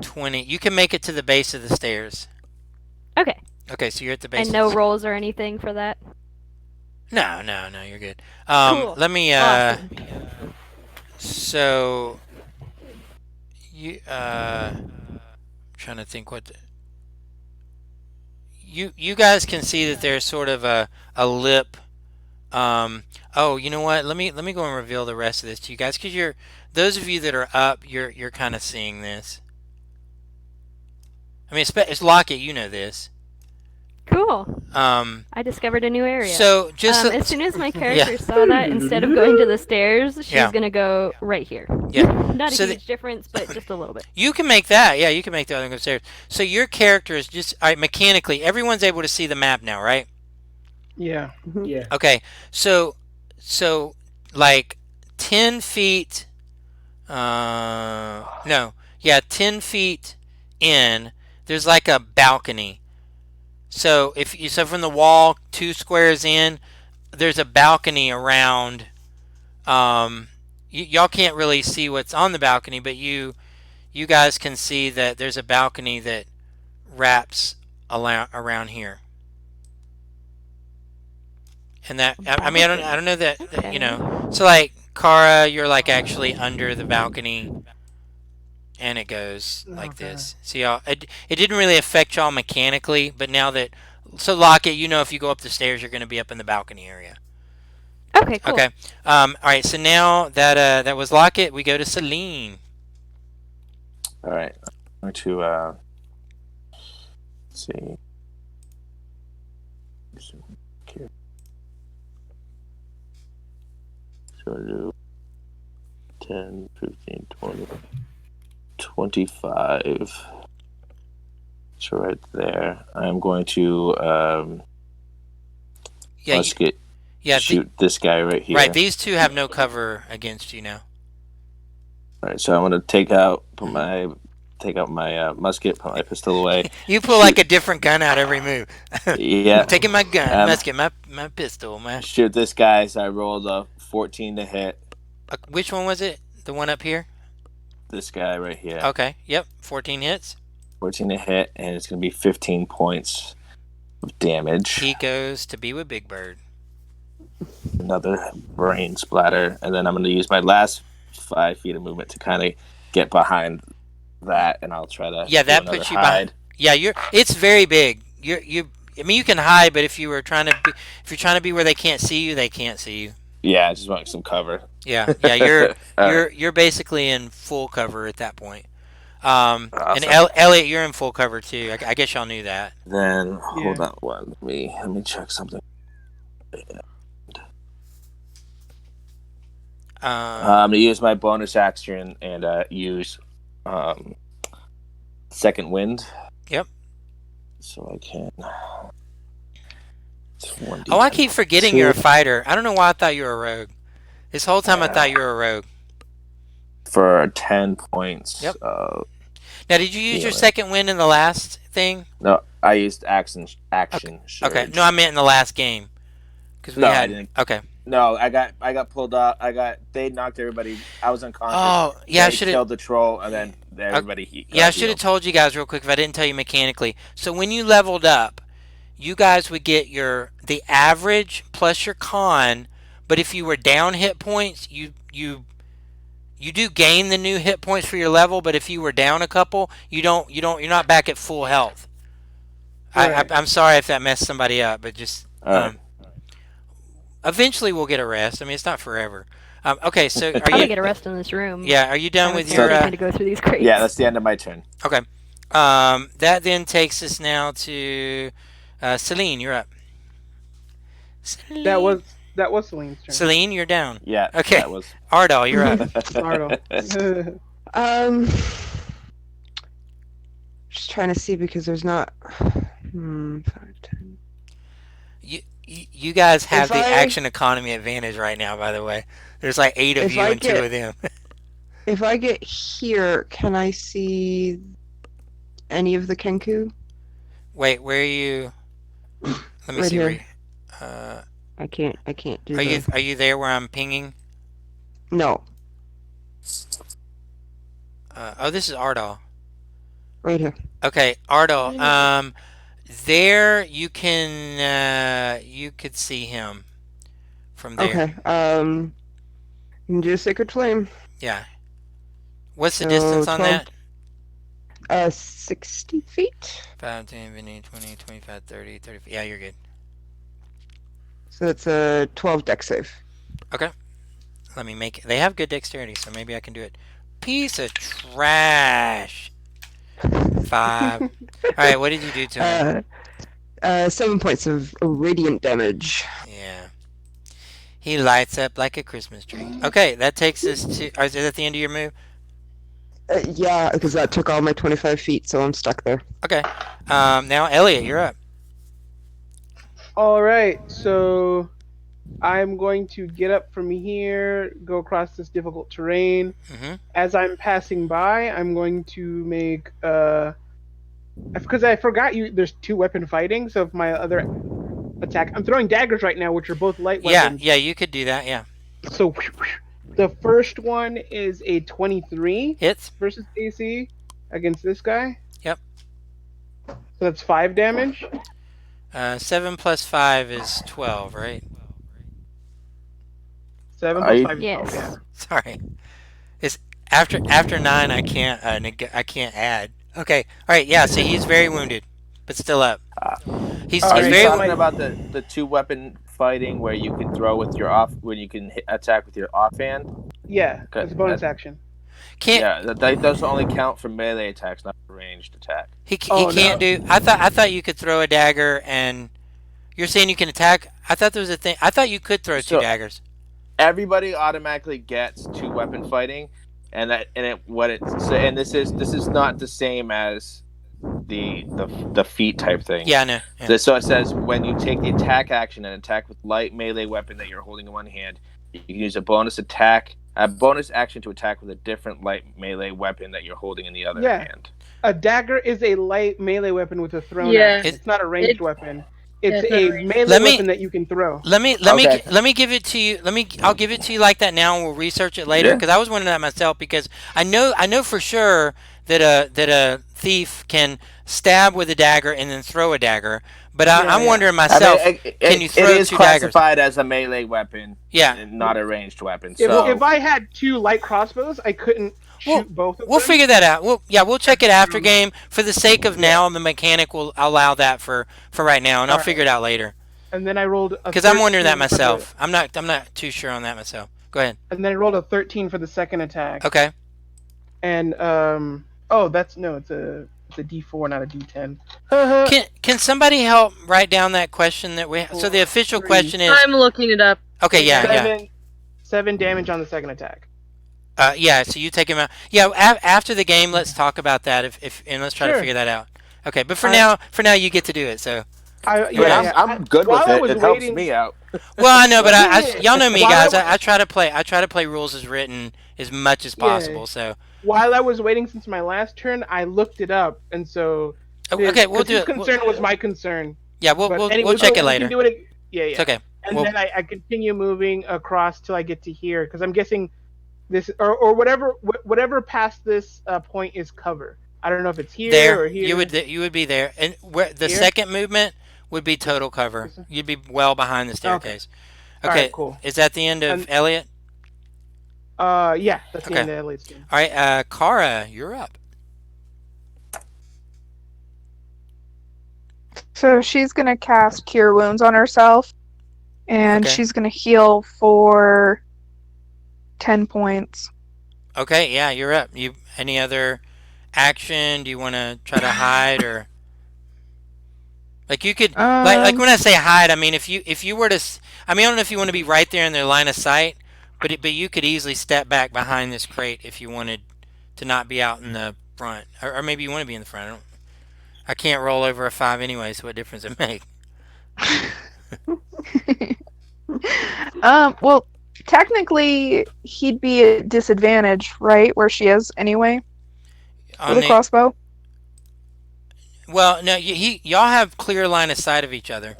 20. You can make it to the base of the stairs. Okay. Okay, so you're at the base. And of no the rolls or anything for that. No, you're good. Cool. Let me Awesome. so you trying to think what you guys can see that there's sort of a lip Oh, you know what? Let me go and reveal the rest of this to you guys, because you're those of you that are up, you're kind of seeing this. I mean, it's Lockett. You know this. Cool. Um, I discovered a new area. so just As soon as my yeah, character saw that, instead of going to the stairs, she's Yeah. gonna go right here. Yeah. Not So a the- huge difference, but just a little bit. you can make that. Yeah, you can make the other one go upstairs. So your character is just all right, mechanically. Everyone's able to see the map now, right? Yeah. Yeah. Okay. So like 10 feet. No. Yeah, 10 feet in. There's like a balcony. So so from the wall 2 squares in, there's a balcony around. Y'all can't really see what's on the balcony, but you guys can see that there's a balcony that wraps around here. And that I mean I don't know that you know. So like Kara, you're like actually under the balcony, and it goes like this. See y'all. It didn't really affect y'all mechanically, but now that Lockett, you know if you go up the stairs, you're going to be up in the balcony area. Okay, cool. Okay. All right. So now that that was Lockett, we go to Celine. All right. I'm going to let's see. So I do 10, 15, 20, 25. So right there. I'm going to Yeah. musket Yeah. shoot this guy right here. Right. These two have no cover against you now. All right. So I'm going to take out my musket, put my pistol away. You pull like a different gun out every move. Yeah. I'm taking my gun, musket, my pistol, my. Shoot this guy. So I rolled a 14 to hit. Which one was it? The one up here? This guy right here. Okay. Yep. 14 hits. 14 to hit, and it's going to be 15 points of damage. He goes to be with Big Bird. Another brain splatter, and then I'm going to use my last 5 feet of movement to kind of get behind that, and I'll try to that do puts you hide. behind. Yeah, it's very big. I mean, you can hide, but if you're trying to be where they can't see you, they can't see you. Yeah, I just want some cover. Yeah, you're basically in full cover at that point. Awesome. And Elliot, you're in full cover too. I guess y'all knew that. Then hold on one. Let me check something. I'm gonna use my bonus action and use second wind. Yep. So I can. Oh, I keep forgetting you're a fighter. I don't know why I thought you were a rogue. This whole time I thought you were a rogue. For 10 points. Yep. Now, did you use your second wind in the last thing? No, I used action. Okay. Surge. No, I meant in the last game. Because I didn't. Okay. No, I got pulled out. They knocked everybody. I was unconscious. Oh, yeah, I should have killed the troll, and then everybody. I should have told you guys real quick if I didn't tell you mechanically. So when you leveled up, you guys would get the average plus your con, but if you were down hit points, you do gain the new hit points for your level, but if you were down a couple, you're not back at full health. Right. I'm sorry if that messed somebody up, but just eventually we'll get a rest. I mean, it's not forever. Okay, so I'm gonna get a rest in this room. Yeah, are you done with your? To go through these crates. Yeah, that's the end of my turn. Okay, that then takes us now to Celine. You're up. Celine. That was Celine's turn. Celine, you're down. Yeah. Okay. That was... Ardal, you're up. Ardal. Just trying to see because there's not. 5, 10. You guys have the action economy advantage right now. By the way, there's like 8 of you and 2 of them. If I get here, can I see any of the Kenku? Wait, where are you? Let me right see. Here. I can't do. Are you there where I'm pinging? No. Oh, this is Ardal. Right here. Okay, Ardal. There you can you could see him from there. Okay. You can do a Sacred Flame. Yeah. What's the distance on 12, that? 60 feet. 5, 10, 15, 20, 25, 30, 35. Yeah, you're good. So that's a 12 deck save. Okay. Let me make it. They have good dexterity, so maybe I can do it. Piece of trash. 5. All right, what did you do to him? 7 points of radiant damage. Yeah. He lights up like a Christmas tree. Okay, that takes us to. Is that the end of your move? Yeah, because that took all my 25 feet, so I'm stuck there. Okay. Now, Elliot, you're up. All right, so I'm going to get up from here, go across this difficult terrain. Mm-hmm. As I'm passing by, I'm going to make because I forgot you. There's 2 weapon fighting, so if my other attack, I'm throwing daggers right now, which are both light weapons. Yeah, you could do that. Yeah. So the first one is a 23 Hits. versus AC against this guy. Yep. So that's 5 damage. 7 plus 5 is 12, right? 7 Are plus you- 5 is 12, yeah. Yes. Sorry. It's after 9. I can't I can't add. Okay. All right. Yeah. So he's very wounded, but still up. He's All Are right, you very. so talking about the 2 weapon fighting where you can throw with your off when you can attack with your offhand? Yeah, Okay, it's a bonus action. Can't Yeah, that does only count for melee attacks, not for ranged attack. he Oh, can't no. do? I thought you could throw a dagger and you're saying you can attack. I thought there was a thing. I thought you could throw 2 So daggers. everybody automatically gets 2 weapon fighting, and this is not the same as the feat type thing. Yeah, I know. Yeah. So it says when you take the attack action and attack with light melee weapon that you're holding in one hand, you can use a bonus action to attack with a different light melee weapon that you're holding in the other Yeah. hand. A dagger is a light melee weapon with a thrown Yeah. action. It's not a ranged weapon. It's it's not a ranged. melee Let me- weapon that you can throw. Let me Okay. let me give it to you. I'll give it to you like that now, and we'll research it later Yeah. because I was wondering that myself because I know for sure that a thief can stab with a dagger and then throw a dagger. But I'm Yeah. wondering myself. Can you It throw is 2 daggers? classified as a melee weapon, Yeah. and not a ranged weapon. If, So if I had 2 light crossbows, I couldn't Well, shoot both of We'll them. figure that out. We'll check it after game. For the sake of now, the mechanic will allow that for right now, and I'll Alright. figure it out later. And then I rolled a Because I'm wondering that 13 for the- myself. I'm not too sure on that myself. Go ahead. And then I rolled a 13 for the second attack. Okay. And it's a D4, not a D10. Haha. Can somebody help write down that question that we? So the official 3. question is. I'm looking it up. Okay. Yeah. 7 damage on the second attack. Yeah. So you take him out. Yeah. After the game, let's talk about that. And let's try to Sure. figure that out. Okay. But for I- now, you get to do it. So. I'm good While with I it. was It helps waiting- me out. Well, I know, but Yeah. y'all know me, While guys. I I try to play rules as written as much as possible. So. While I was waiting since my last turn, I looked it up, and so Okay. We'll do his it. concern was my concern. Yeah. We'll But we'll anyway, we'll check so it we later. can do it. Yeah. It's okay. And Well- then I continue moving across till I get to here, because I'm guessing this or whatever past this point is cover. I don't know if it's here There, or here. you would be there, and where the Here? second movement would be total cover. You'd be well behind the staircase. Okay, Alright, cool. Is that the end of And- Elliot? Yeah, that's the Okay. end of Elliot's turn. All right, Kara, you're up. So she's gonna cast Cure Wounds on herself, and Okay. she's gonna heal for 10 points. Okay, yeah, you're up. You any other action? Do you want to try to hide or like you could like when I say hide, I mean if you were to I mean I don't know if you want to be right there in their line of sight, but you could easily step back behind this crate if you wanted to not be out in the front, or maybe you want to be in the front. I can't roll over a 5 anyway, so what difference it make? Well, technically, he'd be at disadvantage, right? Where she is, anyway, On with a the- crossbow. Well, no, y'all have clear line of sight of each other.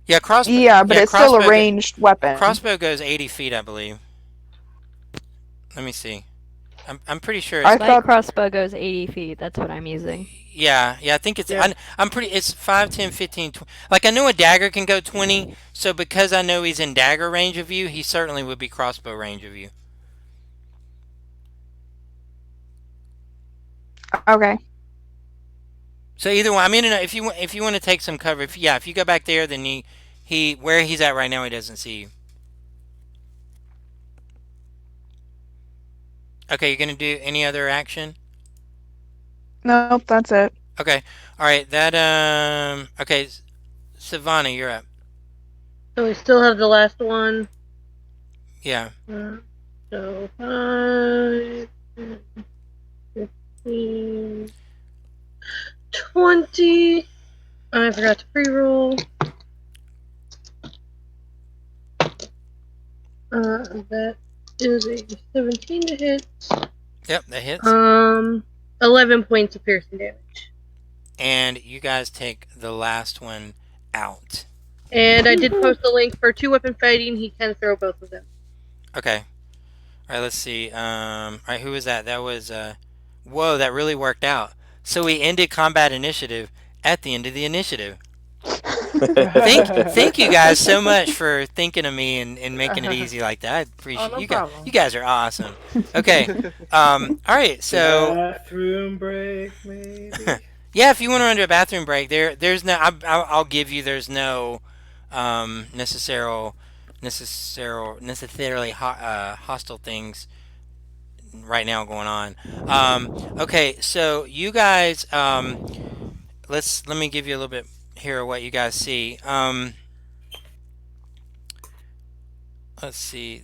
Yeah, crossbow. Yeah, but it's still crossbow a ranged weapon. Crossbow goes 80 feet, I believe. Let me see. I'm pretty sure. I It's, Light thought- crossbow goes 80 feet. That's what I'm using. yeah, I think it's. Yeah. I'm pretty. It's 5, 10, 15, 20. Like I know a dagger can go 20. So because I know he's in dagger range of you, he certainly would be crossbow range of you. Okay. So either one. I mean, if you want to take some cover, if you go back there, then he where he's at right now, he doesn't see you. Okay, you're gonna do any other action? Nope, that's it. Okay, all right. Okay, Savannah, you're up. So we still have the last one. Yeah. So 5, 15, 20. I forgot to pre-roll. That is a 17 to hit. Yep, that hits. 11 points of piercing damage. And you guys take the last one out. And I did post a link for 2-weapon fighting. He can throw both of them. Okay. All right, let's see. All right, who was that? That was whoa, that really worked out. So we ended combat initiative at the end of the initiative. Thank you guys so much for thinking of me and making it easy like that. I appreciate no you guys. problem. You guys are awesome. Okay. All right. So Bathroom break, maybe. yeah, if you want to run to a bathroom break, there's no. I'll give you. There's no necessarily hostile things right now going on. Okay, so you guys, let me give you a little bit here of what you guys see. Let's see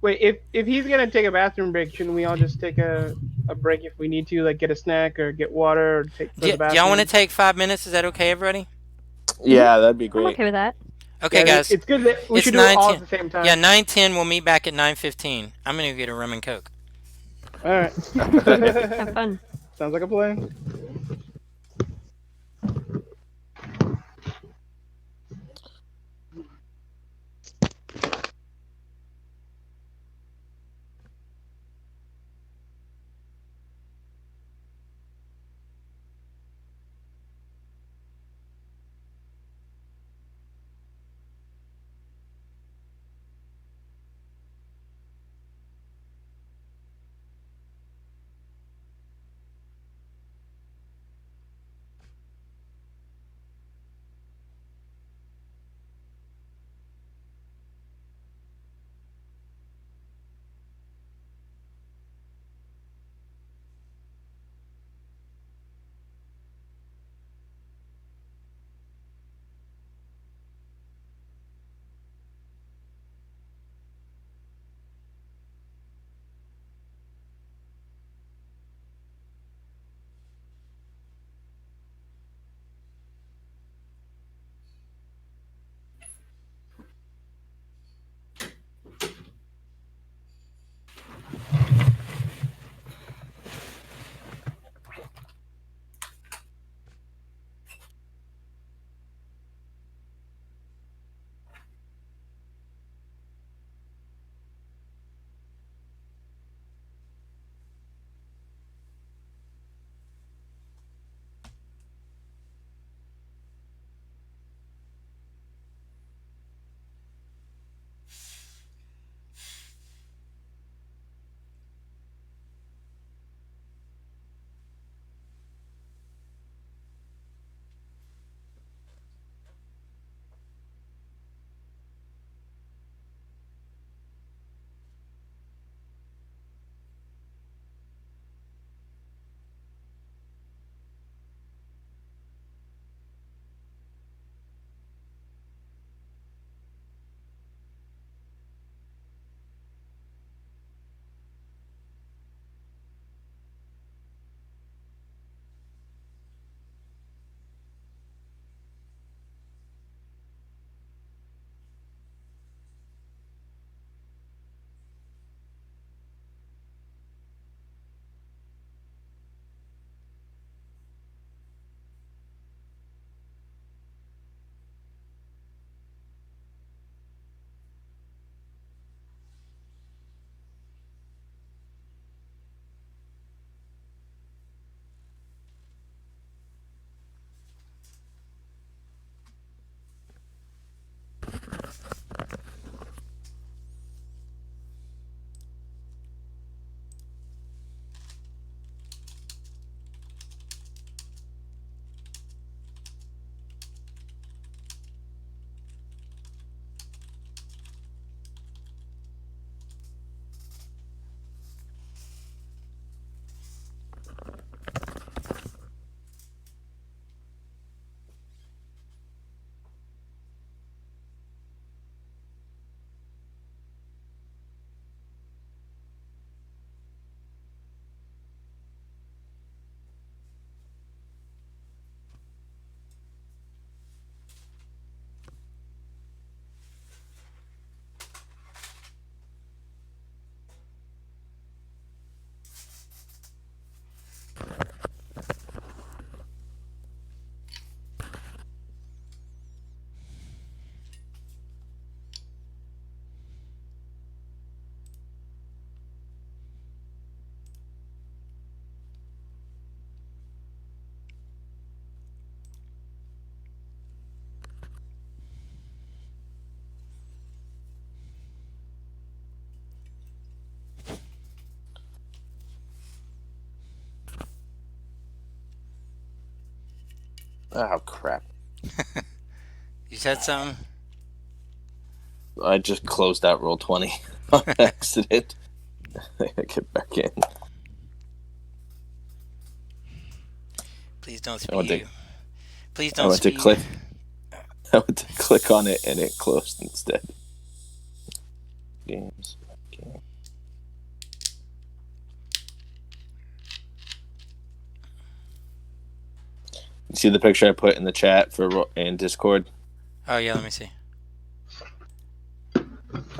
Wait, if he's gonna take a bathroom break, shouldn't we all just take a break if we need to, like get a snack or get water or go to the do y'all want bathroom? to take 5 minutes? Is that okay, everybody? Yeah, that'd be I'm great. okay with that. Okay, Yeah, guys. it's good that we It's should do it all 9:10. at the same time. Yeah, 9:10. We'll meet back at 9:15. I'm gonna go get a rum and coke. All right. Have fun. Sounds like a plan. Oh crap! You said something? I just closed out roll 20 on accident. I get back in. Please don't I went to- spew. Please I don't went to spew. click. I went to click on it and it closed instead. Games. Game. You see the picture I put in the chat in Discord? Oh yeah, let me see.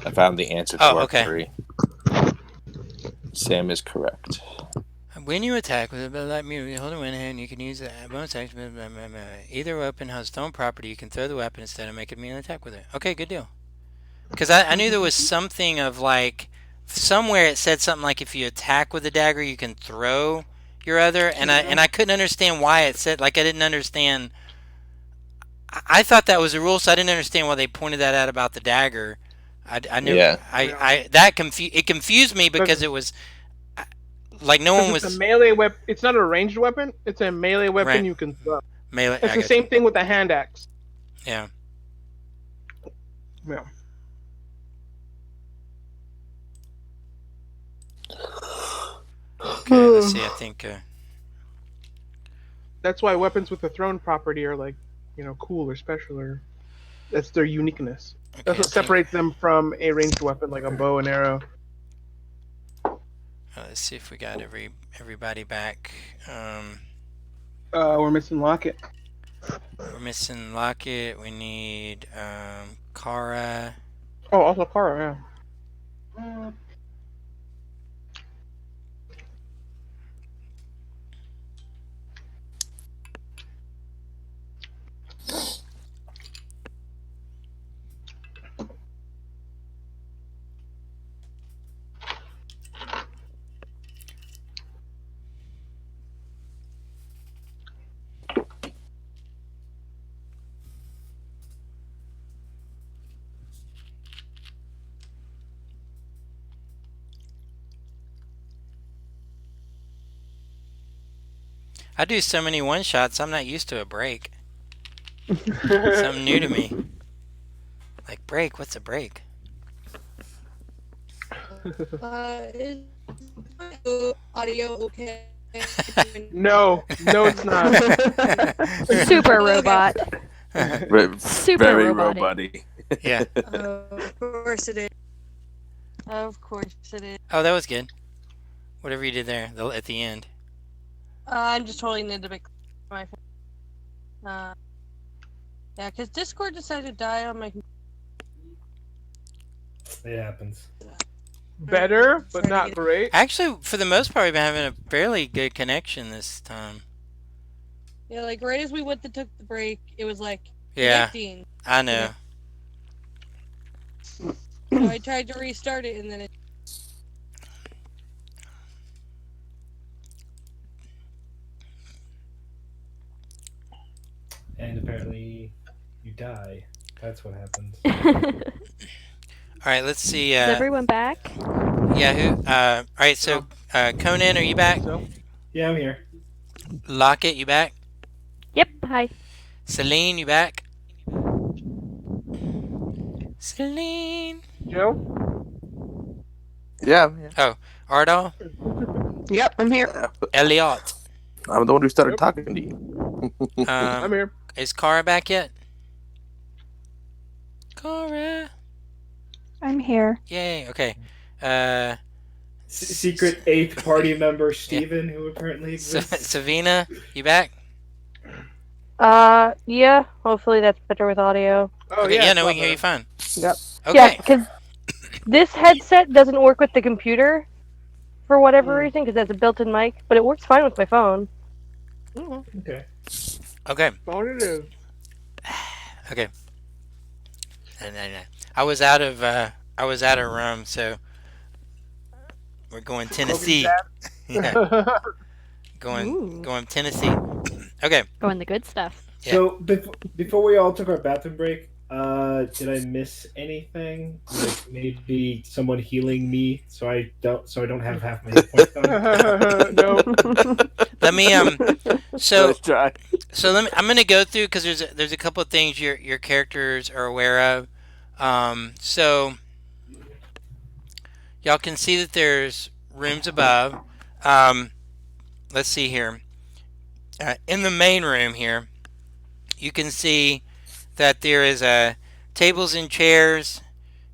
I found the answer to Oh, our okay. query. Sam is correct. When you attack with a bit like me, you hold a one hand, you can use the bonus action. Either weapon has stone property, you can throw the weapon instead of make it mean attack with it. Okay, good deal. Because I knew there was something of like, somewhere it said something like if you attack with a dagger, you can throw your other, and I couldn't understand why it said, like I didn't understand. I thought that was a rule, so I didn't understand why they pointed that out about the dagger. I knew Yeah. it confused me because it was like no one It's a was melee weapon. It's not a ranged weapon. It's a melee weapon Right. you can throw. melee. It's the same thing with the hand axe. Yeah. Yeah. Okay, let's see. I think. That's why weapons with the thrown property are like, cool or special, or that's their uniqueness. Okay, That's what separates them from a ranged weapon like a bow and arrow. Let's see if we got everybody back. We're missing Locket. We're missing Locket. We need Kara. Oh, also Kara, yeah. I do so many one shots. I'm not used to a break. Something new to me. Like break. What's a break? Is my audio okay? No, it's not. Super robot. Super Very robotic. robotic. Yeah. Of course it is. Of course it is. Oh, that was good. Whatever you did there at the end. I'm just holding it a bit. My yeah, because Discord decided to die on my. It happens. Better, but not great. Actually, for the most part, we've been having a fairly good connection this time. Yeah, like right as we went to took the break, it was like Yeah, connecting. I know. So I tried to restart it, and then it. And apparently, you die. That's what happens. All right, let's see. Is everyone back? Yeah, who? All right, so Conan, are you back? Yeah, I'm here. Locket, you back? Yep. Hi. Celine, you back? Celine. Joe? Yeah. Ardal? Yep, I'm here. Elliot. I'm the one who started talking to you. I'm here. Is Kara back yet? Kara. I'm here. Yay. Okay. Secret eighth party member Steven, who apparently exists. Savina, you back? Yeah. Hopefully that's better with audio. Oh, Okay, yeah. yeah, no, we can hear you fine. Yep. Okay. Yeah, because this headset doesn't work with the computer for whatever reason, because that's a built-in mic, but it works fine with my phone. Okay. Okay. Phone it is. Okay. I was out of Rome, so we're going Tennessee. Yeah, going Tennessee. Okay. Going the good stuff. Yeah. So before we all took our bathroom break, did I miss anything? Like maybe someone healing me so I don't have half my hit points on? No. let me so Nice try. I'm gonna go through because there's a couple of things your characters are aware of. So y'all can see that there's rooms above. Um, let's see here. In the main room here, you can see that there is tables and chairs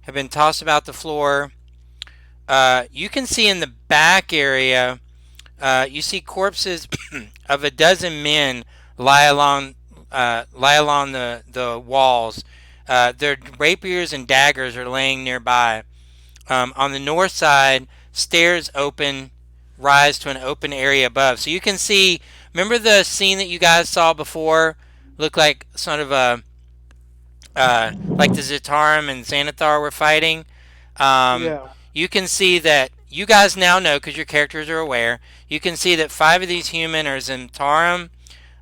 have been tossed about the floor. You can see in the back area, you see corpses of a dozen men lie along the walls. Their rapiers and daggers are laying nearby. On the north side, stairs rise to an open area above. So you can see. Remember the scene that you guys saw before? Looked like sort of a like the Zatarum and Xanathar were fighting. Um, Yeah. you can see that you guys now know because your characters are aware. You can see that 5 of these human are Zentarum,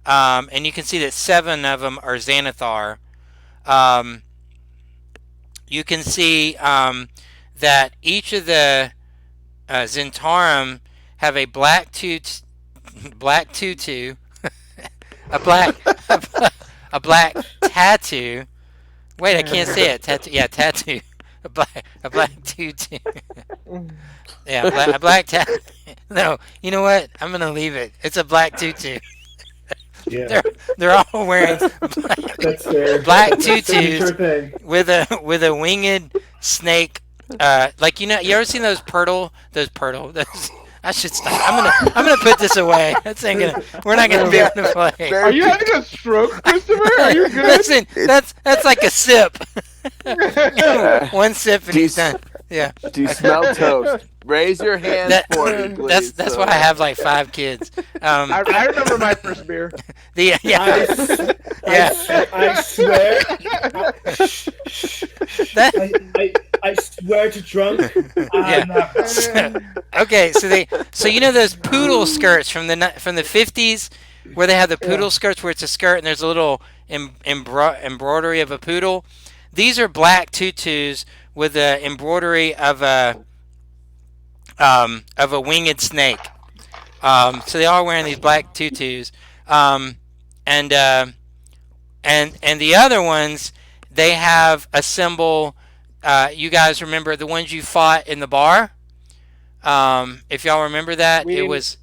and you can see that 7 of them are Xanathar. Um, you can see that each of the Zentarum have a black tutu, a black a black tattoo. Wait, I can't say it. Tattoo. Yeah, tattoo. A black tutu. Yeah, a black tattoo. No, you know what? I'm gonna leave it. It's a black tutu. Yeah, They're all wearing that's their black that's their signature tutus thing. with a winged snake. Like you ever seen those Purtle? Those, I should stop. I'm gonna put this away. That's ain't gonna. We're not gonna be able to play. Are you having a stroke, Christopher? Are you good? Listen, that's like a sip. One sip and he's done. Yeah. Do you smell toast? Raise your hands That- for me, please. That's why I have like 5 kids. I remember my first beer. Yeah. I swear. That- I swear to drunk. Yeah. I'm not. Okay, so you know those poodle skirts from the 50s where they have the poodle skirts where it's a skirt and there's a little embroidery of a poodle. These are black tutus with the embroidery of a winged snake. So they all wearing these black tutus, and the other ones they have a symbol. You guys remember the ones you fought in the bar? If y'all remember that, it was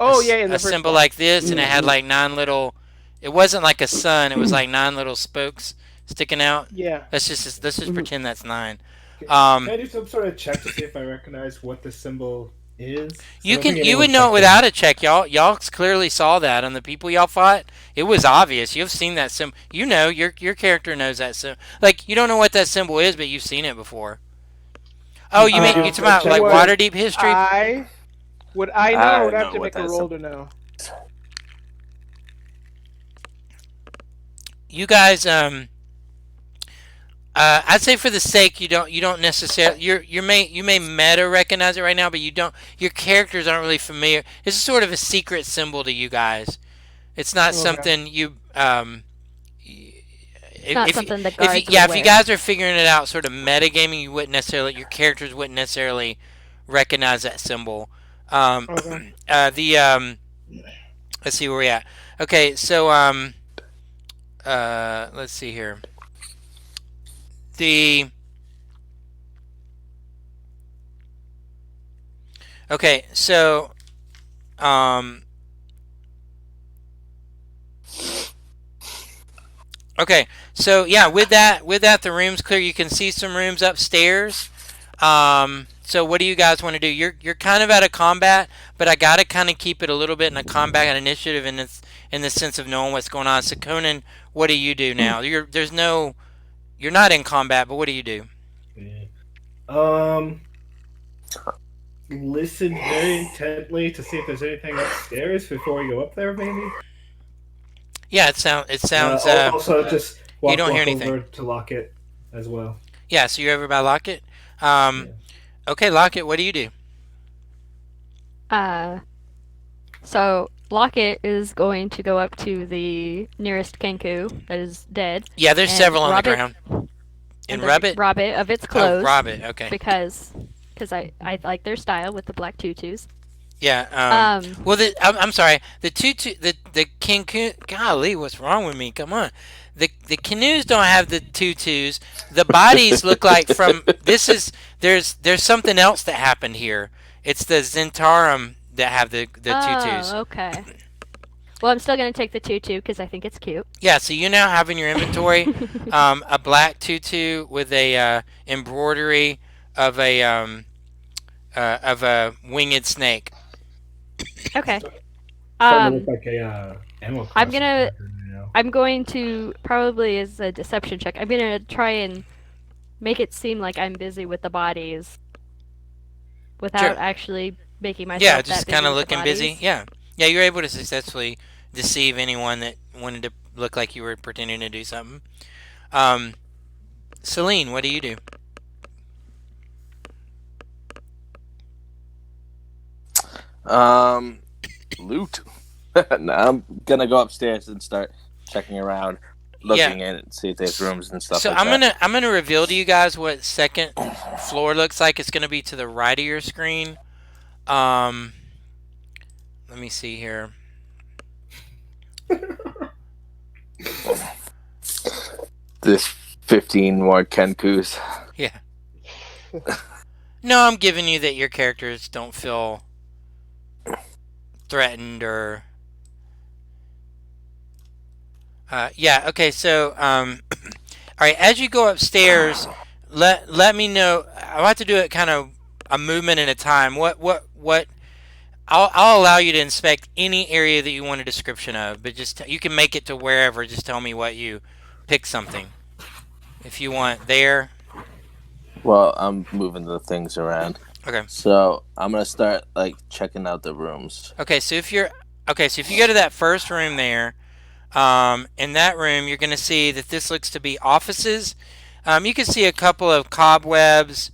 Oh yeah, in the a first symbol one. like this, and it had like 9 little. It wasn't like a sun. It was like 9 little spokes sticking out. Yeah. Let's just pretend that's 9. Can I do some sort of check to see if I recognize what the symbol is? You would know it without a check. Y'all clearly saw that on the people y'all fought. It was obvious. You've seen that symbol. You know your character knows that symbol. Like you don't know what that symbol is, but you've seen it before. Oh, you talking about like Waterdeep history? Would I know? I I would know have to what make a that roll symbol- to know. You guys, I'd say for the sake you don't necessarily you may meta recognize it right now, but you don't. Your characters aren't really familiar. This is sort of a secret symbol to you guys. It's not something you It's not something the guards would if you wear. guys are figuring it out, sort of metagaming, you wouldn't necessarily. Your characters wouldn't necessarily recognize that symbol. Okay. Let's see where we at. Okay, so let's see here. Okay, so okay, so yeah, with that the room's clear. You can see some rooms upstairs. So what do you guys want to do? You're kind of out of combat, but I gotta kind of keep it a little bit in a combat initiative in the sense of knowing what's going on. So Conan, what do you do now? You're not in combat, but what do you do? Listen very intently to see if there's anything upstairs before we go up there, maybe. Yeah, it sounds. Also, just you don't walk hear anything. over to Lockett as well. Yeah, so you're over by Lockett. Okay, Lockett, what do you do? So Lockett is going to go up to the nearest Kenku that is dead. Yeah, there's and several on the rob it- ground. And then rub it? rob it of its Oh, clothes. rob it. Okay. Because I like their style with the black tutus. Yeah. Um, Well, I'm sorry. The tutu, the Cancun. Golly, what's wrong with me? Come on. The canoes don't have the tutus. The bodies look like from. This is there's something else that happened here. It's the Zentarum that have the tutus. oh, okay. Well, I'm still gonna take the tutu because I think it's cute. Yeah. So you now have in your inventory a black tutu with a embroidery of a winged snake. Okay. Starting to look Um, like a Animal I'm Crossing gonna character, I'm going to probably as a deception check. I'm gonna try and make it seem like I'm busy with the bodies Sure. without actually making Yeah, myself that just kind busy of with the looking busy. bodies. Yeah. Yeah, you're able to successfully deceive anyone that wanted to look like you were pretending to do something. Um, Celine, what do you do? Loot. Now I'm gonna go upstairs and start checking around, Yeah. looking in and see if there's rooms and stuff So like that. I'm gonna reveal to you guys what second floor looks like. It's gonna be to the right of your screen. Um, let me see here. This 15 more Kenkus. Yeah. No, I'm giving you that your characters don't feel threatened or. Yeah. Okay. So all right. As you go upstairs, let me know. I'll have to do it kind of a movement at a time. What? I'll allow you to inspect any area that you want a description of, but just you can make it to wherever. Just tell me what you pick something. If you want there. Well, I'm moving the things around. Okay. So I'm gonna start like checking out the rooms. Okay. So if you go to that first room there, in that room you're going to see that this looks to be offices. You can see a couple of cobwebs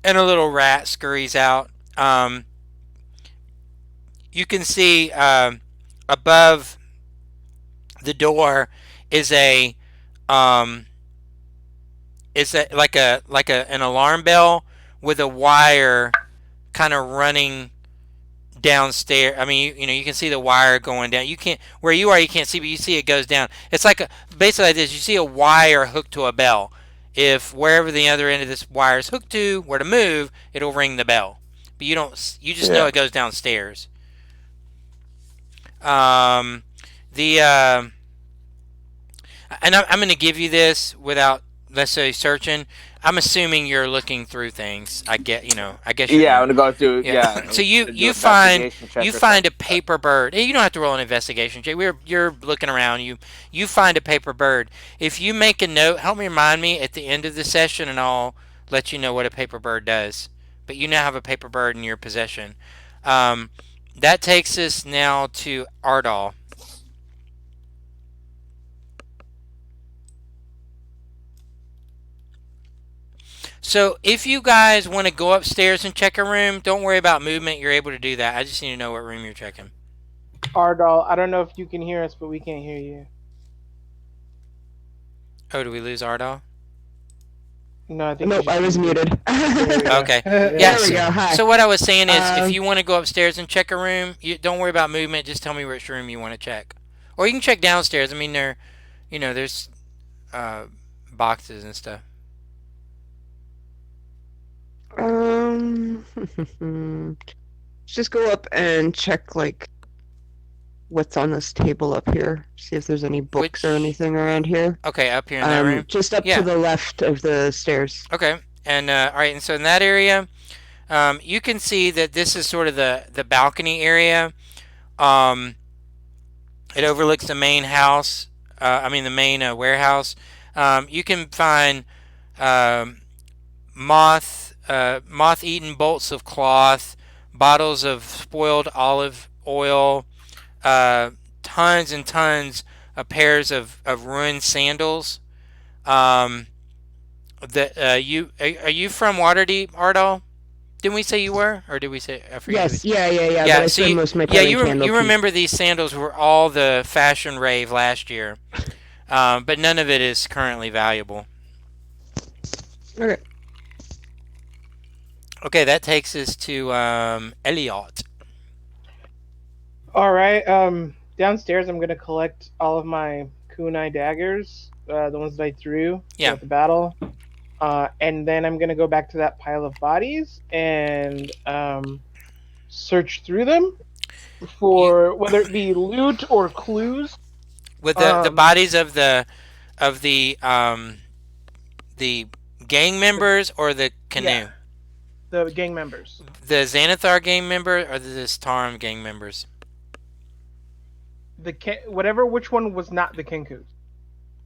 and a little rat scurries out. You can see above the door is a um, like an alarm bell with a wire kind of running downstairs. I mean, you can see the wire going down. You can't where you are. You can't see, but you see it goes down. It's like basically like this. You see a wire hooked to a bell. If wherever the other end of this wire is hooked to were to move, it'll ring the bell. But you don't. You just know Yeah. it goes downstairs. Um, the and I'm going to give you this without necessarily searching. I'm assuming you're looking through things. I get, I guess you're Yeah, doing. I'm gonna go through. Yeah. Yeah. So do you find investigation check you or find a something. paper bird. Hey, you don't have to roll an investigation, Jay. You're looking around. You find a paper bird. If you make a note, help me remind me at the end of the session, and I'll let you know what a paper bird does. But you now have a paper bird in your possession. Um, that takes us now to Ardal. So if you guys want to go upstairs and check a room, don't worry about movement. You're able to do that. I just need to know what room you're checking. Ardal, I don't know if you can hear us, but we can't hear you. Oh, do we lose Ardal? No, I think. Nope, I was muted. There we go. Okay. Yeah. Yeah. There we go. Hi. So what I was saying is, if Um, you want to go upstairs and check a room, you don't worry about movement. Just tell me which room you want to check, or you can check downstairs. I mean, there's uh, boxes and stuff. Um, just go up and check like what's on this table up here. See if there's any books or Which- anything around here. Okay, up here in that room. Just up Yeah. to the left of the stairs. Okay, and all right, and so in that area, you can see that this is sort of the balcony area. It overlooks the main house. The main warehouse. You can find um, moth-eaten bolts of cloth, bottles of spoiled olive oil, tons and tons of pairs of ruined sandals. Are you from Waterdeep, Ardal? Didn't we say you were, or did we say? I forget. Yes, yeah. Yeah, But I so spend most of my time in you Candlekeep. remember these sandals were all the fashion rave last year, but none of it is currently valuable. Okay. Okay, that takes us to Elliot. All right. Downstairs, I'm gonna collect all of my kunai daggers, the ones that I threw Yeah. throughout the battle, and then I'm gonna go back to that pile of bodies and search through them You for whether it be loot or clues. with the Um, bodies of the gang members or the yeah, canoe? the gang members. The Xanathar gang member or the Starum gang members? Whatever which one was not the Kinkus.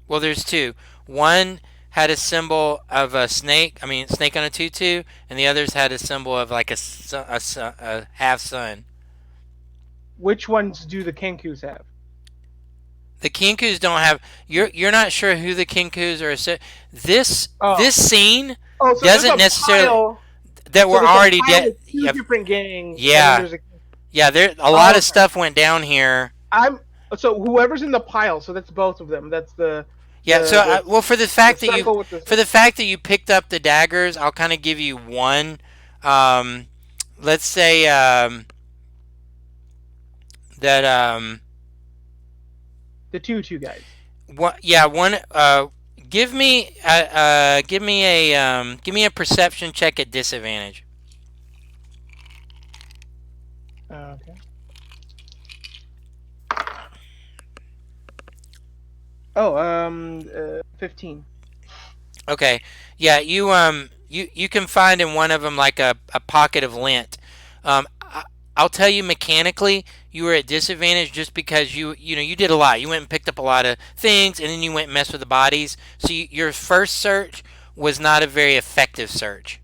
Well, there's two. One had a symbol of a snake. I mean, snake on a tutu, and the others had a symbol of like a half sun. Which ones do the Kinkus have? The Kinkus don't have. You're not sure who the Kinkus are. So Oh, this scene oh, so there's doesn't a necessarily pile. that So we're there's a already pile dead. of two different gangs, and then Yeah, there's a. yeah. There a Oh, lot of okay. stuff went down here. I'm so whoever's in the pile. So that's both of them. That's Yeah. So the well, for the the fact that circle with the. you picked up the daggers, I'll kind of give you one. Um, let's say that The two guys. one. Yeah, one. Give me a perception check at disadvantage. Okay. Oh, 15. Okay. Yeah, you can find in one of them like a pocket of lint. I'll tell you mechanically you were at disadvantage just because you did a lot. You went and picked up a lot of things and then you went and messed with the bodies. So your first search was not a very effective search.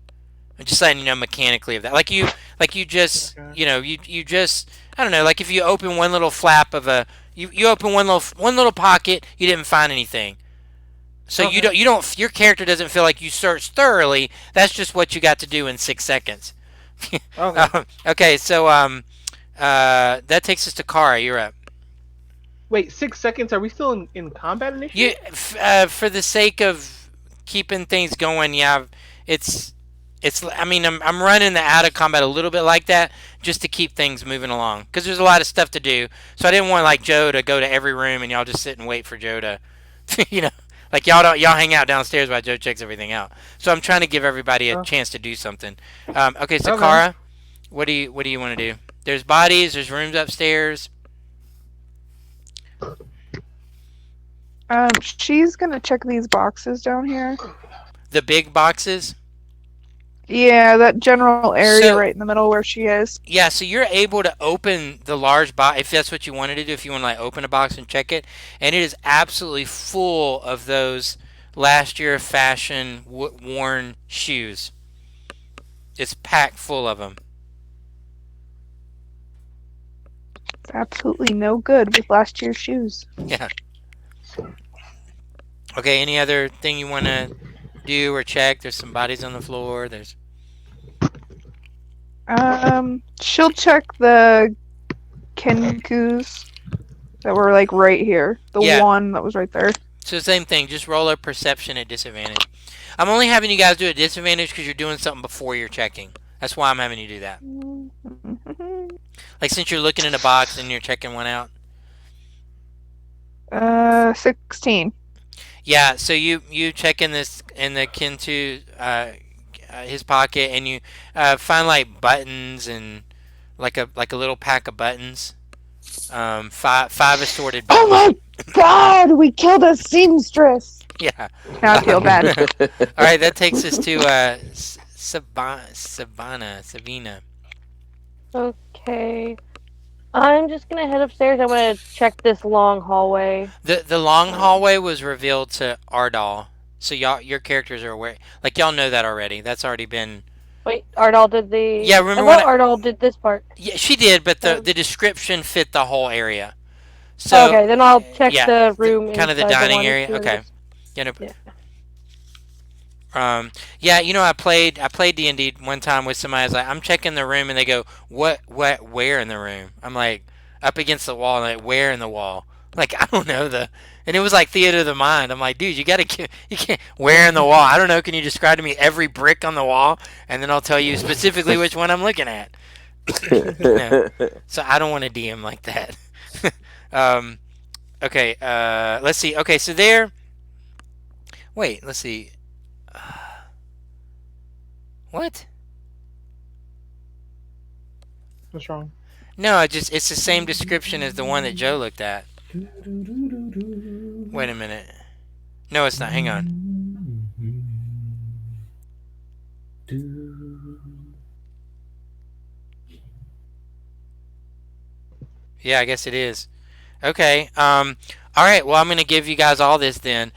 I'm just letting you know mechanically of that. Like you just Okay. you just I don't know, like if you open one little flap of you open one little pocket, you didn't find anything. So Okay. you don't your character doesn't feel like you searched thoroughly. That's just what you got to do in 6 seconds. Okay. Okay, so that takes us to Kara. You're up. Wait, 6 seconds? Are we still in combat You initiative? for the sake of keeping things going, yeah, it's I mean I'm running the out of combat a little bit like that just to keep things moving along because there's a lot of stuff to do. So I didn't want like Joe to go to every room and y'all just sit and wait for Joe to you know like y'all hang out downstairs while Joe checks everything out. So I'm trying to give everybody a Oh, chance to do something. Okay, so okay. Kara, what do you want to do? There's bodies. There's rooms upstairs. She's gonna check these boxes down here. The big boxes. Yeah, that general area So right in the middle where she is. yeah, so you're able to open the large box if that's what you wanted to do. If you want to like open a box and check it, and it is absolutely full of those last year fashion worn shoes. It's packed full of them. It's absolutely no good with last year's shoes. Yeah. Okay. Any other thing you want to do or check? There's some bodies on the floor. There's She'll check the Kenkus that were like right here. The yeah. one that was right there. So same thing. Just roll a perception at disadvantage. I'm only having you guys do a disadvantage because you're doing something before you're checking. That's why I'm having you do that. Like since you're looking in a box and you're checking one out. 16. Yeah. So you check in the Kintu his pocket and you find like buttons and like a little pack of buttons. Five assorted Oh buttons. my god, we killed a seamstress! Yeah. Now I feel bad. All right. That takes us to Savina. Okay. I'm just gonna head upstairs. I want to check this long hallway. The long hallway was revealed to Ardal, so your characters are aware. Like y'all know that already. That's already been. Wait, Ardal did the. Yeah, remember I when thought Ardal did this part. Yeah, she did, but Oh. the description fit the whole area. So Okay, then I'll check yeah, the room. kind of the inside dining one area. to Okay. this. Yeah, no, Yeah. yeah, I played D&D one time with somebody. I was like, I'm checking the room, and they go, where in the room? I'm like, up against the wall. And like, where in the wall? Like, I don't know and it was like theater of the mind. I'm like, dude, you can't, where in the wall? I don't know. Can you describe to me every brick on the wall, and then I'll tell you specifically which one I'm looking at. No. So I don't want to DM like that. um, okay, let's see. Okay, so there. Wait, let's see. What? What's wrong? No, it's the same description as the one that Joe looked at. Wait a minute. No, it's not. Hang on. Yeah, I guess it is. Okay. All right. Well, I'm going to give you guys all this then.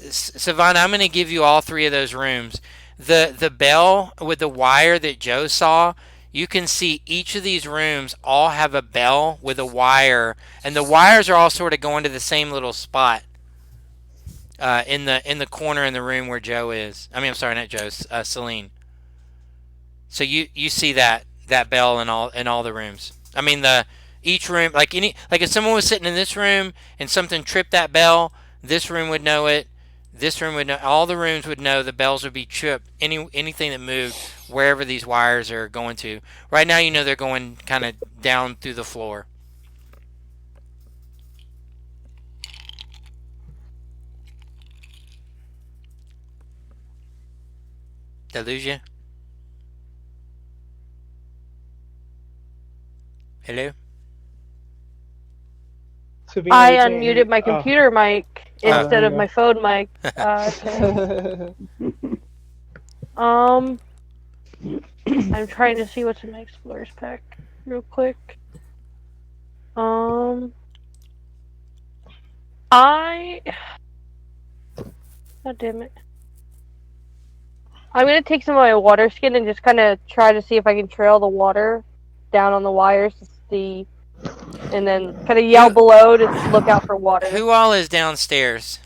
Savannah, I'm going to give you all three of those rooms. The bell with the wire that Joe saw. You can see each of these rooms all have a bell with a wire, and the wires are all sort of going to the same little spot in the corner in the room where Joe is. I mean, I'm sorry, not Joe. Celine. So you see that bell in all the rooms. I mean the each room like if someone was sitting in this room and something tripped that bell, this room would know it. This room would know. All the rooms would know the bells would be tripped. Anything that moved wherever these wires are going to. Right now, you know they're going kind of down through the floor. Did I lose you? Hello. Savina, I we can't hear you. unmuted my computer mic Oh, instead there of you my phone mic. go. Um, I'm trying to see what's in my Explorers pack real quick. I. God damn it. I'm gonna take some of my water skin and just kind of try to see if I can trail the water down on the wires to see, and then kind of yell below to look out for water. Who all is downstairs?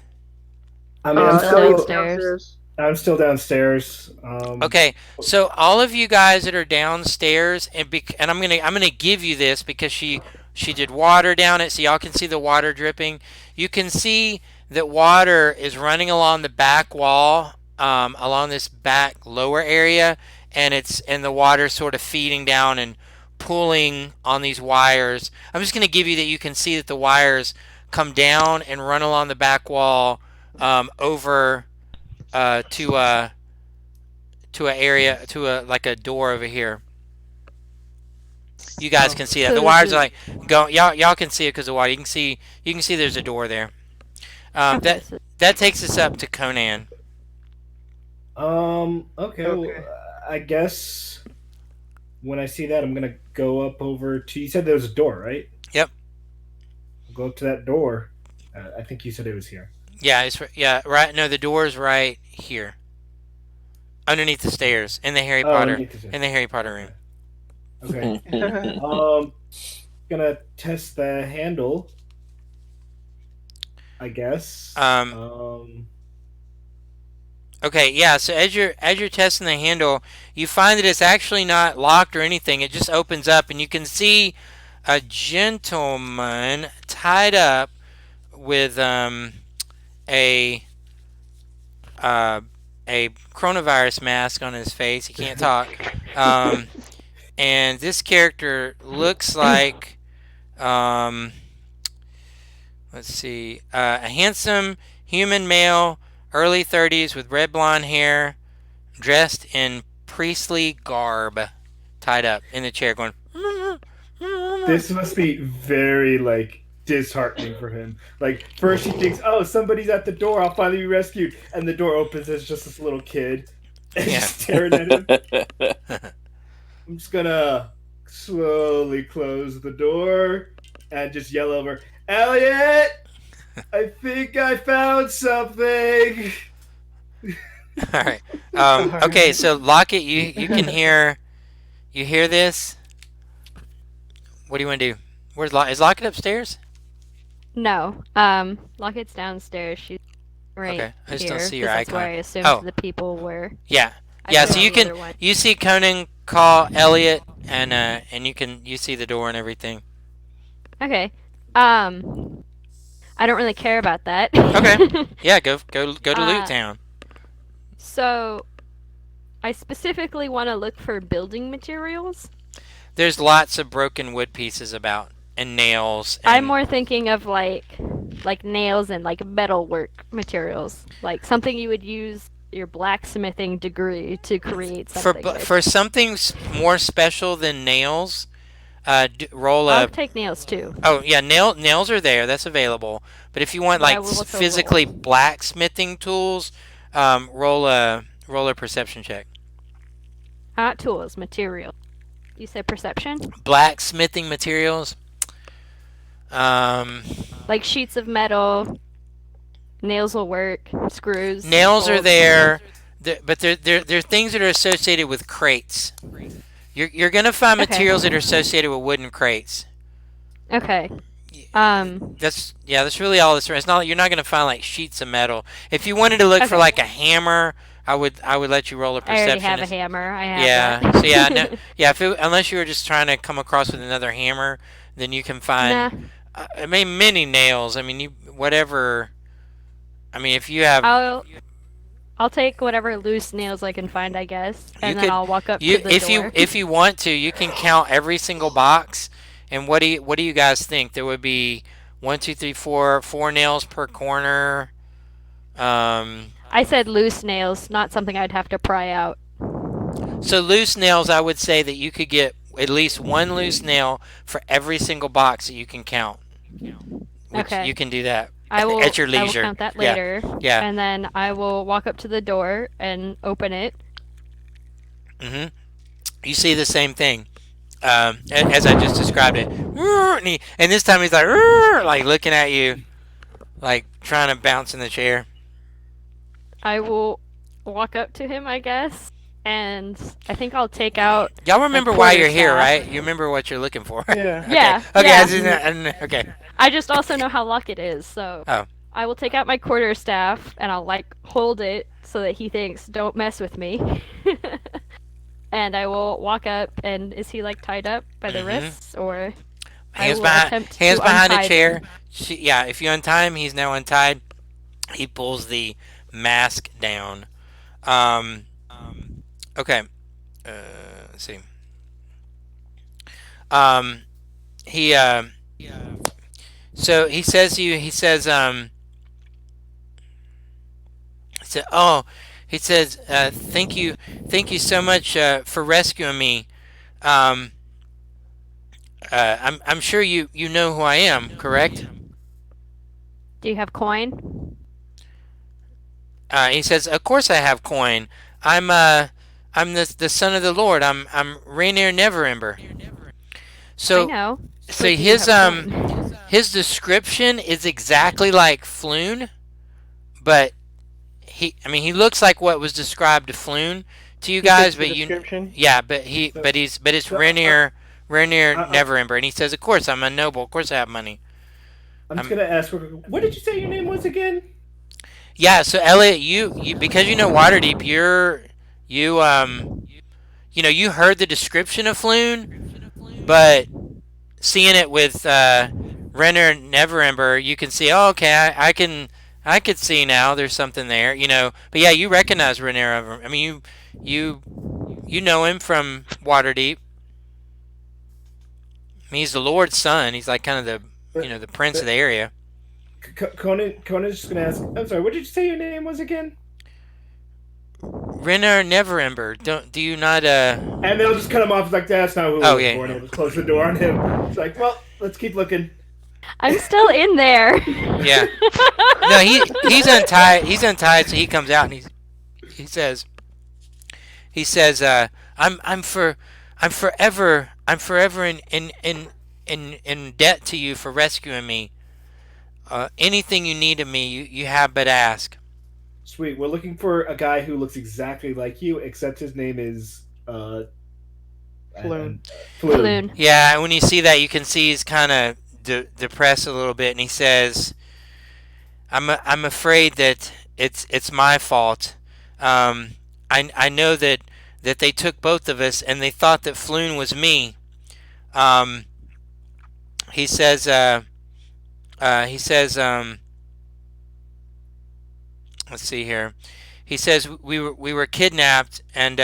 I mean, I'm Elliot's still downstairs. I'm still downstairs. Okay, so all of you guys that are downstairs, and I'm gonna give you this because she did water down it, so y'all can see the water dripping. You can see that water is running along the back wall, along this back lower area, and the water sort of feeding down and pulling on these wires. I'm just gonna give you that you can see that the wires come down and run along the back wall, over to a area to a like a door over here. You guys can see that So the this wires is are like go. Y'all can see it because of water. You can see there's a door there. okay. So That takes us up to Conan. Okay. Well, I guess when I see that, I'm gonna go up over to. You said there was a door, right? Yep. Go up to that door. I think you said it was here. Yeah, right. No, the door's right here, underneath the stairs in the Harry Potter underneath the- in the Harry Potter room. Okay. Gonna test the handle. I guess. Okay, yeah. So as you're testing the handle, you find that it's actually not locked or anything. It just opens up, and you can see a gentleman tied up with a uh, a coronavirus mask on his face. He can't talk. And this character looks like let's see, a handsome human male, early 30s with red blonde hair, dressed in priestly garb, tied up in the chair, going. This must be very disheartening for him. Like first he thinks, "Oh, somebody's at the door. I'll finally be rescued," and the door opens. It's just this little kid, Yeah. staring at him. I'm just gonna slowly close the door and just yell over, "Elliot, I think I found something." All right. Okay, so Lockett, you can hear. You hear this? What do you want to do? Is Lockett upstairs? no. Lockett's downstairs. She's right Okay, I just here. don't see your 'Cause that's icon. where I assumed Oh. the people were. Yeah. I Yeah, saw so you the other can one. you see Conan call Elliot and you see the door and everything. Okay. I don't really care about that. Okay. Yeah, go to Loot Town. So, I specifically want to look for building materials. There's lots of broken wood pieces about and nails. I'm And more thinking of like nails and like metalwork materials, like something you would use your blacksmithing degree to create something with. for something more special than nails, roll I'll a. take nails too, Oh yeah, nails are there. That's available. But if you want but I like will also physically roll. blacksmithing tools, roll a perception check. Not tools, material. You said perception? Blacksmithing materials. Um, Like sheets of metal, nails will work, screws, nails are bolts. there, but they're things that are associated with crates. You're gonna find Okay. materials that are associated with wooden crates. Okay. That's really all this. It's not. You're not gonna find like sheets of metal. If you wanted to look for Okay. like a hammer, I would let you roll a I already have a perception. hammer. I have Yeah. that. So yeah, no, yeah. Unless you were just trying to come across with another hammer, then you can find. Nah. I mean, many nails. I mean, you whatever. I mean, if you have, I'll take whatever loose nails I can find, I guess, you and then could I'll walk up you to the door. if you want to, you can count every single box. And what do you guys think? There would be one, two, three, four nails per corner. I said loose nails, not something I'd have to pry out. So loose nails, I would say that you could get at least one loose nail for every single box that you can count. Which Okay. you can do that I will. at your I will leisure. count that Yeah. later. Yeah. And then I will walk up to the door and open it. hmm You see the same thing as I just described it. And this time he's like looking at you, like trying to bounce in the chair. I will walk up to him, I guess, and I think I'll take out. Y'all remember why you're here, quarterstaff. right? You remember what you're looking for. Yeah. Okay. Yeah. Okay. Yeah. Okay. I just also know how luck it is, so. Oh. I will take out my quarterstaff and I'll like hold it so that he thinks, "Don't mess with me." And I will walk up, and is he like tied up by the wrists, or I Hands will behind, attempt hands to behind a untie chair. him. Yeah, if you untie him, he's now untied. He pulls the mask down. Okay. Let's see. He So he says to you. He says, thank you so much for rescuing me. I'm sure you know who I am, correct? Do you have coin? He says, of course I have coin. I'm the son of the Lord. I'm Rainier Neverember. So I know. so But do you his have coin? his description is exactly like Floon, but he looks like what was described to Floon to you He guys, fits the but description. yeah, but it's So, Rainier uh, Neverember, and he says, of course I'm a noble, of course I have money. I'm just gonna ask. What did you say your name was again? Yeah, so Elliot, you because you know Waterdeep, you you heard the description of Floon, but seeing it with Renner Neverember, you can see, oh, okay, I could see now there's something there, But yeah, you recognize Renner Neverember. I mean, you know him from Waterdeep. I mean, he's the Lord's son. He's like kind of the prince of the area. Conan's just gonna ask. I'm sorry. What did you say your name was again? Renner Neverember. Do you not And they'll just cut him off. It's like that's not who Oh, we're yeah. for. And they'll just close the door on him. It's like, well, let's keep looking. I'm still in there. Yeah. No, he's untied. He's untied, so he comes out and he says, I'm forever in debt to you for rescuing me. Anything you need of me, you have but ask. Sweet. We're looking for a guy who looks exactly like you, except his name is Floon. Balloon. Yeah, and when you see that, you can see he's kind of depressed a little bit, and he says, I'm afraid that it's my fault. I know that they took both of us, and they thought that Floon was me. He says, let's see here. He says we were kidnapped, and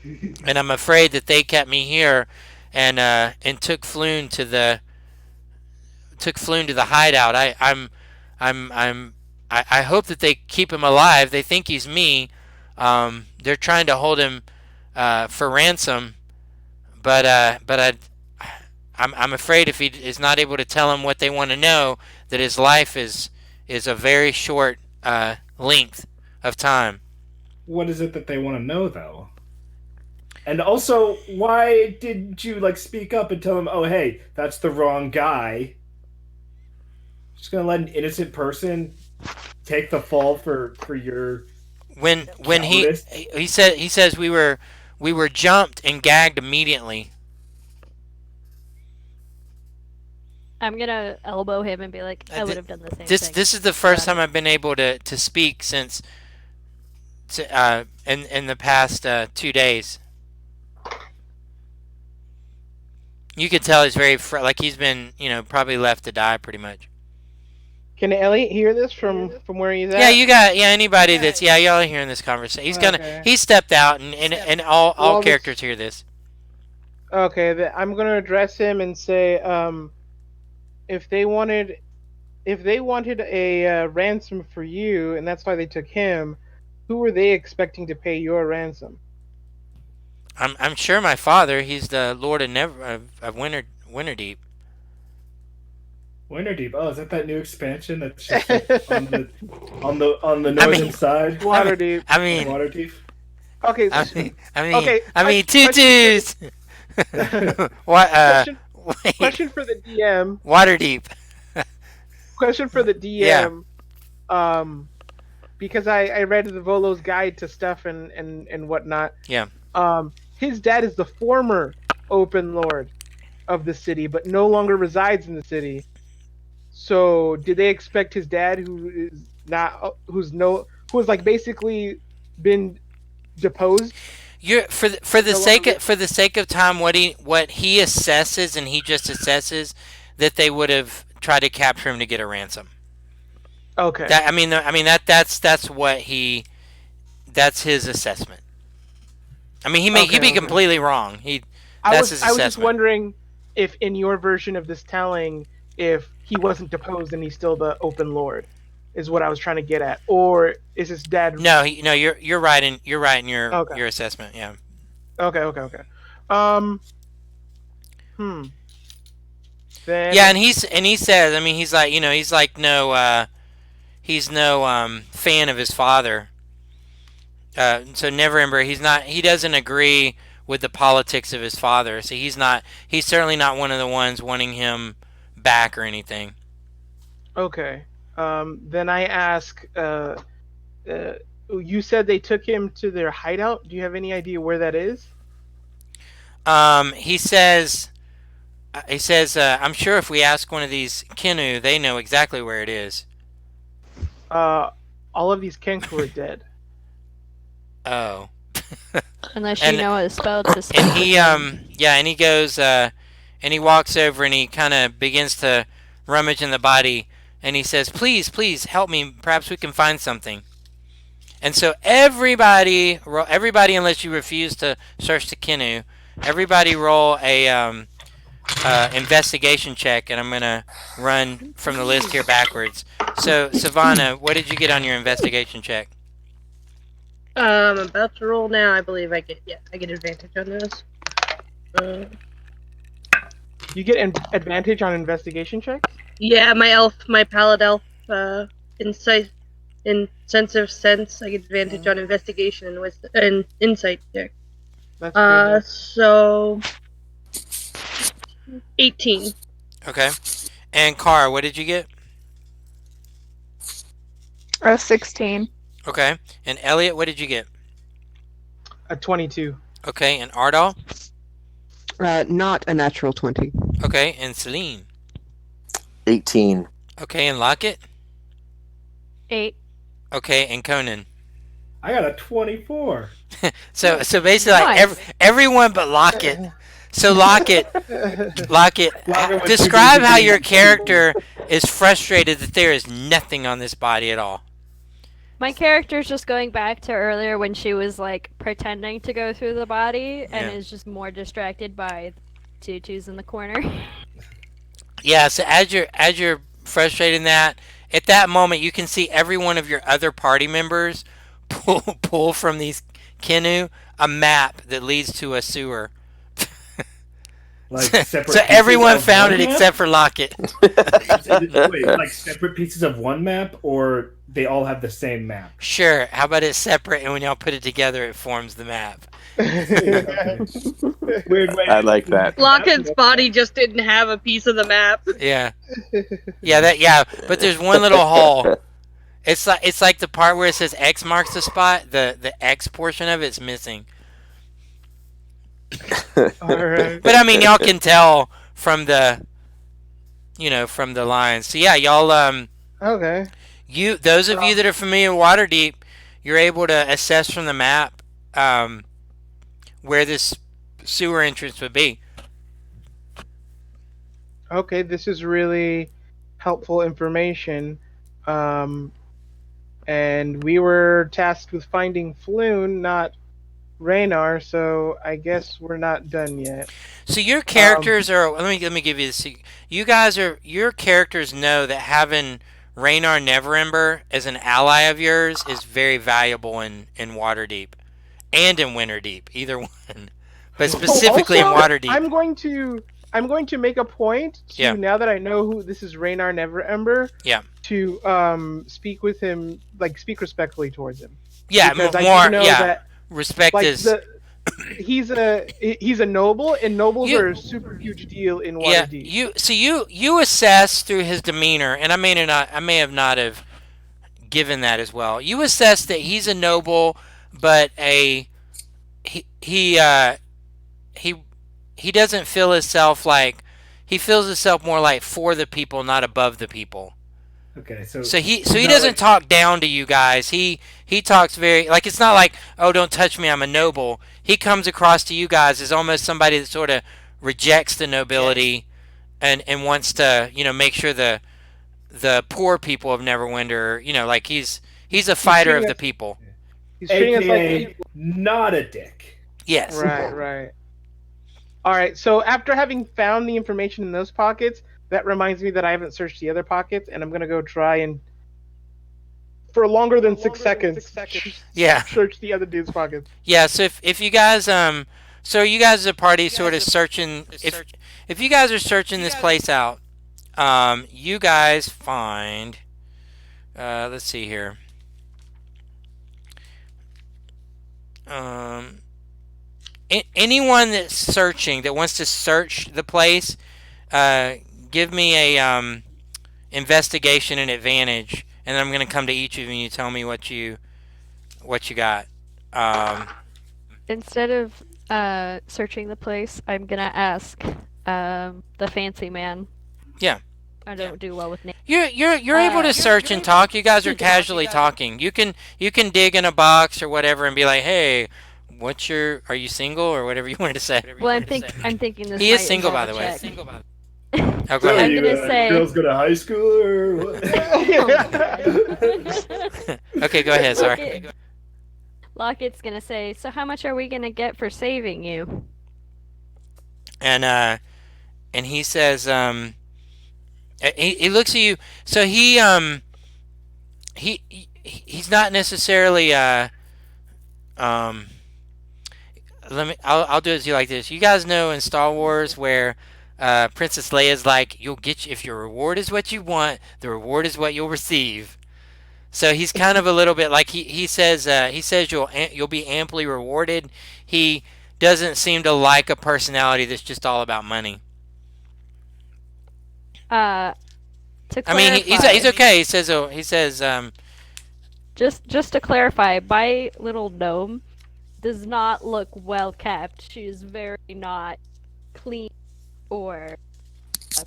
and I'm afraid that they kept me here, and took Floon to the hideout. I'm I hope that they keep him alive. They think he's me. They're trying to hold him for ransom, but I'm afraid if he is not able to tell them what they want to know, that his life is a very short length of time. What is it that they want to know, though? And also, why didn't you like speak up and tell him, "Oh, hey, that's the wrong guy"? Just gonna let an innocent person take the fall for your When cowardice? he says we were jumped and gagged immediately. I'm gonna elbow him and be like, I would have done the same This thing. this is the first time I've been able to speak since in the past 2 days. You could tell he's very like he's been probably left to die pretty much. Can Elliot hear this from where he's at? Yeah, you got anybody that's y'all are hearing this conversation. Okay. He stepped out and all Well, characters hear this. Okay, I'm gonna address him and say, if they wanted a ransom for you, and that's why they took him, who were they expecting to pay your ransom? I'm sure my father. He's the Lord of Winterdeep. Winterdeep. Oh, is that new expansion that's just like, on the northern side? Waterdeep. I mean, Waterdeep. Okay. Okay. I mean, tutus. What? Question for the DM. Waterdeep. Question for the DM. Yeah. Because I read the Volo's guide to stuff and whatnot. Yeah. His dad is the former Open Lord of the city, but no longer resides in the city. So, did they expect his dad, who has like basically been deposed? For the sake of time, what he assesses, and he just assesses that they would have tried to capture him to get a ransom. Okay. That's his assessment. I mean, he'd be completely wrong. I was just wondering if in your version of this telling, if he wasn't deposed and he's still the Open Lord, is what I was trying to get at, or is his dad? No, you're right in your assessment. Yeah. Okay. Then. Yeah, and he says, I mean, he's like, he's no fan of his father. So Neverember, he doesn't agree with the politics of his father. So he's certainly not one of the ones wanting him back or anything. Okay. Then I ask, you said they took him to their hideout. Do you have any idea where that is? He says, I'm sure if we ask one of these Kenu, they know exactly where it is. All of these Kenku are dead. Oh. Unless you know a spell to speak. And he and he goes and he walks over and he kind of begins to rummage in the body and he says, "Please help me. Perhaps we can find something." And so everybody unless you refuse to search the Kenu, everybody roll a investigation check, and I'm gonna run from the list here backwards. So Savannah, what did you get on your investigation check? I'm about to roll now. I believe I get advantage on this. You get advantage on investigation checks? Yeah, my paladin elf, insight, in sense of sense, I get advantage on investigation and insight check. That's good. So 18. Okay. And Cara, what did you get? 16. Okay. And Elliot, what did you get? A 22. Okay. And Ardal? Not a natural 20. Okay. And Celine? 18. Okay. And Lockett? 8. Okay. And Conan? I got a 24. So basically, like everyone but Lockett. So Lockett, describe how your character is frustrated that there is nothing on this body at all. My character's just going back to earlier when she was like pretending to go through the body and Yeah. is just more distracted by tutus in the corner. Yeah, so as you're frustrating that, at that moment you can see every one of your other party members pull from these canoe a map that leads to a sewer. Like So, separate so pieces everyone of found one it map? except for Lockett. Wait, like separate pieces of one map, or they all have the same map? Sure. How about it's separate, and when y'all put it together, it forms the map. Okay. Weird way. I like that. Lockett's body just didn't have a piece of the map. Yeah. Yeah. But there's one little hole. It's like the part where it says X marks the spot. The X portion of it's missing. Alright. But I mean, y'all can tell from the lines. So yeah, y'all Okay. those of you that are familiar with Waterdeep, you're able to assess from the map where this sewer entrance would be. Okay, this is really helpful information. And we were tasked with finding Floon, not Raynar, so I guess we're not done yet. So your characters are. Let me give you this. Your characters know that having Raynar Neverember as an ally of yours is very valuable in Waterdeep and in Winterdeep, either one. But specifically Also, in Waterdeep. I'm going to make a point to, Yeah. now that I know who this is, Raynar Neverember, Yeah. to speak with him, like speak respectfully towards him. Yeah, Because I more. do know Yeah, that, respect like, is. he's a noble, and nobles You- are a super huge deal in Yeah, Waterdeep. you assess through his demeanor, and I may have not have given that as well. You assess that he's a noble, but he doesn't feel himself like he feels himself more like for the people, not above the people. Okay, So he not doesn't like- talk down to you guys. He talks very like it's not like, oh, don't touch me, I'm a noble. He comes across to you guys as almost somebody that sort of rejects the nobility and wants to make sure the poor people of Neverwinter like he's a fighter of treating the us- people. He's treating us like AKA people. not a dick. Yes. Right. All right. So after having found the information in those pockets, that reminds me that I haven't searched the other pockets, and I'm gonna go try and, for longer than 6 seconds, Yeah. search the other dude's pockets. Yeah, so if you guys so you guys as a party sort of searching if you guys are searching this place out, you guys find let's see here. Anyone that's searching that wants to search the place, give me a investigation and advantage, and then I'm going to come to each of you and you tell me what you got. Instead of searching the place, I'm gonna ask the fancy man. Yeah. I don't do well with names. You're able to search and talk. You guys are casually talking. You can dig in a box or whatever and be like, "Hey, are you single?" or whatever you wanted to say. Well, I'm thinking this. He is might single, by involve the a way. check. Oh, go So ahead. I'm you, gonna say- girls go to high school or what? Okay, go ahead. Sorry. Lockett's gonna say, "So how much are we gonna get for saving you?" And he says, he looks at you. So he's not necessarily I'll do it to you like this. You guys know in Star Wars where Princess Leia's like, if your reward is what you want, the reward is what you'll receive. So he's kind of a little bit like he says you'll be amply rewarded. He doesn't seem to like a personality that's just all about money. To I mean, clarify, he's okay. He says just to clarify, my little gnome does not look well kept. She is very not clean or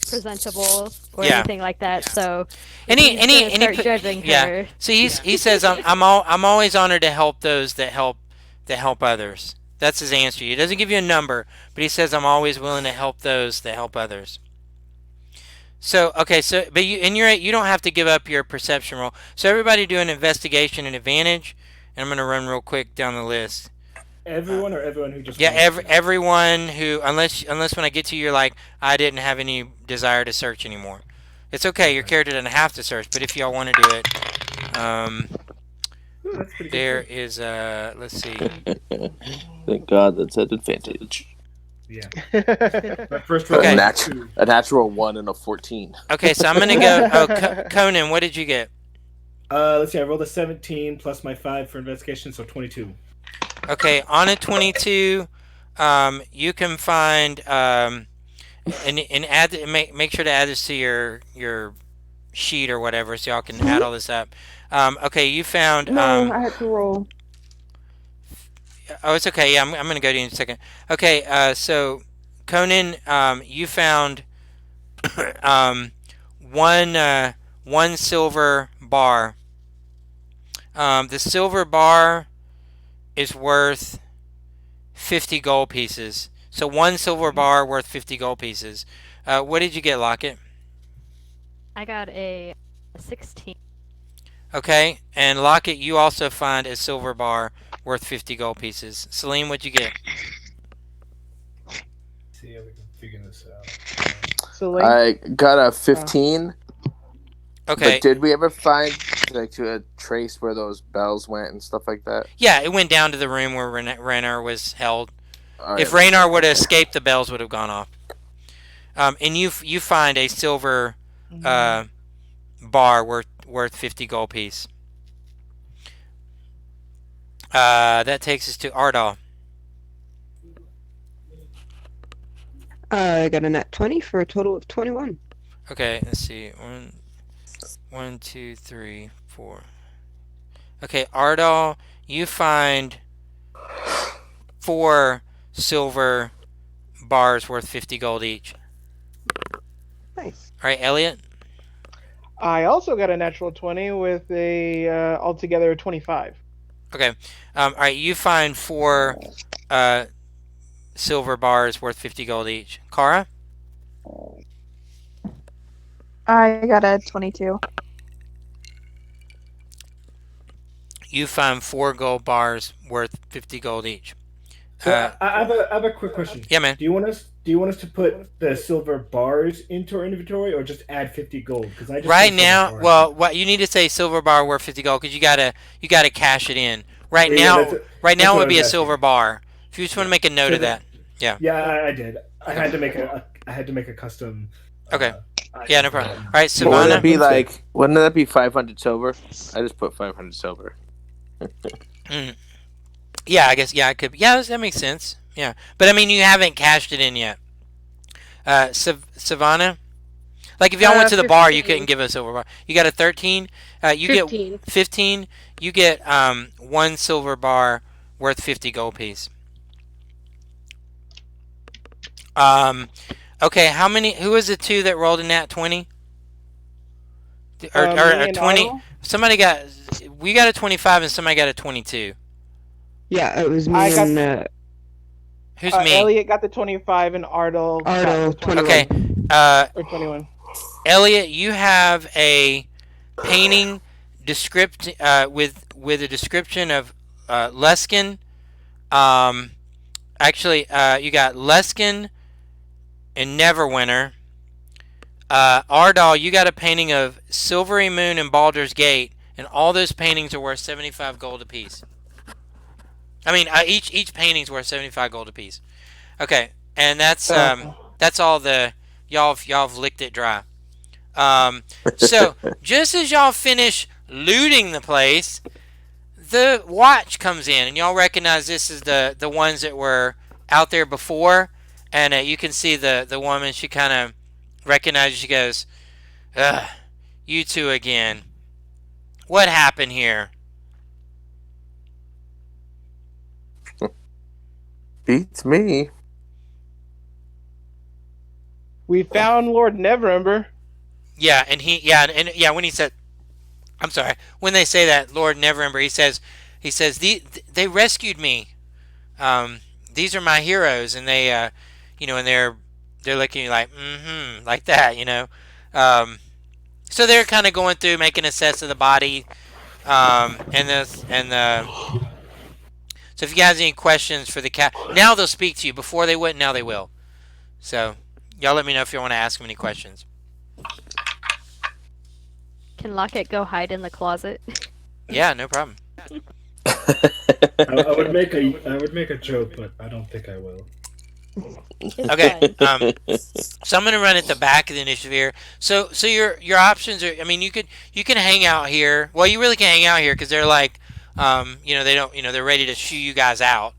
presentable or Yeah. anything like that. So Any start judging yeah. her. So he says I'm always honored to help those that help others. That's his answer. He doesn't give you a number, but he says I'm always willing to help those that help others. So okay, so but you don't have to give up your perception roll. So everybody do an investigation and advantage, and I'm gonna run real quick down the list. Uh, Everyone or everyone who just yeah, wants to know? everyone who unless when I get to you, you're like I didn't have any desire to search anymore. It's okay. Your Okay. character doesn't have to search, but if y'all want to do it, um, Ooh, that's pretty there good. is let's see. Thank God that's an advantage. Yeah. My first roll Okay. was a 2. A natural 1 and a 14. Okay, so I'm gonna go. Oh, Conan, what did you get? Let's see. I rolled a 17 plus my 5 for investigation, so 22. Okay, on a 22, you can find and add make sure to add this to your sheet or whatever, so y'all can add all this up. Okay, you found No, I had to roll. oh, it's okay. Yeah, I'm gonna go to you in a second. Okay, so Conan, you found um one silver bar. The silver bar is worth 50 gold pieces. So one silver bar worth 50 gold pieces. What did you get, Lockett? I got a 16. Okay, and Lockett, you also find a silver bar worth 50 gold pieces. Celine, what'd you get? See how we can figure this out. So like, I got a 15. Okay, But did we ever find like to a trace where those bells went and stuff like that? yeah, it went down to the room where Raynar was held. All If right, Raynar would have escaped, the bells would have gone off. And you find a silver bar worth 50 gold piece. That takes us to Ardal. I got a nat 20 for a total of 21. Okay, let's see. One, two, three, four. Okay, Ardal, you find 4 silver bars worth 50 gold each. Nice. All right, Elliot. I also got a natural 20 with a altogether 25. Okay. All right, you find 4 silver bars worth 50 gold each. Kara. I got a 22. You find 4 gold bars worth 50 gold each. So I have a quick question. Yeah, man. Do you want us to put the silver bars into our inventory or just add 50 gold? Because I just Right put silver now, bars. well, what you need to say silver bar worth 50 gold because you gotta cash it in. Right Yeah, now, that's right now what it I would be a was silver asking. bar. If you just want to make a note So of that. Yeah. Yeah, I did. I had to make a custom. Okay. item Yeah, no for problem. that. All right, But wouldn't Savannah. that be Let's see. like? Wouldn't that be 500 silver? I just put 500 silver. Yeah, I guess. Yeah, I could. Yeah, that makes sense. Yeah, but I mean, you haven't cashed it in yet. Savannah. Like if y'all went to the bar, you 15. couldn't give us a silver bar. You got a 13. You 15. get 15. You get 1 silver bar worth 50 gold piece. Okay, how many? Who was the 2 that rolled in that 20? Or Me and 20? Arnold? Somebody got. We got a 25 and somebody got a 22. Yeah, it was me I got- and Who's me? Elliot got the 25 and Ardal got Ardo, the 21. 21. Okay. Or 21. Elliot, you have a painting with a description of Luskin. Actually, you got Luskin and Neverwinter. Ardal, you got a painting of Silvery Moon and Baldur's Gate, and all those paintings are worth 75 gold apiece. I mean, each painting's worth 75 gold apiece. Okay, and that's all the y'all have licked it dry. So just as y'all finish looting the place, the watch comes in, and y'all recognize this is the ones that were out there before, and you can see the woman. She kind of recognizes. She goes, "Ugh, you two again. What happened here?" Beats me. We found Lord Neverember. Yeah, and when he said, I'm sorry, when they say that, Lord Neverember, he says they rescued me. These are my heroes, and they, and they're looking at you like, like that, Um, so they're kind of going through, making assess of the body, and the. So if you guys have any questions for the cat, now they'll speak to you. Before they wouldn't, now they will. So y'all let me know if you want to ask them any questions. Can Lockett go hide in the closet? Yeah, no problem. I would make a joke, but I don't think I will. Okay. So I'm gonna run at the back of the initiative here. So your options are. I mean, you can hang out here. Well, you really can hang out here because they're like, they don't. They're ready to shoo you guys out.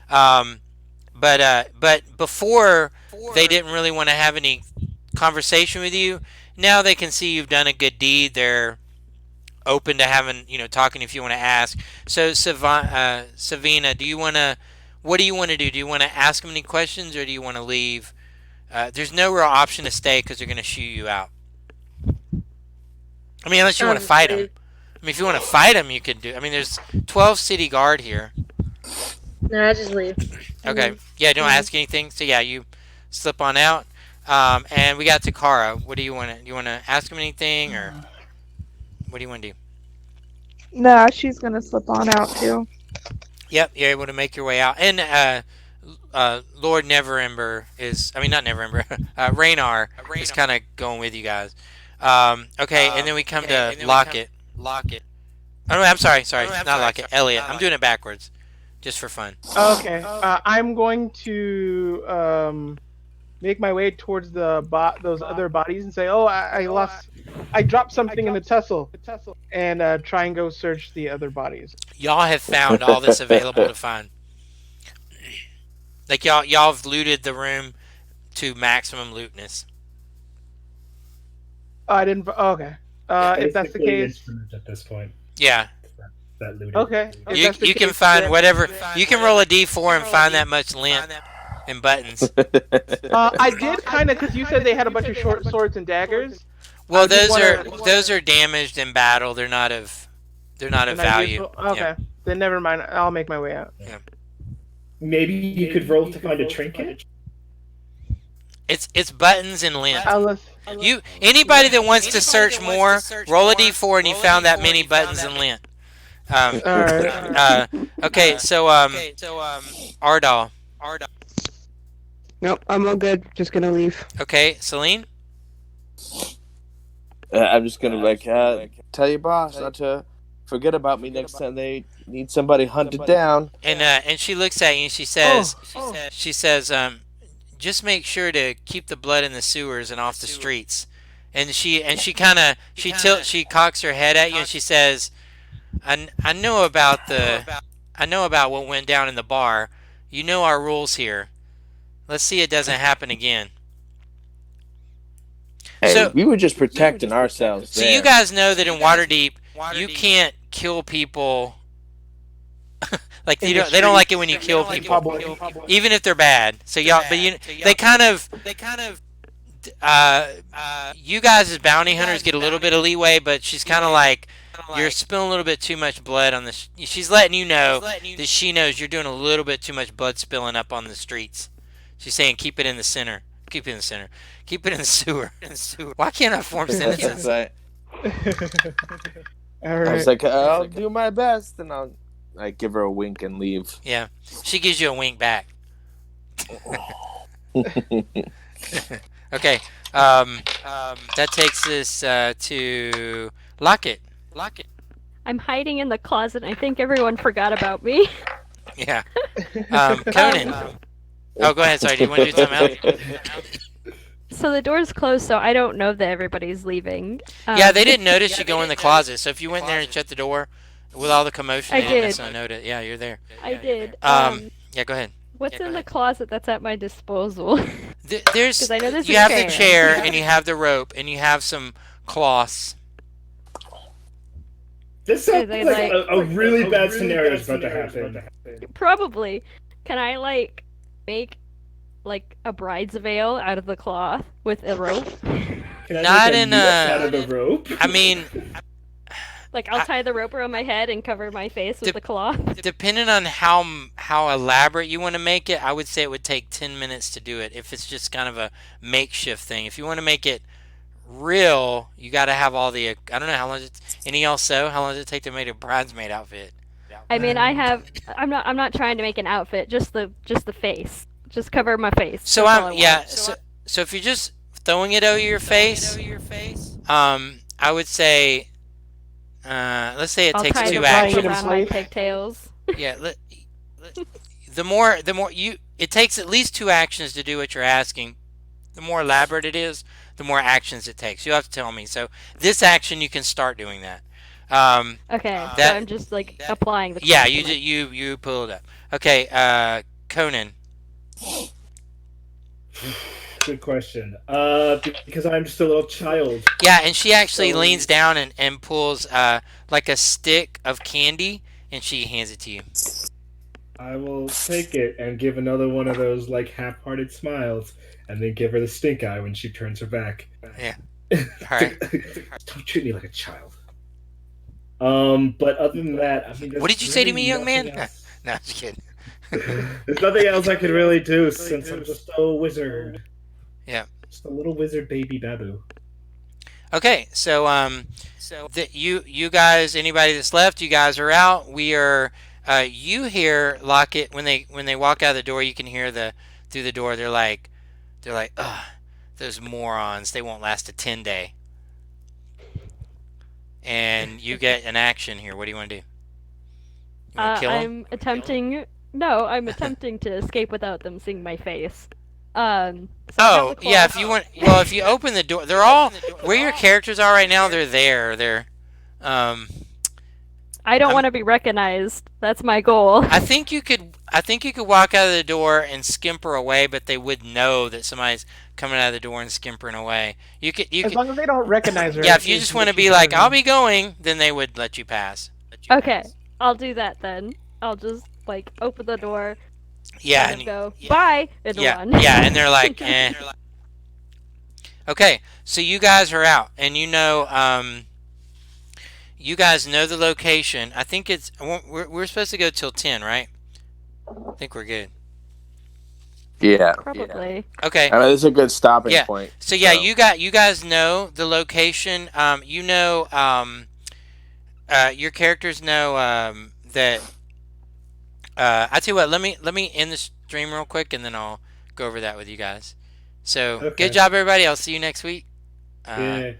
But before they didn't really want to have any conversation with you. Now they can see you've done a good deed. They're open to having talking if you want to ask. So Savina, what do you want to do? Do you want to ask them any questions or do you want to leave? There's no real option to stay because they're going to shoo you out. I mean, unless you want to fight them. I mean, if you want to fight them, you could do. I mean, there's 12 city guard here. No, I just leave. Okay. Yeah, don't ask anything. So yeah, you slip on out. And we got Takara. What do you want to? Do you want to ask him anything, or what do you want to do? Nah, she's gonna slip on out too. Yep, you're able to make your way out. And Lord Neverember is. I mean, not Neverember. Raynar is kind of going with you guys. Okay, and then we come to Lockett. Lockett. Oh no, I'm sorry. Not Lockett. Elliot. I'm doing it backwards, just for fun. Okay. I'm going to make my way towards those other bodies and say, "Oh, I dropped something in the tussle," and try and go search the other bodies. Y'all have found all that's available to find. Like y'all have looted the room to maximum lootness. I didn't. Okay. If that's the case, at this point, Yeah. that looted. okay. If You that's the can case, find then- whatever. You can roll a d4 and find that much lint and buttons. I did kind of because you said they had a bunch of short swords and daggers. Well, I just those are damaged in battle. They're not of value. Useful? Okay. Yeah. Then never mind. I'll make my way out. Maybe you could roll to find a trinket. It's buttons and lint. Alice. Anybody that wants to search more, roll a d4 and you found that many buttons and lint. Alright. Okay, so Ardal. Nope, I'm all good. Just gonna leave. Okay, Celine. I'm just gonna tell your boss not to forget about me next time they need somebody hunted down. And she looks at you and she says, just make sure to keep the blood in the sewers and off the streets. And she cocks her head at you and she says, I know about what went down in the bar. You know our rules here. Let's see it doesn't happen again. Hey, we were just protecting ourselves. So you guys know that in Waterdeep, you can't kill people. Like they don't like it when you kill people, even if they're bad. So y'all, but they kind of. You guys as bounty hunters get a little bit of leeway, but she's kind of like, you're spilling a little bit too much blood on the. She's letting you know that she knows you're doing a little bit too much blood spilling up on the streets. She's saying, keep it in the center. Keep it in the center. Keep it in the sewer. Why can't I form sentences? All right. I was like, I'll do my best, and I'll give her a wink and leave. Yeah, she gives you a wink back. Okay, that takes us to Lockett. I'm hiding in the closet and I think everyone forgot about me. Yeah. Conan. Oh, go ahead. Sorry, do you want to do something else? So the door's closed, so I don't know that everybody's leaving. Yeah, they didn't notice you go in the closet. So if you went there and shut the door with all the commotion, I they didn't did. necessarily notice. Yeah, you're there. I did. Yeah, go ahead. What's in the closet that's at my disposal? There's 'Cause I know there's you a have chair. the chair and you have the rope and you have some cloths. This sounds they, like a really bad scenario is about to happen. Probably. Can I make a bride's veil out of the cloth with a rope? Can I Not make in net out of the rope. I mean, Like I'll tie the rope around my head and cover my face with the cloth. depending on how elaborate you want to make it, I would say it would take 10 minutes to do it if it's just kind of a makeshift thing. If you want to make it real, you got to have all the. I don't know how long. Any else so? How long does it take to make a bridesmaid outfit? I mean, I Um, have. I'm not trying to make an outfit. Just the face. Just cover my face. So That's all I'm I yeah. want. So if you're just throwing it over your face, I would say, let's say it I'll takes try to two wrap Tying it in actions. around my place. pigtails. Yeah. The more you, it takes at least two actions to do what you're asking. The more elaborate it is, the more actions it takes. You have to tell me. So this action, you can start doing that. Okay, so That I'm just like applying the yeah, cloth to my. you pull it up. Okay, Conan. Good question. Because I'm just a little child. Yeah, and she actually So leans down and pulls like a stick of candy, and she hands it to you. I will take it and give another one of those like half-hearted smiles, and then give her the stink eye when she turns her back. Yeah. All right. Don't treat me like a child. But other than that, I mean, What did you say to me, young man? nothing else. No, I'm just kidding. There's nothing else I could really do since I'm just a wizard. Yeah. Just a little wizard baby babu. Okay, so you guys, anybody that's left, you guys are out. We are. You hear Lockett when they walk out of the door. You can hear through the door. They're like, ugh, those morons. They won't last a 10-day. And you get an action here. What do you want to do? You want to kill them? I'm attempting. No, I'm attempting to escape without them seeing my face. So I have Oh, the yeah, cloth. if you want, well, if you open the door, they're all, where your characters are right now, they're there. Um, I don't I'm- want to be recognized. That's my goal. I think you could walk out of the door and scamper away, but they would know that somebody's coming out of the door and scampering away. You As could, long as they don't recognize her. yeah, if you just want to be like, I'll be going, then they would let you pass. Okay, I'll do that then. I'll just like open the door, Yeah, kind of and, go bye and yeah, run. yeah, and they're like, eh. Okay, so you guys are out, and you guys know the location. I think we're supposed to go till 10, right? I think we're good. Yeah. Probably. Okay. I mean, this is a good stopping Yeah. point. So yeah, you guys know the location. Your characters know that. I tell you what. Let me end the stream real quick, and then I'll go over that with you guys. So Okay. good job, everybody. I'll see you next week. Yeah.